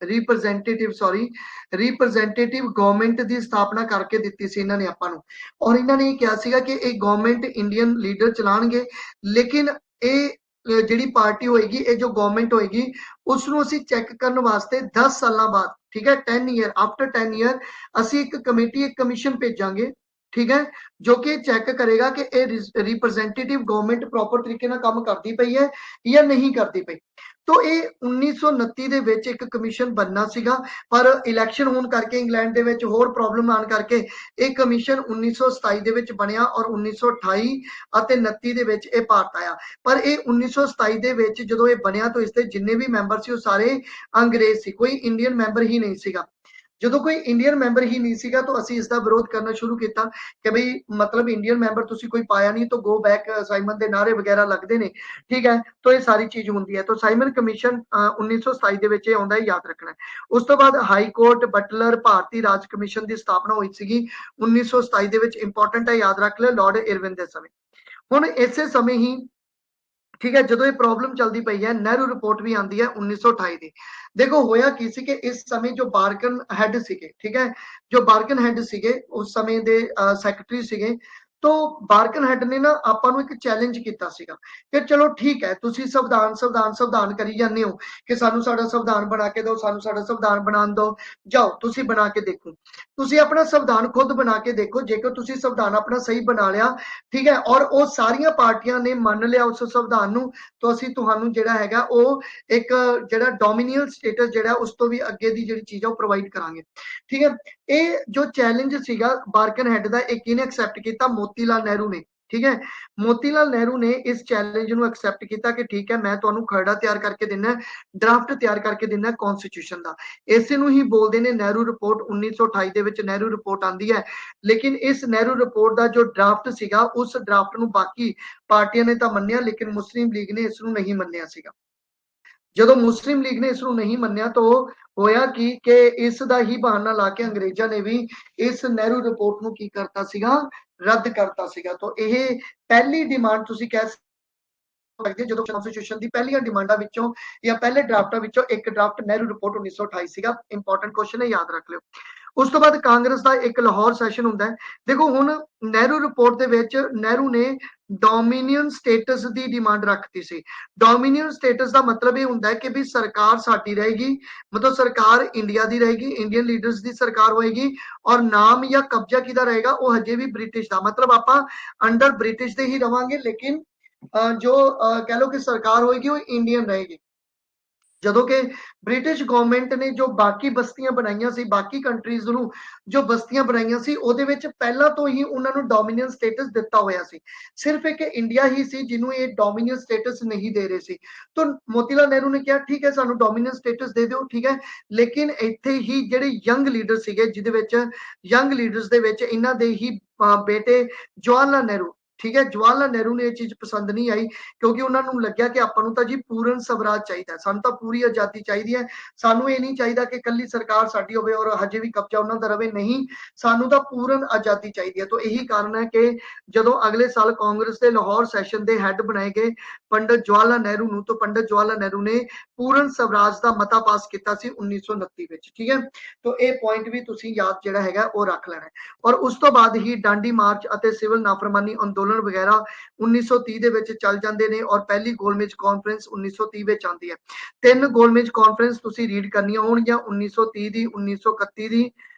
ਰਿਪਰੈਜ਼ੈਂਟੇਟਿਵ ਗਵਰਨਮੈਂਟ ਦੀ ਸਥਾਪਨਾ ਕਰਕੇ ਦਿੱਤੀ ਸੀ ਇਹਨਾਂ ਨੇ ਆਪਾਂ ਨੂੰ ਔਰ ਇਹਨਾਂ ਨੇ ਇਹ ਕਿਹਾ ਸੀਗਾ ਕਿ ਇਹ ਗਵਰਨਮੈਂਟ ਇੰਡੀਅਨ ਲੀਡਰ ਚਲਾਣਗੇ ਲੇਕਿਨ ਇਹ ਜਿਹੜੀ ਪਾਰਟੀ ਹੋਏਗੀ ਇਹ ਜੋ ਗਵਰਨਮੈਂਟ ਹੋਏਗੀ ਉਸ ਨੂੰ ਅਸੀਂ ਚੈੱਕ ਕਰਨ ਵਾਸਤੇ 10 ਸਾਲਾਂ ਬਾਅਦ ਠੀਕ ਹੈ 10 ਈਅਰ ਆਫਟਰ 10 ਈਅਰ ਅਸੀਂ ਇੱਕ ਕਮੇਟੀ ਇੱਕ ਕਮਿਸ਼ਨ ਭੇਜਾਂਗੇ ਠੀਕ ਹੈ ਜੋ ਕਿ ਚੈੱਕ ਕਰੇਗਾ ਕਿ ਇਹ ਰਿਪਰੈਜ਼ੈਂਟੇਟਿਵ ਗਵਰਨਮੈਂਟ ਪ੍ਰੋਪਰ ਤਰੀਕੇ ਨਾਲ ਕੰਮ ਕਰਦੀ ਪਈ ਹੈ ਜਾਂ ਨਹੀਂ ਕਰਦੀ ਪਈ तो ਇਹ 1929 ਦੇ ਵਿੱਚ ਇੱਕ ਕਮਿਸ਼ਨ ਬਣਨਾ ਸੀਗਾ ਪਰ ਇਲੈਕਸ਼ਨ ਹੋਣ ਕਰਕੇ ਇੰਗਲੈਂਡ ਦੇ ਵਿੱਚ ਹੋਰ ਪ੍ਰੋਬਲਮ ਆਣ ਕਰਕੇ ਇਹ ਕਮਿਸ਼ਨ 1927 ਦੇ ਵਿੱਚ ਬਣਿਆ ਔਰ 1928 ਅਤੇ 29 ਦੇ ਵਿੱਚ ਇਹ ਭਾਰਤ ਆਇਆ ਪਰ ਇਹ 1927 ਦੇ ਵਿੱਚ ਜਦੋਂ ਇਹ ਬਣਿਆ ਤਾਂ ਇਸ ਦੇ ਜਿੰਨੇ ਵੀ ਮੈਂਬਰ ਸੀ ਉਹ ਸਾਰੇ ਅੰਗਰੇਜ਼ ਸੀ ਕੋਈ ਇੰਡੀਅਨ ਮੈਂਬਰ ਹੀ ਨਹੀਂ ਸੀਗਾ ਜਦੋਂ ਕੋਈ ਇੰਡੀਅਨ ਮੈਂਬਰ ਹੀ ਨਹੀਂ ਸੀਗਾ ਤਾਂ ਅਸੀਂ ਇਸ ਦਾ ਵਿਰੋਧ ਕਰਨਾ ਸ਼ੁਰੂ ਕੀਤਾ ਕਿ ਬਈ ਮਤਲਬ ਇੰਡੀਅਨ ਮੈਂਬਰ ਤੁਸੀਂ ਕੋਈ ਪਾਇਆ ਨਹੀਂ ਤਾਂ ਗੋ ਬੈਕ ਸਾਈਮਨ ਦੇ ਨਾਰੇ ਵਗੈਰਾ ਲੱਗਦੇ ਨੇ ਠੀਕ ਹੈ ਤਾਂ ਇਹ ਸਾਰੀ ਚੀਜ਼ ਹੁੰਦੀ ਹੈ ਤਾਂ ਸਾਈਮਨ ਕਮਿਸ਼ਨ 1927 ਦੇ ਵਿੱਚ ਇਹ ਆਉਂਦਾ ਹੈ ਯਾਦ ਰੱਖਣਾ ਉਸ ਤੋਂ ਬਾਅਦ ਹਾਈ ਕੋਰਟ ਬਟਲਰ ਭਾਰਤੀ ਰਾਜ ਕਮਿਸ਼ਨ ਦੀ ਸਥਾਪਨਾ ਹੋਈ ਸੀਗੀ 1927 ਦੇ ਵਿੱਚ ਇੰਪੋਰਟੈਂਟ ਹੈ ਯਾਦ ਰੱਖ ਲਿਓ ਲਾਰਡ ਇਰਵਿਨ ਦੇ ਸਮੇਂ ਹੁਣ ਇਸੇ ਸਮੇਂ ਹੀ ठीक है जो ये प्रॉब्लम चलती पई है नेहरू रिपोर्ट भी आती है 1928 की देखो होया की सी कि इस समय जो बार्कन हैड सीगे ठीक है जो बार्कन हैड सीगे उस समय दे सैकटरी सीगे तो बार्कन हैड ने ना आपां नूं एक चैलेंज कीता सीगा कि चलो ठीक है तुसी संविधान संविधान संविधान करी जांदे हो कि सानू साडा संविधान बना के दो सानू साडा संविधान बनान दो जाओ तुसी बना के देखो तुसी अपना संविधान खुद बना के देखो जेकर तुसी संविधान अपना सही बना लिया ठीक है और वो सारियां पार्टियां ने मान लिया उस संविधान नूं तो असीं तुहानूं जिहड़ा हैगा वो एक जिहड़ा डोमिनियल स्टेटस जिहड़ा उस तो भी अगे दी जिहड़ी चीज़ है वो प्रोवाइड करांगे ठीक है ये जो चैलेंज सीगा बार्कन हैड दा एक किहने एक्सेप्ट कीता मोतीलाल नेहरू ने ठीक है मोतीलाल नेहरू ने इस चैलेंज ਨੂੰ एक्सेप्ट ਕੀਤਾ ਕਿ ਠੀਕ ਹੈ ਮੈਂ ਤੁਹਾਨੂੰ ਖਰੜਾ ਤਿਆਰ ਕਰਕੇ ਦੇਣਾ ਡਰਾਫਟ ਤਿਆਰ ਕਰਕੇ ਦੇਣਾ ਕਨਸਟੀਟਿਊਸ਼ਨ ਦਾ ਇਸੇ ਨੂੰ ਹੀ ਬੋਲਦੇ ਨੇ ਨਹਿਰੂ ਰਿਪੋਰਟ 1928 ਦੇ ਵਿੱਚ ਨਹਿਰੂ ਰਿਪੋਰਟ ਆਂਦੀ ਹੈ ਲੇਕਿਨ ਇਸ ਨਹਿਰੂ ਰਿਪੋਰਟ ਦਾ ਜੋ ਡਰਾਫਟ ਸੀਗਾ ਉਸ ਡਰਾਫਟ ਨੂੰ ਬਾਕੀ ਪਾਰਟੀਆਂ ਨੇ ਤਾਂ ਮੰਨਿਆ ਲੇਕਿਨ ਮੁਸਲਿਮ ਲੀਗ ਨੇ ਇਸ ਨੂੰ ਨਹੀਂ ਮੰਨਿਆ ਸੀਗਾ ਜਦੋਂ ਮੁਸਲਿਮ ਲੀਗ ਨੇ ਇਸ ਨੂੰ ਨਹੀਂ ਮੰਨਿਆ ਤਾਂ ਹੋਇਆ ਕਿ ਇਸ ਦਾ ਹੀ ਬਹਾਨਾ ਲਾ ਕੇ ਅੰਗਰੇਜ਼ਾਂ ਨੇ ਵੀ ਇਸ ਨਹਿਰੂ ਰਿਪੋਰਟ ਨੂੰ ਕੀ ਕਰਤਾ ਸੀਗਾ ਰੱਦ ਕਰਤਾ ਸੀਗਾ ਤਾਂ ਇਹ ਪਹਿਲੀ ਡਿਮਾਂਡ ਤੁਸੀਂ ਕਹਿ लगदी है जदों कॉन्स्टिट्यूशन दी पहलियां डिमांडां विचों या पहले ड्राफ्टां विचों एक ड्राफ्ट नेहरू रिपोर्ट 1928 सीगा। इंपॉर्टेंट क्वेश्चन है, याद रख लियो। ਉਸ ਤੋਂ ਬਾਅਦ ਕਾਂਗਰਸ ਦਾ ਇੱਕ ਲਾਹੌਰ ਸੈਸ਼ਨ ਹੁੰਦਾ ਹੈ। ਦੇਖੋ ਹੁਣ ਨਹਿਰੂ ਰਿਪੋਰਟ ਦੇ ਵਿੱਚ ਨਹਿਰੂ ਨੇ ਡੋਮੀਨੀਅਨ ਸਟੇਟਸ ਦੀ ਡਿਮਾਂਡ ਰੱਖਤੀ ਸੀ। ਡੋਮੀਨੀਅਨ ਸਟੇਟਸ ਦਾ ਮਤਲਬ ਇਹ ਹੁੰਦਾ ਹੈ ਕਿ ਵੀ ਸਰਕਾਰ ਸਾਡੀ ਰਹੇਗੀ, ਮਤਲਬ ਸਰਕਾਰ ਇੰਡੀਆ ਦੀ ਰਹੇਗੀ, ਇੰਡੀਅਨ ਲੀਡਰਸ ਦੀ ਸਰਕਾਰ ਹੋਏਗੀ, ਔਰ ਨਾਮ ਜਾਂ ਕਬਜ਼ਾ ਕਿਹਦਾ ਰਹੇਗਾ, ਉਹ ਹਜੇ ਵੀ ਬ੍ਰਿਟਿਸ਼ ਦਾ, ਮਤਲਬ ਆਪਾਂ ਅੰਡਰ ਬ੍ਰਿਟਿਸ਼ ਦੇ ਹੀ ਰਵਾਂਗੇ, ਲੇਕਿਨ ਜੋ कह लो कि सरकार होगी वो इंडियन रहेगी। ਜਦੋਂ ਕਿ ਬ੍ਰਿਟਿਸ਼ ਗਵਰਨਮੈਂਟ ਨੇ ਜੋ ਬਾਕੀ ਬਸਤੀਆਂ ਬਣਾਈਆਂ ਸੀ, ਬਾਕੀ ਕੰਟਰੀਜ਼ ਨੂੰ ਜੋ ਬਸਤੀਆਂ ਬਣਾਈਆਂ ਸੀ, ਉਹਦੇ ਵਿੱਚ ਪਹਿਲਾਂ ਤੋਂ ਹੀ ਉਹਨਾਂ ਨੂੰ ਡੋਮੀਨੀਅਨ ਸਟੇਟਸ ਦਿੱਤਾ ਹੋਇਆ ਸੀ। ਸਿਰਫ ਇੱਕ ਇੰਡੀਆ ਹੀ ਸੀ ਜਿਹਨੂੰ ਇਹ ਡੋਮੀਨੀਅਨ ਸਟੇਟਸ ਨਹੀਂ ਦੇ ਰਹੇ ਸੀ। ਤਾਂ ਮੋਤੀਲਾਲ ਨਹਿਰੂ ਨੇ ਕਿਹਾ ਠੀਕ ਹੈ ਸਾਨੂੰ ਡੋਮੀਨੀਅਨ ਸਟੇਟਸ ਦੇ ਦਿਓ, ਠੀਕ ਹੈ, ਲੇਕਿਨ ਇੱਥੇ ਹੀ ਜਿਹੜੇ ਯੰਗ ਲੀਡਰ ਸੀਗੇ, ਜਿਹਦੇ ਵਿੱਚ ਯੰਗ ਲੀਡਰਸ ਦੇ ਵਿੱਚ ਇਹਨਾਂ ਦੇ ਹੀ ਬੇਟੇ ਜਵਾਹਰ ਲਾਲ ਨਹਿਰੂ, ਠੀਕ ਹੈ, ਜਵਾਹਰ ਲਾਲ ਨਹਿਰੂ ਨੇ ਇਹ ਚੀਜ਼ ਪਸੰਦ ਨਹੀਂ ਆਈ, ਕਿਉਂਕਿ ਉਹਨਾਂ ਨੂੰ ਲੱਗਿਆ ਕਿ ਆਪਾਂ ਨੂੰ ਤਾਂ ਜੀ ਪੂਰਨ ਸਵਰਾਜ ਚਾਹੀਦਾ, ਸਾਨੂੰ ਤਾਂ ਪੂਰੀ ਆਜ਼ਾਦੀ ਚਾਹੀਦੀ ਹੈ, ਸਾਨੂੰ ਇਹ ਨਹੀਂ ਚਾਹੀਦਾ ਕਿ ਕੱਲੀ ਸਰਕਾਰ ਸਾਡੀ ਹੋਵੇ ਔਰ ਹਜੇ ਵੀ ਕਬਜ਼ਾ ਉਹਨਾਂ ਦਾ ਰਵੇ, ਨਹੀਂ, ਸਾਨੂੰ ਤਾਂ ਪੂਰਨ ਆਜ਼ਾਦੀ ਚਾਹੀਦੀ ਹੈ। ਤਾਂ ਇਹੀ ਕਾਰਨ ਹੈ ਕਿ ਜਦੋਂ ਅਗਲੇ ਸਾਲ ਕਾਂਗਰਸ ਦੇ ਲਾਹੌਰ ਸੈਸ਼ਨ ਦੇ ਹੈੱਡ ਬਣਾਏ ਗਏ ਪੰਡਿਤ ਜਵਾਹਰ ਲਾਲ ਨਹਿਰੂ ਨੂੰ, ਤਾਂ ਪੰਡਿਤ ਜਵਾਹਰ ਲਾਲ ਨਹਿਰੂ ਨੇ ਪੂਰਨ ਸਵਰਾਜ ਦਾ ਮਤਾ ਪਾਸ ਕੀਤਾ ਸੀ 1929 ਵਿੱਚ, ਠੀਕ ਹੈ। ਤਾਂ ਇਹ ਪੁਆਇੰਟ ਵੀ ਤੁਸੀਂ ਯਾਦ ਜਿਹੜਾ ਹੈਗਾ ਉਹ ਰੱਖ ਲੈਣਾ। ਔਰ ਉਸ ਤੋਂ ਬਾਅਦ ਹੀ ਡਾਂਡੀ ਮਾਰਚ ਅਤੇ ਸਿਵਲ ਨਾਫਰਮਾਨੀ ਅੰਦੋਲਨ ਵਗੈਰਾ 1930 ਦੇ ਵਿੱਚ ਚੱਲ ਜਾਂਦੇ ਨੇ, ਔਰ ਪਹਿਲੀ ਗੋਲਮੇਜ ਕਾਨਫਰੰਸ 1930 ਵਿੱਚ ਆਉਂਦੀ ਹੈ। ਤਿੰਨ ਗੋਲਮੇਜ ਕਾਨਫਰੰਸ ਤੁਸੀਂ ਰੀਡ ਕਰਨੀਆਂ ਹੋਣਗੀਆਂ, 1930 ਦੀ, 1931 ਦੀ,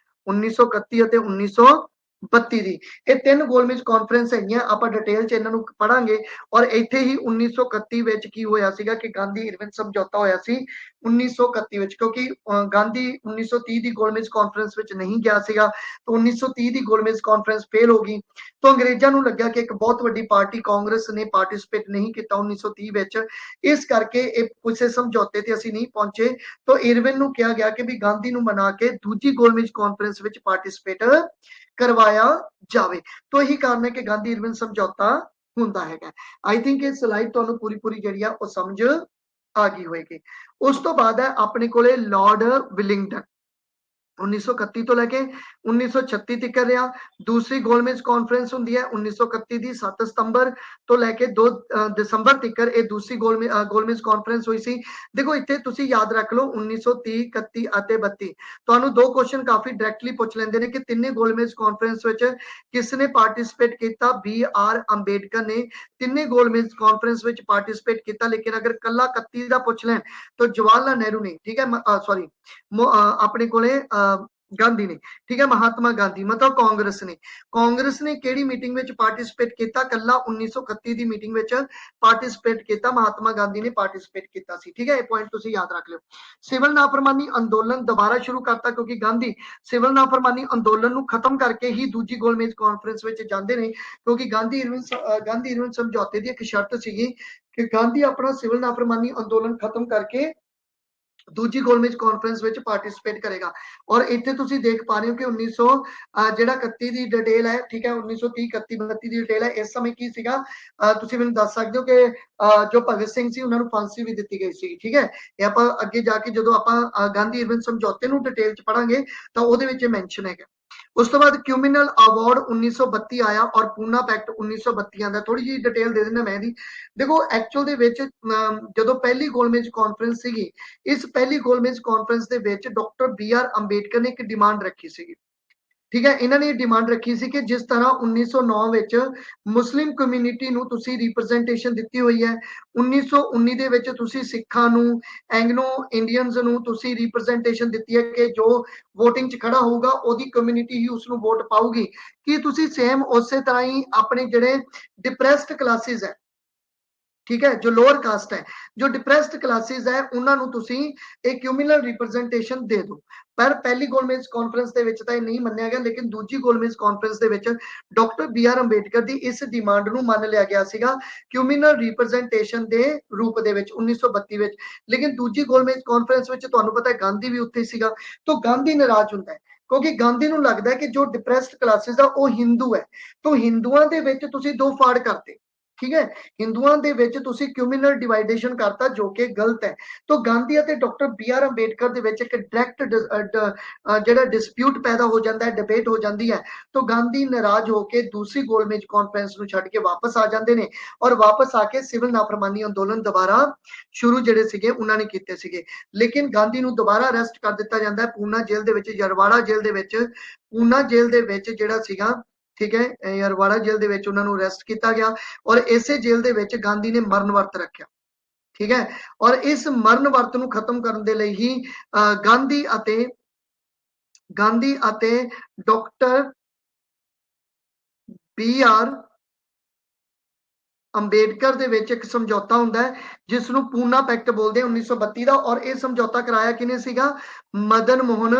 1931 ਅਤੇ 1932 ਦੀ। ਇਹ ਤਿੰਨ ਗੋਲਮੇਜ ਕਾਨਫਰੰਸ ਹੈਗੀਆਂ, ਆਪਾਂ ਡਿਟੇਲ ਚ ਇਹਨਾਂ ਨੂੰ ਪੜਾਂਗੇ। ਔਰ ਇੱਥੇ ਹੀ 1931 ਵਿੱਚ ਕੀ ਹੋਇਆ ਸੀਗਾ ਕਿ ਗਾਂਧੀ ਇਰਵਿਨ ਸਮਝੌਤਾ ਹੋਇਆ ਸੀ 1931 ਵਿੱਚ, ਕਿਉਂਕਿ ਗਾਂਧੀ 1930 ਦੀ ਗੋਲਮੇਜ ਕਾਨਫਰੰਸ ਵਿੱਚ ਨਹੀਂ ਗਿਆ ਸੀਗਾ, ਤਾਂ 1930 ਦੀ ਗੋਲਮੇਜ ਕਾਨਫਰੰਸ ਫੇਲ ਹੋ ਗਈ। ਤਾਂ ਅੰਗਰੇਜ਼ਾਂ ਨੂੰ ਲੱਗਿਆ ਕਿ ਇੱਕ ਬਹੁਤ ਵੱਡੀ ਪਾਰਟੀ ਕਾਂਗਰਸ ਨੇ ਪਾਰਟਿਸਿਪੇਟ ਨਹੀਂ ਕੀਤਾ 1930 ਵਿੱਚ, ਇਸ ਕਰਕੇ ਇਹ ਕਿਸੇ ਸਮਝੌਤੇ ਤੇ ਅਸੀਂ ਨਹੀਂ ਪਹੁੰਚੇ। ਤਾਂ ਇਰਵਿਨ ਨੂੰ ਕਿਹਾ ਗਿਆ ਕਿ ਵੀ ਗਾਂਧੀ ਨੂੰ ਮਨਾ ਕੇ ਦੂਜੀ ਗੋਲਮੇਜ ਕਾਨਫਰੰਸ ਵਿੱਚ ਪਾਰਟਿਸਿਪੇਟ ਕਰਵਾਇਆ ਜਾਵੇ। ਤਾਂ ਇਹੀ ਕਾਰਨ ਹੈ ਕਿ ਗਾਂਧੀ ਇਰਵਿਨ ਸਮਝੌਤਾ ਹੁੰਦਾ ਹੈਗਾ। ਆਈ ਥਿੰਕ ਇਹ ਸਲਾਈਡ ਤੁਹਾਨੂੰ ਪੂਰੀ ਜਿਹੜੀ ਆ ਉਹ ਸਮਝ ਆ ਗਈ ਹੋਏਗੀ। ਉਸ ਤੋਂ ਬਾਅਦ ਹੈ ਆਪਣੇ ਕੋਲੇ ਲਾਰਡ ਵਿਲਿੰਗਟਨ 1931 ਤੋਂ ਲੈ ਕੇ 1936 ਤੱਕ ਰਿਹਾ। ਦੂਸਰੀ ਗੋਲਮੇਜ ਕਾਨਫਰੰਸ ਹੁੰਦੀ ਹੈ 1931 ਦੀ 7 ਸਤੰਬਰ ਤੋਂ ਲੈ ਕੇ 2 ਦਸੰਬਰ ਤੱਕ, ਇਹ ਦੂਸਰੀ ਗੋਲਮੇਜ ਕਾਨਫਰੰਸ ਹੋਈ ਸੀ। ਦੇਖੋ ਇੱਥੇ ਤੁਸੀਂ ਯਾਦ ਰੱਖ ਲਓ 1930, 31 ਅਤੇ 32, ਤੁਹਾਨੂੰ ਦੋ ਕੁਐਸਚਨ ਕਾਫੀ ਡਾਇਰੈਕਟਲੀ ਪੁੱਛ ਲੈਂਦੇ ਨੇ ਕਿ ਤਿੰਨੇ ਗੋਲਮੇਜ ਕਾਨਫਰੰਸ ਵਿੱਚ ਕਿਸ ਨੇ ਪਾਰਟਿਸਿਪੇਟ ਕੀਤਾ। BR ਅੰਬੇਡਕਰ ਨੇ ਤਿੰਨੇ ਗੋਲਮੇਜ ਕਾਨਫਰੰਸ ਵਿੱਚ ਪਾਰਟਿਸਿਪੇਟ ਕੀਤਾ, ਲੇਕਿਨ ਅਗਰ ਕੱਲਾ 31 ਦਾ ਪੁੱਛ ਲੈਣ ਤਾਂ ਜਵਾਹਰ ਲਾਲ ਨਹਿਰੂ ਨੇ, ਠੀਕ ਹੈ, ਸੌਰੀ ਆਪਣੇ ਕੋਲੇ ਗਾਂਧੀ ਨੇ, ਠੀਕ ਹੈ, ਮਹਾਤਮਾ ਗਾਂਧੀ, ਮਤਲਬ ਕਾਂਗਰਸ ਨੇ ਕਿਹੜੀ ਮੀਟਿੰਗ ਵਿੱਚ ਪਾਰਟਿਸਿਪੇਟ ਕੀਤਾ, ਕੱਲਾ 1931 ਦੀ ਮੀਟਿੰਗ ਵਿੱਚ ਪਾਰਟਿਸਿਪੇਟ ਕੀਤਾ, ਮਹਾਤਮਾ ਗਾਂਧੀ ਨੇ ਪਾਰਟਿਸਿਪੇਟ ਕੀਤਾ ਸੀ, ਠੀਕ ਹੈ। ਇਹ ਪੁਆਇੰਟ ਤੁਸੀਂ ਯਾਦ ਰੱਖ ਲਿਓ। ਸਿਵਲ ਨਾਫਰਮਾਨੀ ਅੰਦੋਲਨ ਦੁਬਾਰਾ ਸ਼ੁਰੂ ਕਰਤਾ, ਕਿਉਂਕਿ ਗਾਂਧੀ ਸਿਵਲ ਨਾਫਰਮਾਨੀ ਅੰਦੋਲਨ ਨੂੰ ਖਤਮ ਕਰਕੇ ਹੀ ਦੂਜੀ ਗੋਲਮੇਜ ਕਾਨਫਰੰਸ ਵਿੱਚ ਜਾਂਦੇ ਨੇ, ਕਿਉਂਕਿ ਗਾਂਧੀ ਇਰਵਿਨ ਸਮਝੌਤੇ ਦੀ ਇੱਕ ਸ਼ਰਤ ਸੀਗੀ ਕਿ ਗਾਂਧੀ ਆਪਣਾ ਸਿਵਲ ਨਾਫਰਮਾਨੀ ਅੰਦੋਲਨ ਖਤਮ ਕਰਕੇ ਦੂਜੀ ਗੋਲਮੇਜ ਕਾਨਫਰੰਸ ਵਿੱਚ ਪਾਰਟਿਸਿਪੇਟ ਕਰੇਗਾ। ਔਰ ਇੱਥੇ ਤੁਸੀਂ ਦੇਖ ਪਾ ਰਹੇ ਹੋ ਕਿ 1900 ਜਿਹੜਾ 31 ਦੀ ਡਿਟੇਲ ਹੈ, ਠੀਕ ਹੈ, 1930, 31, 32 ਦੀ ਡਿਟੇਲ ਹੈ। ਇਸ ਸਮੇਂ ਕੀ ਸੀਗਾ ਤੁਸੀਂ ਮੈਨੂੰ ਦੱਸ ਸਕਦੇ ਹੋ ਕਿ ਜੋ ਭਗਤ ਸਿੰਘ ਸੀ ਉਹਨਾਂ ਨੂੰ ਫਾਂਸੀ ਵੀ ਦਿੱਤੀ ਗਈ ਸੀ, ਠੀਕ ਹੈ। ਇਹ ਆਪਾਂ ਅੱਗੇ ਜਾ ਕੇ ਜਦੋਂ ਆਪਾਂ ਗਾਂਧੀ ਇਰਵਿਨ ਸਮਝੌਤੇ ਨੂੰ ਡਿਟੇਲ ਚ ਪੜਾਂਗੇ ਤਾਂ ਉਹਦੇ ਵਿੱਚ ਮੈਂਸ਼ਨ ਹੈਗਾ। ਉਸ ਤੋਂ ਬਾਅਦ ਕਿਊਮਿਨਲ ਅਵਾਰਡ 1932 ਆਇਆ ਔਰ ਪੂਨਾ ਪੈਕਟ 1932 ਆਂਦਾ। ਥੋੜੀ ਜਿਹੀ ਡਿਟੇਲ ਦੇ ਦਿੰਦਾ ਮੈਂ ਇਹਦੀ। ਦੇਖੋ ਐਕਚੁਅਲ ਦੇ ਵਿੱਚ ਜਦੋਂ ਪਹਿਲੀ ਗੋਲਮੇਜ ਕਾਨਫਰੰਸ ਸੀਗੀ, ਇਸ ਪਹਿਲੀ ਗੋਲਮੇਜ ਕਾਨਫਰੰਸ ਦੇ ਵਿੱਚ ਡਾਕਟਰ BR ਅੰਬੇਡਕਰ ਨੇ ਇੱਕ ਡਿਮਾਂਡ ਰੱਖੀ ਸੀਗੀ, ਠੀਕ ਹੈ। ਇਹਨਾਂ ਨੇ ਇਹ ਡਿਮਾਂਡ ਰੱਖੀ ਸੀ ਕਿ ਜਿਸ ਤਰ੍ਹਾਂ 1909 ਵਿੱਚ ਮੁਸਲਿਮ ਕਮਿਊਨਿਟੀ ਨੂੰ ਤੁਸੀਂ ਰਿਪਰੈਜ਼ੈਂਟੇਸ਼ਨ ਦਿੱਤੀ ਹੋਈ ਹੈ, 1919 ਦੇ ਵਿੱਚ ਤੁਸੀਂ ਸਿੱਖਾਂ ਨੂੰ, ਐਂਗਲੋ ਇੰਡੀਅਨਸ ਨੂੰ ਤੁਸੀਂ ਰਿਪਰੈਜ਼ੈਂਟੇਸ਼ਨ ਦਿੱਤੀ ਹੈ ਕਿ ਜੋ VOTING 'ਚ ਖੜਾ ਹੋਊਗਾ ਉਹਦੀ ਕਮਿਊਨਿਟੀ ਹੀ ਉਸਨੂੰ ਵੋਟ ਪਾਊਗੀ। ਕੀ ਤੁਸੀਂ ਸੇਮ ਉਸੇ ਤਰ੍ਹਾਂ ਹੀ ਆਪਣੇ ਜਿਹੜੇ ਡਿਪਰੈਸਡ ਕਲਾਸਿਸ ਹੈ, ਠੀਕ ਹੈ, ਜੋ ਲੋਅਰ ਕਾਸਟ ਹੈ, ਜੋ ਡਿਪਰੈਸਡ ਕਲਾਸਿਸ ਹੈ, ਉਹਨਾਂ ਨੂੰ ਤੁਸੀਂ ਇਹ ਕਿਊਮੂਲਰ ਰਿਪਰੈਜ਼ੈਂਟੇਸ਼ਨ ਦੇ ਦਿਓ। ਪਰ ਪਹਿਲੀ ਗੋਲਮੇਜ ਕਾਨਫਰੰਸ ਦੇ ਵਿੱਚ ਤਾਂ ਇਹ ਨਹੀਂ ਮੰਨਿਆ ਗਿਆ, ਲੇਕਿਨ ਦੂਜੀ ਗੋਲਮੇਜ ਕਾਨਫਰੰਸ ਦੇ ਵਿੱਚ ਡਾਕਟਰ BR ਅੰਬੇਡਕਰ ਦੀ ਇਸ ਡਿਮਾਂਡ ਨੂੰ ਮੰਨ ਲਿਆ ਗਿਆ ਸੀਗਾ ਕਿਊਮੂਲਰ ਰਿਪਰੈਜ਼ੈਂਟੇਸ਼ਨ ਦੇ ਰੂਪ ਦੇ ਵਿੱਚ 1932 ਵਿੱਚ। ਲੇਕਿਨ ਦੂਜੀ ਗੋਲਮੇਜ ਕਾਨਫਰੰਸ ਵਿੱਚ ਤੁਹਾਨੂੰ ਪਤਾ ਹੈ ਗਾਂਧੀ ਵੀ ਉੱਥੇ ਸੀਗਾ, ਤਾਂ ਗਾਂਧੀ ਨਾਰਾਜ਼ ਹੁੰਦਾ ਹੈ, ਕਿਉਂਕਿ ਗਾਂਧੀ ਨੂੰ ਲੱਗਦਾ ਹੈ ਕਿ ਜੋ ਡਿਪਰੈਸਡ ਕਲਾਸਿਸ ਆ ਉਹ ਹਿੰਦੂ ਹੈ, ਤਾਂ ਹਿੰਦੂਆਂ ਦੇ ਵਿੱਚ ਤੁਸੀਂ ਦੋ ਫਾੜ ਕਰਤੇ, ठीक है, हिंदुओं ਦੇ ਵਿੱਚ ਤੁਸੀਂ ਕਮਿਊਨਲ ਡਿਵਾਈਡੇਸ਼ਨ ਕਰਤਾ ਜੋ ਕਿ ਗਲਤ ਹੈ। तो गांधी ਅਤੇ ਡਾਕਟਰ ਬੀ ਆਰ ਅੰਬੇਡਕਰ ਦੇ ਵਿੱਚ ਇੱਕ ਡਾਇਰੈਕਟ ਜਿਹੜਾ ਡਿਸਪਿਊਟ ਪੈਦਾ ਹੋ ਜਾਂਦਾ ਹੈ, ਡਿਬੇਟ ਹੋ ਜਾਂਦੀ ਹੈ। तो गांधी नाराज होकर दूसरी गोलमेज कॉन्फ्रेंस ਨੂੰ ਛੱਡ ਕੇ ਵਾਪਸ ਆ ਜਾਂਦੇ ਨੇ ਔਰ ਵਾਪਸ ਆ ਕੇ ਸਿਵਲ ਨਾਫਰਮਾਨੀ ਅੰਦੋਲਨ ਦੁਬਾਰਾ ਸ਼ੁਰੂ ਜਿਹੜੇ ਸੀਗੇ ਉਹਨਾਂ ਨੇ ਕੀਤੇ ਸੀਗੇ। ਲੇਕਿਨ ਗਾਂਧੀ ਨੂੰ ਦੁਬਾਰਾ ਅਰੈਸਟ ਕਰ ਦਿੱਤਾ ਜਾਂਦਾ ਹੈ ਪੂਨਾ ਜੇਲ੍ਹ ਦੇ ਵਿੱਚ, ਯਰਵਾੜਾ ਜੇਲ੍ਹ ਦੇ ਵਿੱਚ। ਪੂਨਾ ਜੇਲ੍ਹ ਦੇ ਵਿੱਚ ਜਿਹੜਾ ਸੀਗਾ, ठीक है, यरवाड़ा जेल ਦੇ ਵਿੱਚ ਉਹਨਾਂ ਨੂੰ ਅਰੈਸਟ ਕੀਤਾ ਗਿਆ ਔਰ ਇਸੇ ਜੇਲ੍ਹ ਦੇ ਵਿੱਚ ਗਾਂਧੀ ਨੇ ਮਰਨ ਵਰਤ ਰੱਖਿਆ। ਠੀਕ ਹੈ, ਔਰ ਇਸ ਮਰਨ ਵਰਤ ਨੂੰ ਖਤਮ ਕਰਨ ਦੇ ਲਈ ਹੀ ਗਾਂਧੀ ਅਤੇ ਡਾਕਟਰ ਬੀ ਆਰ ਅੰਬੇਡਕਰ ਦੇ ਵਿੱਚ ਇੱਕ ਸਮਝੌਤਾ ਹੁੰਦਾ ਹੈ ਜਿਸ ਨੂੰ ਪੂਨਾ ਪੈਕਟ ਬੋਲਦੇ 1932 ਦਾ। ਔਰ ਇਹ ਸਮਝੌਤਾ ਕਰਾਇਆ ਕਿਨੇ ਸੀਗਾ? ਮਦਨ ਮੋਹਨ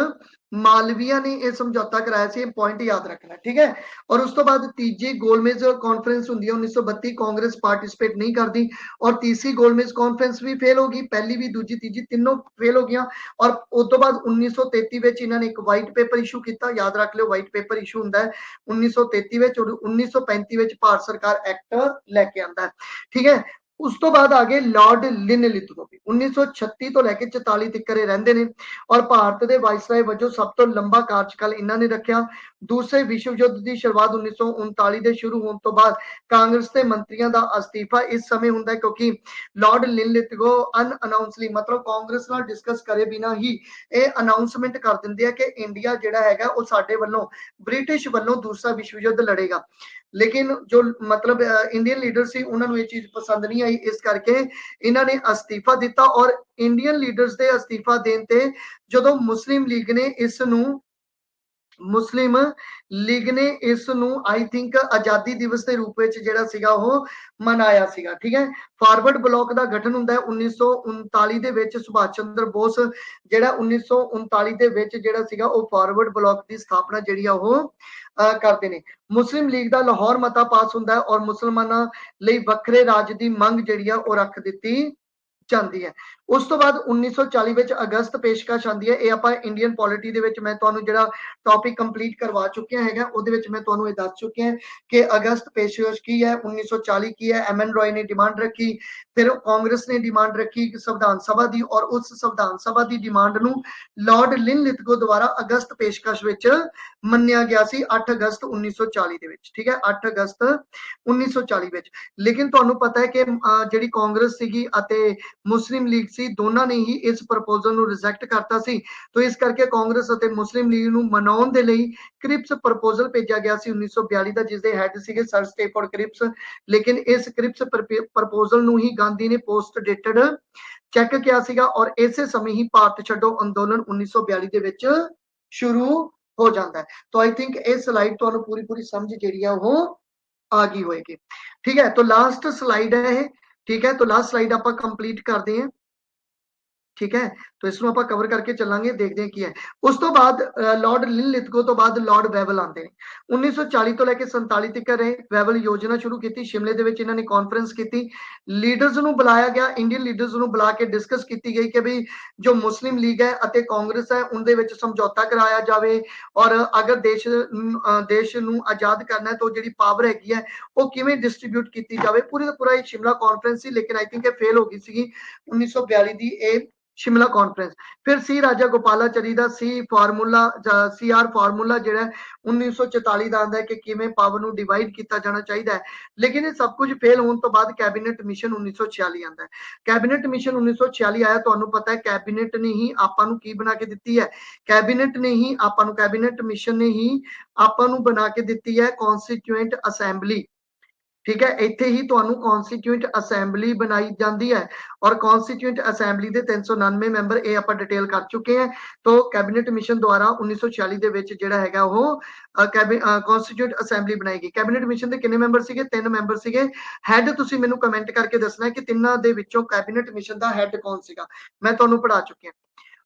ਮਾਲਵੀਆ ਨੇ ਇਹ ਸਮਝੌਤਾ ਕਰਾਇਆ ਸੀ। ਪੁਆਇੰਟ ਯਾਦ ਰੱਖਣਾ, ਠੀਕ ਹੈ। ਔਰ ਉਸ ਤੋਂ ਬਾਅਦ ਤੀਜੀ ਗੋਲਮੇਜ ਕਾਨਫਰੰਸ ਹੁੰਦੀ ਹੈ 1932, ਕਾਂਗਰਸ ਪਾਰਟਿਸਿਪੇਟ ਨਹੀਂ ਕਰਦੀ ਔਰ ਤੀਸਰੀ ਗੋਲਮੇਜ ਕਾਨਫਰੰਸ ਵੀ ਫੇਲ ਹੋ ਗਈ। ਪਹਿਲੀ ਵੀ, ਦੂਜੀ, ਤੀਜੀ ਤਿੰਨੋਂ ਫੇਲ ਹੋ ਗਈਆਂ। ਔਰ ਉਸ ਤੋਂ ਬਾਅਦ 1933 ਵਿੱਚ ਇਹਨਾਂ ਨੇ ਇੱਕ ਵਾਈਟ ਪੇਪਰ ਇਸ਼ੂ ਕੀਤਾ, ਯਾਦ ਰੱਖ ਲਿਓ ਵਾਈਟ ਪੇਪਰ ਇਸ਼ੂ ਹੁੰਦਾ ਹੈ 1933 ਵਿੱਚ। ਔਰ 1935 ਵਿੱਚ ਭਾਰਤ ਸਰਕਾਰ ਐਕਟ ਲੈ ਕੇ ਆਂਦਾ ਹੈ, ਠੀਕ ਹੈ। ਉਸ ਤੋਂ ਬਾਅਦ ਆ ਗਏ ਲਾਰਡ ਲਿਨਲਿਥਗੋ। 1936 ਤੋਂ ਲੈ ਕੇ 44 ਤੱਕ ਇਹ ਰਹਿੰਦੇ ਨੇ ਔਰ ਭਾਰਤ ਦੇ ਵਾਇਸਰਾਏ ਵਜੋਂ ਸਭ ਤੋਂ ਲੰਬਾ ਕਾਰਜਕਾਲ ਇਹਨਾਂ ਨੇ ਰੱਖਿਆ। ਦੂਸਰੇ ਵਿਸ਼ਵ ਯੁੱਧ ਦੀ ਸ਼ੁਰੂਆਤ 1939 ਦੇ ਸ਼ੁਰੂ ਹੋਣ ਤੋਂ ਬਾਅਦ ਕਾਂਗਰਸ ਦੇ ਮੰਤਰੀਆਂ ਦਾ ਅਸਤੀਫਾ ਇਸ ਸਮੇਂ ਹੁੰਦਾ ਕਿਉਂਕਿ ਲਾਰਡ ਲਿਨਲਿਥਗੋ ਅਨਅਨਾਉਂਸਲੀ, ਮਤਲਬ ਕਾਂਗਰਸ ਨਾਲ ਡਿਸਕਸ ਕਰੇ ਬਿਨਾ ਹੀ ਇਹ ਅਨਾਉਂਸਮੈਂਟ ਕਰ ਦਿੰਦੇ ਆ ਕਿ ਇੰਡੀਆ ਜਿਹੜਾ ਹੈਗਾ ਉਹ ਸਾਡੇ ਵੱਲੋਂ ਬ੍ਰਿਟਿਸ਼ ਵੱਲੋਂ ਦੂਸਰਾ ਵਿਸ਼ਵ ਯੁੱਧ ਲੜੇਗਾ। ਲੇਕਿਨ ਜੋ ਮਤਲਬ ਇੰਡੀਅਨ ਲੀਡਰ ਸੀ ਉਹਨਾਂ ਨੂੰ ਇਹ ਚੀਜ਼ ਪਸੰਦ ਨਹੀਂ ਆਈ, ਇਸ ਕਰਕੇ ਇਹਨਾਂ ਨੇ ਅਸਤੀਫਾ ਦਿੱਤਾ। ਔਰ ਇੰਡੀਅਨ ਲੀਡਰਸ ਦੇ ਅਸਤੀਫਾ ਦੇਣ ਤੇ ਜਦੋਂ ਮੁਸਲਿਮ ਲੀਗ ਨੇ ਇਸ ਨੂੰ ਆਈ ਥਿੰਕ ਆਜ਼ਾਦੀ ਦਿਵਸ ਦੇ ਰੂਪ ਵਿੱਚ ਜਿਹੜਾ ਸੀਗਾ ਉਹ ਮਨਾਇਆ ਸੀਗਾ, ਠੀਕ ਹੈ। ਫਾਰਵਰਡ ਬਲਾਕ ਦਾ ਗਠਨ ਹੁੰਦਾ ਹੈ 1939 ਦੇ ਵਿੱਚ। ਸੁਭਾਸ਼ ਚੰਦਰ ਬੋਸ ਜਿਹੜਾ 1939 ਦੇ ਵਿੱਚ ਜਿਹੜਾ ਸੀਗਾ ਉਹ ਫਾਰਵਰਡ ਬਲਾਕ ਦੀ ਸਥਾਪਨਾ ਜਿਹੜੀ ਆ ਉਹ ਕਰਦੇ ਨੇ। ਮੁਸਲਿਮ ਲੀਗ ਦਾ ਲਾਹੌਰ ਮਤਾ ਪਾਸ ਹੁੰਦਾ ਹੈ ਔਰ ਮੁਸਲਮਾਨਾਂ ਲਈ ਵੱਖਰੇ ਰਾਜ ਦੀ ਮੰਗ ਜਿਹੜੀ ਆ ਉਹ ਰੱਖ ਦਿੱਤੀ ਜਾਂਦੀ ਹੈ। ਉਸ ਤੋਂ ਬਾਅਦ 1940 ਵਿੱਚ ਅਗਸਤ ਪੇਸ਼ਕਸ਼ ਆਉਂਦੀ ਹੈ। ਇਹ ਆਪਾਂ ਇੰਡੀਅਨ ਪੋਲਿਟੀ ਦੇ ਵਿੱਚ ਮੈਂ ਤੁਹਾਨੂੰ ਜਿਹੜਾ ਟੌਪਿਕ ਕੰਪਲੀਟ ਕਰਵਾ ਚੁੱਕਿਆ ਹੈਗਾ, ਉਹਦੇ ਵਿੱਚ ਮੈਂ ਤੁਹਾਨੂੰ ਇਹ ਦੱਸ ਚੁੱਕਿਆ ਕਿ ਅਗਸਤ ਪੇਸ਼ਕਸ਼ ਕੀ ਹੈ, 1940 ਕੀ ਹੈ। ਐਮ ਐਨ ਰॉय ਨੇ ਡਿਮਾਂਡ ਰੱਖੀ, ਫਿਰ ਕਾਂਗਰਸ ਨੇ ਡਿਮਾਂਡ ਰੱਖੀ ਸੰਵਿਧਾਨ ਸਭਾ ਦੀ ਔਰ ਉਸ ਸੰਵਿਧਾਨ ਸਭਾ ਦੀ ਡਿਮਾਂਡ ਨੂੰ ਲਾਰਡ ਲਿਨਲਿਥਗੋ ਦੁਆਰਾ ਅਗਸਤ ਪੇਸ਼ਕਸ਼ ਵਿੱਚ ਮੰਨਿਆ ਗਿਆ ਸੀ 8 ਅਗਸਤ 1940 ਦੇ ਵਿੱਚ, ਠੀਕ ਹੈ, 8 ਅਗਸਤ 1940 ਵਿੱਚ। ਲੇਕਿਨ ਤੁਹਾਨੂੰ ਪਤਾ ਹੈ ਕਿ ਜਿਹੜੀ ਕਾਂਗਰਸ ਸੀਗੀ ਅਤੇ ਮੁਸਲਿਮ ਲੀਗ ਸੀ ਦੋਨਾਂ ਨੇ ਹੀ ਇਸ ਪ੍ਰਪੋਜ਼ਲ ਨੂੰ ਰਿਜੈਕਟ ਕਰਤਾ ਸੀ। तो इस करके कांग्रेस ਅਤੇ ਮੁਸਲਿਮ ਲੀਗ ਨੂੰ ਮਨਾਉਣ ਦੇ ਲਈ ਕ੍ਰਿਪਸ ਪ੍ਰਪੋਜ਼ਲ ਭੇਜਿਆ ਗਿਆ ਸੀ 1942 ਦਾ, ਜਿਸ ਦੇ ਹੈਡ ਸੀਗੇ ਸਰ ਸਟੇਫੋਰਡ ਕ੍ਰਿਪਸ। ਲੇਕਿਨ ਇਸ ਕ੍ਰਿਪਸ ਪ੍ਰਪੋਜ਼ਲ ਨੂੰ ਹੀ ਗਾਂਧੀ ਨੇ ਪੋਸਟ ਡੇਟਡ ਚੈੱਕ ਕਿਹਾ ਸੀਗਾ ਔਰ ਇਸੇ ਸਮੇਂ ਹੀ ਭਾਰਤ ਛੱਡੋ ਅੰਦੋਲਨ 1942 ਦੇ ਵਿੱਚ ਸ਼ੁਰੂ ਹੋ ਜਾਂਦਾ ਹੈ। तो आई थिंक ਇਹ ਸਲਾਈਡ ਤੁਹਾਨੂੰ ਪੂਰੀ ਸਮਝ ਜਿਹੜੀ ਆ ਉਹ ਆ ਗਈ ਹੋਏਗੀ, ठीक है। तो लास्ट स्लाइड है ये, ठीक है। तो लास्ट स्लाइड ਆਪਾਂ ਕੰਪਲੀਟ ਕਰਦੇ ਹਾਂ, ठीक है। तो इसमें ਆਪਾਂ कवर करके चलांगे, देखते हैं की है। उस तो बाद लॉर्ड लिनलिथगो तो बाद लॉर्ड वेवल आते हैं 1940 तो लेके 47 तक रहे। वेवल योजना शुरू की, शिमले ਦੇ ਵਿੱਚ ਇਹਨਾਂ ਨੇ ਕਾਨਫਰੰਸ ਕੀਤੀ, ਲੀਡਰਸ ਨੂੰ ਬੁਲਾਇਆ ਗਿਆ, ਇੰਡੀਅਨ ਲੀਡਰਸ ਨੂੰ ਬੁਲਾ ਕੇ ਡਿਸਕਸ ਕੀਤੀ ਗਈ ਕਿ ਵੀ ਜੋ ਮੁਸਲਿਮ ਲੀਗ ਹੈ ਅਤੇ ਕਾਂਗਰਸ ਹੈ ਉਹਦੇ ਵਿੱਚ ਸਮਝੌਤਾ ਕਰਾਇਆ ਜਾਵੇ ਔਰ ਅਗਰ ਦੇਸ਼ ਨੂੰ ਆਜ਼ਾਦ ਕਰਨਾ ਹੈ ਤਾਂ ਜਿਹੜੀ ਪਾਵਰ ਹੈਗੀ ਹੈ ਉਹ ਕਿਵੇਂ ਡਿਸਟ੍ਰੀਬਿਊਟ ਕੀਤੀ ਜਾਵੇ। ਪੂਰੀ ਦਾ ਪੂਰਾ ਇਹ ਸ਼ਿਮਲਾ ਕਾਨਫਰੰਸ ਸੀ, ਲੇਕਿਨ ਆਈ ਥਿੰਕ ਇਹ ਫੇਲ ਹੋ ਗਈ ਸੀਗੀ 1942 ਦੀ ਇਹ शिमला कॉन्फ्रेंस। फिर सी राजा गोपालाचारी ਦਾ CR ਫਾਰਮੂਲਾ ਜਿਹੜਾ 1944 ਦਾ ਆਂਦਾ ਹੈ ਕਿ ਕਿਵੇਂ ਪਾਵਰ ਨੂੰ ਡਿਵਾਈਡ ਕੀਤਾ ਜਾਣਾ ਚਾਹੀਦਾ ਹੈ। ਲੇਕਿਨ ਇਹ ਸਭ ਕੁਝ ਫੇਲ ਹੋਣ ਤੋਂ ਬਾਅਦ ਕੈਬਨਿਟ ਮਿਸ਼ਨ 1946 ਆਂਦਾ ਹੈ। ਕੈਬਨਿਟ ਮਿਸ਼ਨ 1946 ਆਇਆ, ਤੁਹਾਨੂੰ ਪਤਾ ਹੈ ਕੈਬਨਿਟ ਨੇ ਹੀ ਆਪਾਂ ਨੂੰ ਕੀ ਬਣਾ ਕੇ ਦਿੱਤੀ ਹੈ, ਕੈਬਨਿਟ ਮਿਸ਼ਨ ਨੇ ਹੀ ਆਪਾਂ ਨੂੰ ਬਣਾ ਕੇ ਦਿੱਤੀ ਹੈ ਕਨਸਟੀਟਿਊਐਂਟ ਅਸੈਂਬਲੀ, ठीक है। ਇੱਥੇ ਹੀ ਤੁਹਾਨੂੰ ਕਨਸਟੀਟਿਊਐਂਟ ਅਸੈਂਬਲੀ ਬਣਾਈ ਜਾਂਦੀ ਹੈ ਔਰ ਕਨਸਟੀਟਿਊਐਂਟ ਅਸੈਂਬਲੀ ਦੇ 399 ਮੈਂਬਰ ਇਹ ਆਪਾਂ ਡਿਟੇਲ ਕਰ ਚੁੱਕੇ ਹਾਂ। तो ਕੈਬਨਿਟ ਮਿਸ਼ਨ ਦੁਆਰਾ 1946 ਦੇ ਵਿੱਚ ਜਿਹੜਾ ਹੈਗਾ ਉਹ ਕਨਸਟੀਟਿਊਐਂਟ ਅਸੈਂਬਲੀ ਬਣਾਈ ਗਈ। ਕੈਬਨਿਟ ਮਿਸ਼ਨ ਦੇ ਕਿੰਨੇ ਮੈਂਬਰ ਸੀਗੇ? 3 ਮੈਂਬਰ ਸੀਗੇ। ਹੈਡ ਤੁਸੀਂ ਮੈਨੂੰ ਕਮੈਂਟ ਕਰਕੇ ਦੱਸਣਾ ਕਿ ਤਿੰਨਾਂ ਦੇ ਵਿੱਚੋਂ ਕੈਬਨਿਟ ਮਿਸ਼ਨ ਦਾ ਹੈਡ ਕੌਣ ਸੀਗਾ, ਮੈਂ ਤੁਹਾਨੂੰ ਪੜ੍ਹਾ ਚੁੱਕਿਆ।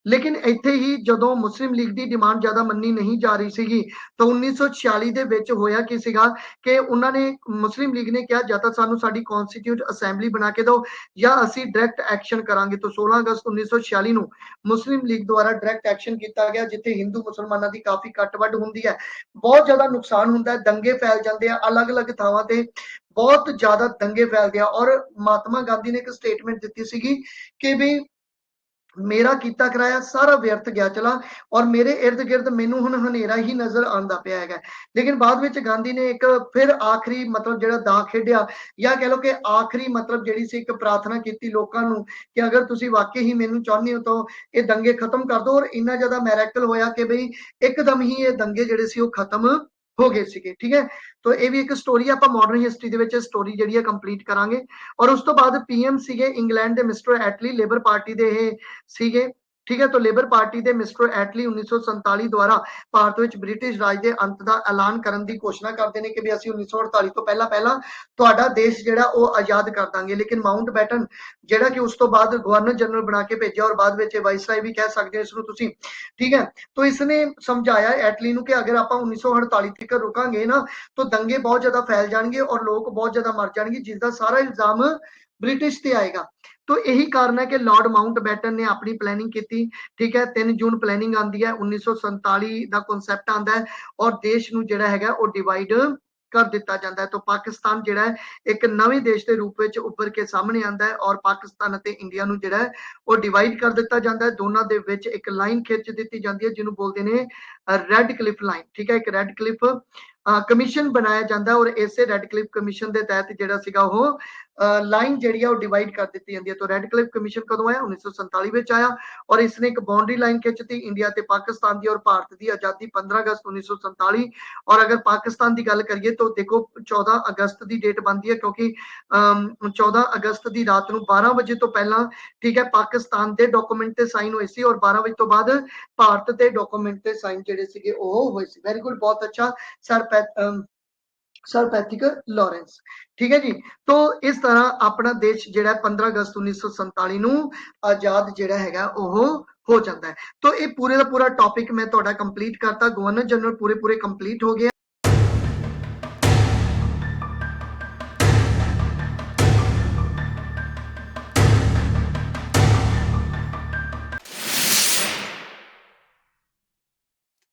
ਲੇਕਿਨ ਇੱਥੇ ਹੀ ਜਦੋਂ ਮੁਸਲਿਮ ਲੀਗ ਦੀ ਡਿਮਾਂਡ ਜ਼ਿਆਦਾ ਮੰਨੀ ਨਹੀਂ ਜਾ ਰਹੀ ਸੀਗੀ ਤਾਂ 1946 ਦੇ ਵਿੱਚ ਹੋਇਆ ਕੀ ਸੀਗਾ ਕਿ ਉਹਨਾਂ ਨੇ ਮੁਸਲਿਮ ਲੀਗ ਨੇ ਕਿਹਾ ਜਾਂ ਤਾਂ ਸਾਨੂੰ ਸਾਡੀ ਕਨਸਟੀਟਿਊਟ ਅਸੈਂਬਲੀ ਬਣਾ ਕੇ ਦਿਓ ਜਾਂ ਅਸੀਂ ਡਾਇਰੈਕਟ ਐਕਸ਼ਨ ਕਰਾਂਗੇ। ਤਾਂ 16 ਅਗਸਤ 1946 ਨੂੰ ਮੁਸਲਿਮ ਲੀਗ ਦੁਆਰਾ ਡਾਇਰੈਕਟ ਐਕਸ਼ਨ ਕੀਤਾ ਗਿਆ, ਜਿੱਥੇ ਹਿੰਦੂ ਮੁਸਲਮਾਨਾਂ ਦੀ ਕਾਫੀ ਕੱਟ-ਵੱਢ ਹੁੰਦੀ ਹੈ, ਬਹੁਤ ਜ਼ਿਆਦਾ ਨੁਕਸਾਨ ਹੁੰਦਾ ਹੈ, ਦੰਗੇ ਫੈਲ ਜਾਂਦੇ ਆ ਅਲੱਗ-ਅਲੱਗ ਥਾਵਾਂ ਤੇ, ਬਹੁਤ ਜ਼ਿਆਦਾ ਦੰਗੇ ਫੈਲਦੇ ਆ। ਔਰ ਮਹਾਤਮਾ ਗਾਂਧੀ ਨੇ ਇੱਕ ਸਟੇਟਮੈਂਟ ਦਿੱਤੀ ਸੀਗੀ ਕਿ ਵੀ ਮੇਰਾ ਕੀਤਾ ਕਰਾਇਆ ਸਾਰਾ ਵਿਅਰਥ ਗਿਆ ਚਲਾ ਔਰ ਮੇਰੇ ਇਰਦ ਗਿਰਦ ਮੈਨੂੰ ਹੁਣ ਹਨੇਰਾ ਹੀ ਨਜ਼ਰ ਆਉਂਦਾ ਪਿਆ ਹੈਗਾ। ਲੇਕਿਨ ਬਾਅਦ ਵਿੱਚ ਗਾਂਧੀ ਨੇ ਇੱਕ ਫਿਰ ਆਖਰੀ ਮਤਲਬ ਜਿਹੜਾ ਦਾ ਖੇਡਿਆ ਜਾਂ ਕਹਿ ਲਓ ਕਿ ਆਖਰੀ ਮਤਲਬ ਜਿਹੜੀ ਸੀ ਇੱਕ ਪ੍ਰਾਰਥਨਾ ਕੀਤੀ ਲੋਕਾਂ ਨੂੰ ਕਿ ਅਗਰ ਤੁਸੀਂ ਵਾਕਈ ਹੀ ਮੈਨੂੰ ਚਾਹੁੰਦੇ ਹੋ ਤਾਂ ਇਹ ਦੰਗੇ ਖਤਮ ਕਰ ਦਿਓ। ਔਰ ਇੰਨਾ ਜ਼ਿਆਦਾ ਮੈਰੈਕਲ ਹੋਇਆ ਕਿ ਬਈ ਇੱਕਦਮ ਹੀ ਇਹ ਦੰਗੇ ਜਿਹੜੇ ਸੀ ਉਹ ਖਤਮ ਹੋ ਗਏ ਸੀਗੇ। ਠੀਕ ਹੈ, ਤਾਂ ਇਹ ਵੀ ਇੱਕ ਸਟੋਰੀ ਆਪਾਂ ਮਾਡਰਨ ਹਿਸਟਰੀ ਦੇ ਵਿੱਚ ਸਟੋਰੀ ਜਿਹੜੀ ਹੈ ਕੰਪਲੀਟ ਕਰਾਂਗੇ। ਔਰ ਉਸ ਤੋਂ ਬਾਅਦ ਪੀਐਮ ਸੀਗੇ ਇੰਗਲੈਂਡ ਦੇ ਮਿਸਟਰ ਐਟਲੀ, ਲੇਬਰ ਪਾਰਟੀ ਦੇ ਇਹ ਸੀਗੇ। ਠੀਕ ਹੈ, ਤਾਂ ਲੇਬਰ ਪਾਰਟੀ ਦੇ ਮਿਸਟਰ ਐਟਲੀ 1947 ਦੁਆਰਾ ਭਾਰਤ ਵਿੱਚ ਬ੍ਰਿਟਿਸ਼ ਰਾਜ ਦੇ ਅੰਤ ਦਾ ਐਲਾਨ ਕਰਨ ਦੀ ਘੋਸ਼ਣਾ ਕਰਦੇ ਨੇ ਕਿ ਵੀ ਅਸੀਂ 1948 ਤੋਂ ਪਹਿਲਾਂ ਤੁਹਾਡਾ ਦੇਸ਼ ਜਿਹੜਾ ਉਹ ਆਜ਼ਾਦ ਕਰ ਦਾਂਗੇ। ਲੇਕਿਨ ਮਾਊਂਟ ਬੈਟਨ ਜਿਹੜਾ ਕਿ ਉਸ ਤੋਂ ਬਾਅਦ ਗਵਰਨਰ ਜਨਰਲ ਬਣਾ ਕੇ ਭੇਜਿਆ ਔਰ ਬਾਅਦ ਵਿੱਚ ਵਾਇਸਰਾਏ ਵੀ ਕਹਿ ਸਕਦੇ ਹੋ ਇਸ ਨੂੰ ਤੁਸੀਂ। ਠੀਕ ਹੈ, ਤਾਂ ਇਸਨੇ ਸਮਝਾਇਆ ਐਟਲੀ ਨੂੰ ਕਿ ਅਗਰ ਆਪਾਂ 1948 ਤੱਕ ਰੁਕਾਂਗੇ ਨਾ ਤਾਂ ਦੰਗੇ ਬਹੁਤ ਜ਼ਿਆਦਾ ਫੈਲ ਜਾਣਗੇ ਔਰ ਲੋਕ ਬਹੁਤ ਜ਼ਿਆਦਾ ਮਰ ਜਾਣਗੇ, ਜਿਸ ਦਾ ਸਾਰਾ ਇਲਜ਼ਾਮ ਬ੍ਰਿਟਿਸ਼ ਤੇ ਆਏਗਾ। तो यही कारण है कि लॉर्ड माउंट बैटन ने अपनी प्लानिंग की थी। ठीक है, 3 जून प्लानिंग आती है, 1947 का कॉन्सैप्ट आता है और देश ਨੂੰ ਜਿਹੜਾ ਹੈਗਾ ਉਹ डिवाइड कर दिता जाता है। तो पाकिस्तान ਜਿਹੜਾ ਹੈ ਇੱਕ ਨਵੇਂ ਦੇਸ਼ ਦੇ ਰੂਪ ਵਿੱਚ ਉੱਭਰ ਕੇ ਸਾਹਮਣੇ ਆਉਂਦਾ ਹੈ ਔਰ ਪਾਕਿਸਤਾਨ ਅਤੇ ਇੰਡੀਆ ਨੂੰ ਜਿਹੜਾ ਹੈ ਉਹ ਡਿਵਾਈਡ ਕਰ ਦਿੱਤਾ ਜਾਂਦਾ ਹੈ। ਦੋਨਾਂ ਦੇ ਵਿੱਚ ਇੱਕ ਲਾਈਨ ਖਿੱਚ ਦਿੱਤੀ ਜਾਂਦੀ ਹੈ ਜਿਹਨੂੰ ਬੋਲਦੇ ਨੇ ਰੈੱਡ ਕਲਿਫ ਲਾਈਨ। ਠੀਕ ਹੈ, ਇੱਕ ਰੈੱਡ ਕਲਿਫ ਕਮਿਸ਼ਨ ਬਣਾਇਆ ਜਾਂਦਾ ਔਰ ਇਸੇ ਰੈੱਡ ਕਲਿਫ ਕਮਿਸ਼ਨ ਦੇ ਤਹਿਤ ਜਿਹੜਾ ਸੀਗਾ ਉਹ ਲਾਈਨ ਜਿਹੜੀ ਆ ਉਹ ਡਿਵਾਈਡ ਕਰ ਦਿੱਤੀ ਜਾਂਦੀ ਹੈ। ਤਾਂ ਰੈੱਡ ਕਲਿਫ ਕਮਿਸ਼ਨ ਕਦੋਂ ਆਇਆ? 1947 ਵਿੱਚ ਆਇਆ ਔਰ ਇਸਨੇ ਇੱਕ ਬਾਉਂਡਰੀ ਲਾਈਨ ਖਿੱਚਤੀ ਇੰਡੀਆ ਤੇ ਪਾਕਿਸਤਾਨ ਦੀ ਔਰ ਭਾਰਤ ਦੀ ਆਜ਼ਾਦੀ 15 ਅਗਸਤ 1947। ਔਰ ਅਗਰ ਪਾਕਿਸਤਾਨ ਦੀ ਗੱਲ ਕਰੀਏ ਤਾਂ ਦੇਖੋ 14 ਅਗਸਤ ਦੀ ਡੇਟ ਬਣਦੀ ਹੈ ਕਿਉਂਕਿ 14 ਅਗਸਤ ਦੀ ਰਾਤ ਨੂੰ 12 ਵਜੇ ਤੋਂ ਪਹਿਲਾਂ ਠੀਕ ਹੈ ਪਾਕਿਸਤਾਨ ਦੇ ਡਾਕੂਮੈਂਟ ਤੇ ਸਾਈਨ ਹੋਏ ਸੀ ਔਰ 12 ਵਜੇ ਤੋਂ ਬਾਅਦ ਭਾਰਤ ਦੇ ਡਾਕੂਮੈਂਟ ਤੇ ਸਾਈਨ ਜਿਹੜੇ ਸੀਗੇ ਉਹ ਹੋਏ ਸੀ। ਵੈਰੀ ਗੁੱਡ, ਬਹੁਤ ਅੱਛਾ ਸਰ ਪੈਥਿਕ ਲਾਰੈਂਸ। ਠੀਕ ਹੈ ਜੀ, तो इस तरह अपना देश ਜਿਹੜਾ 15 ਅਗਸਤ 1947 ਨੂੰ ਆਜ਼ਾਦ ਜਿਹੜਾ ਹੈਗਾ ਉਹ ਹੋ ਜਾਂਦਾ ਹੈ। तो ਇਹ ਪੂਰੇ ਦਾ ਪੂਰਾ ਟੌਪਿਕ ਮੈਂ ਤੁਹਾਡਾ ਕੰਪਲੀਟ ਕਰਤਾ, ਗਵਰਨਰ ਜਨਰਲ ਪੂਰੇ ਕੰਪਲੀਟ ਹੋ ਗਏ।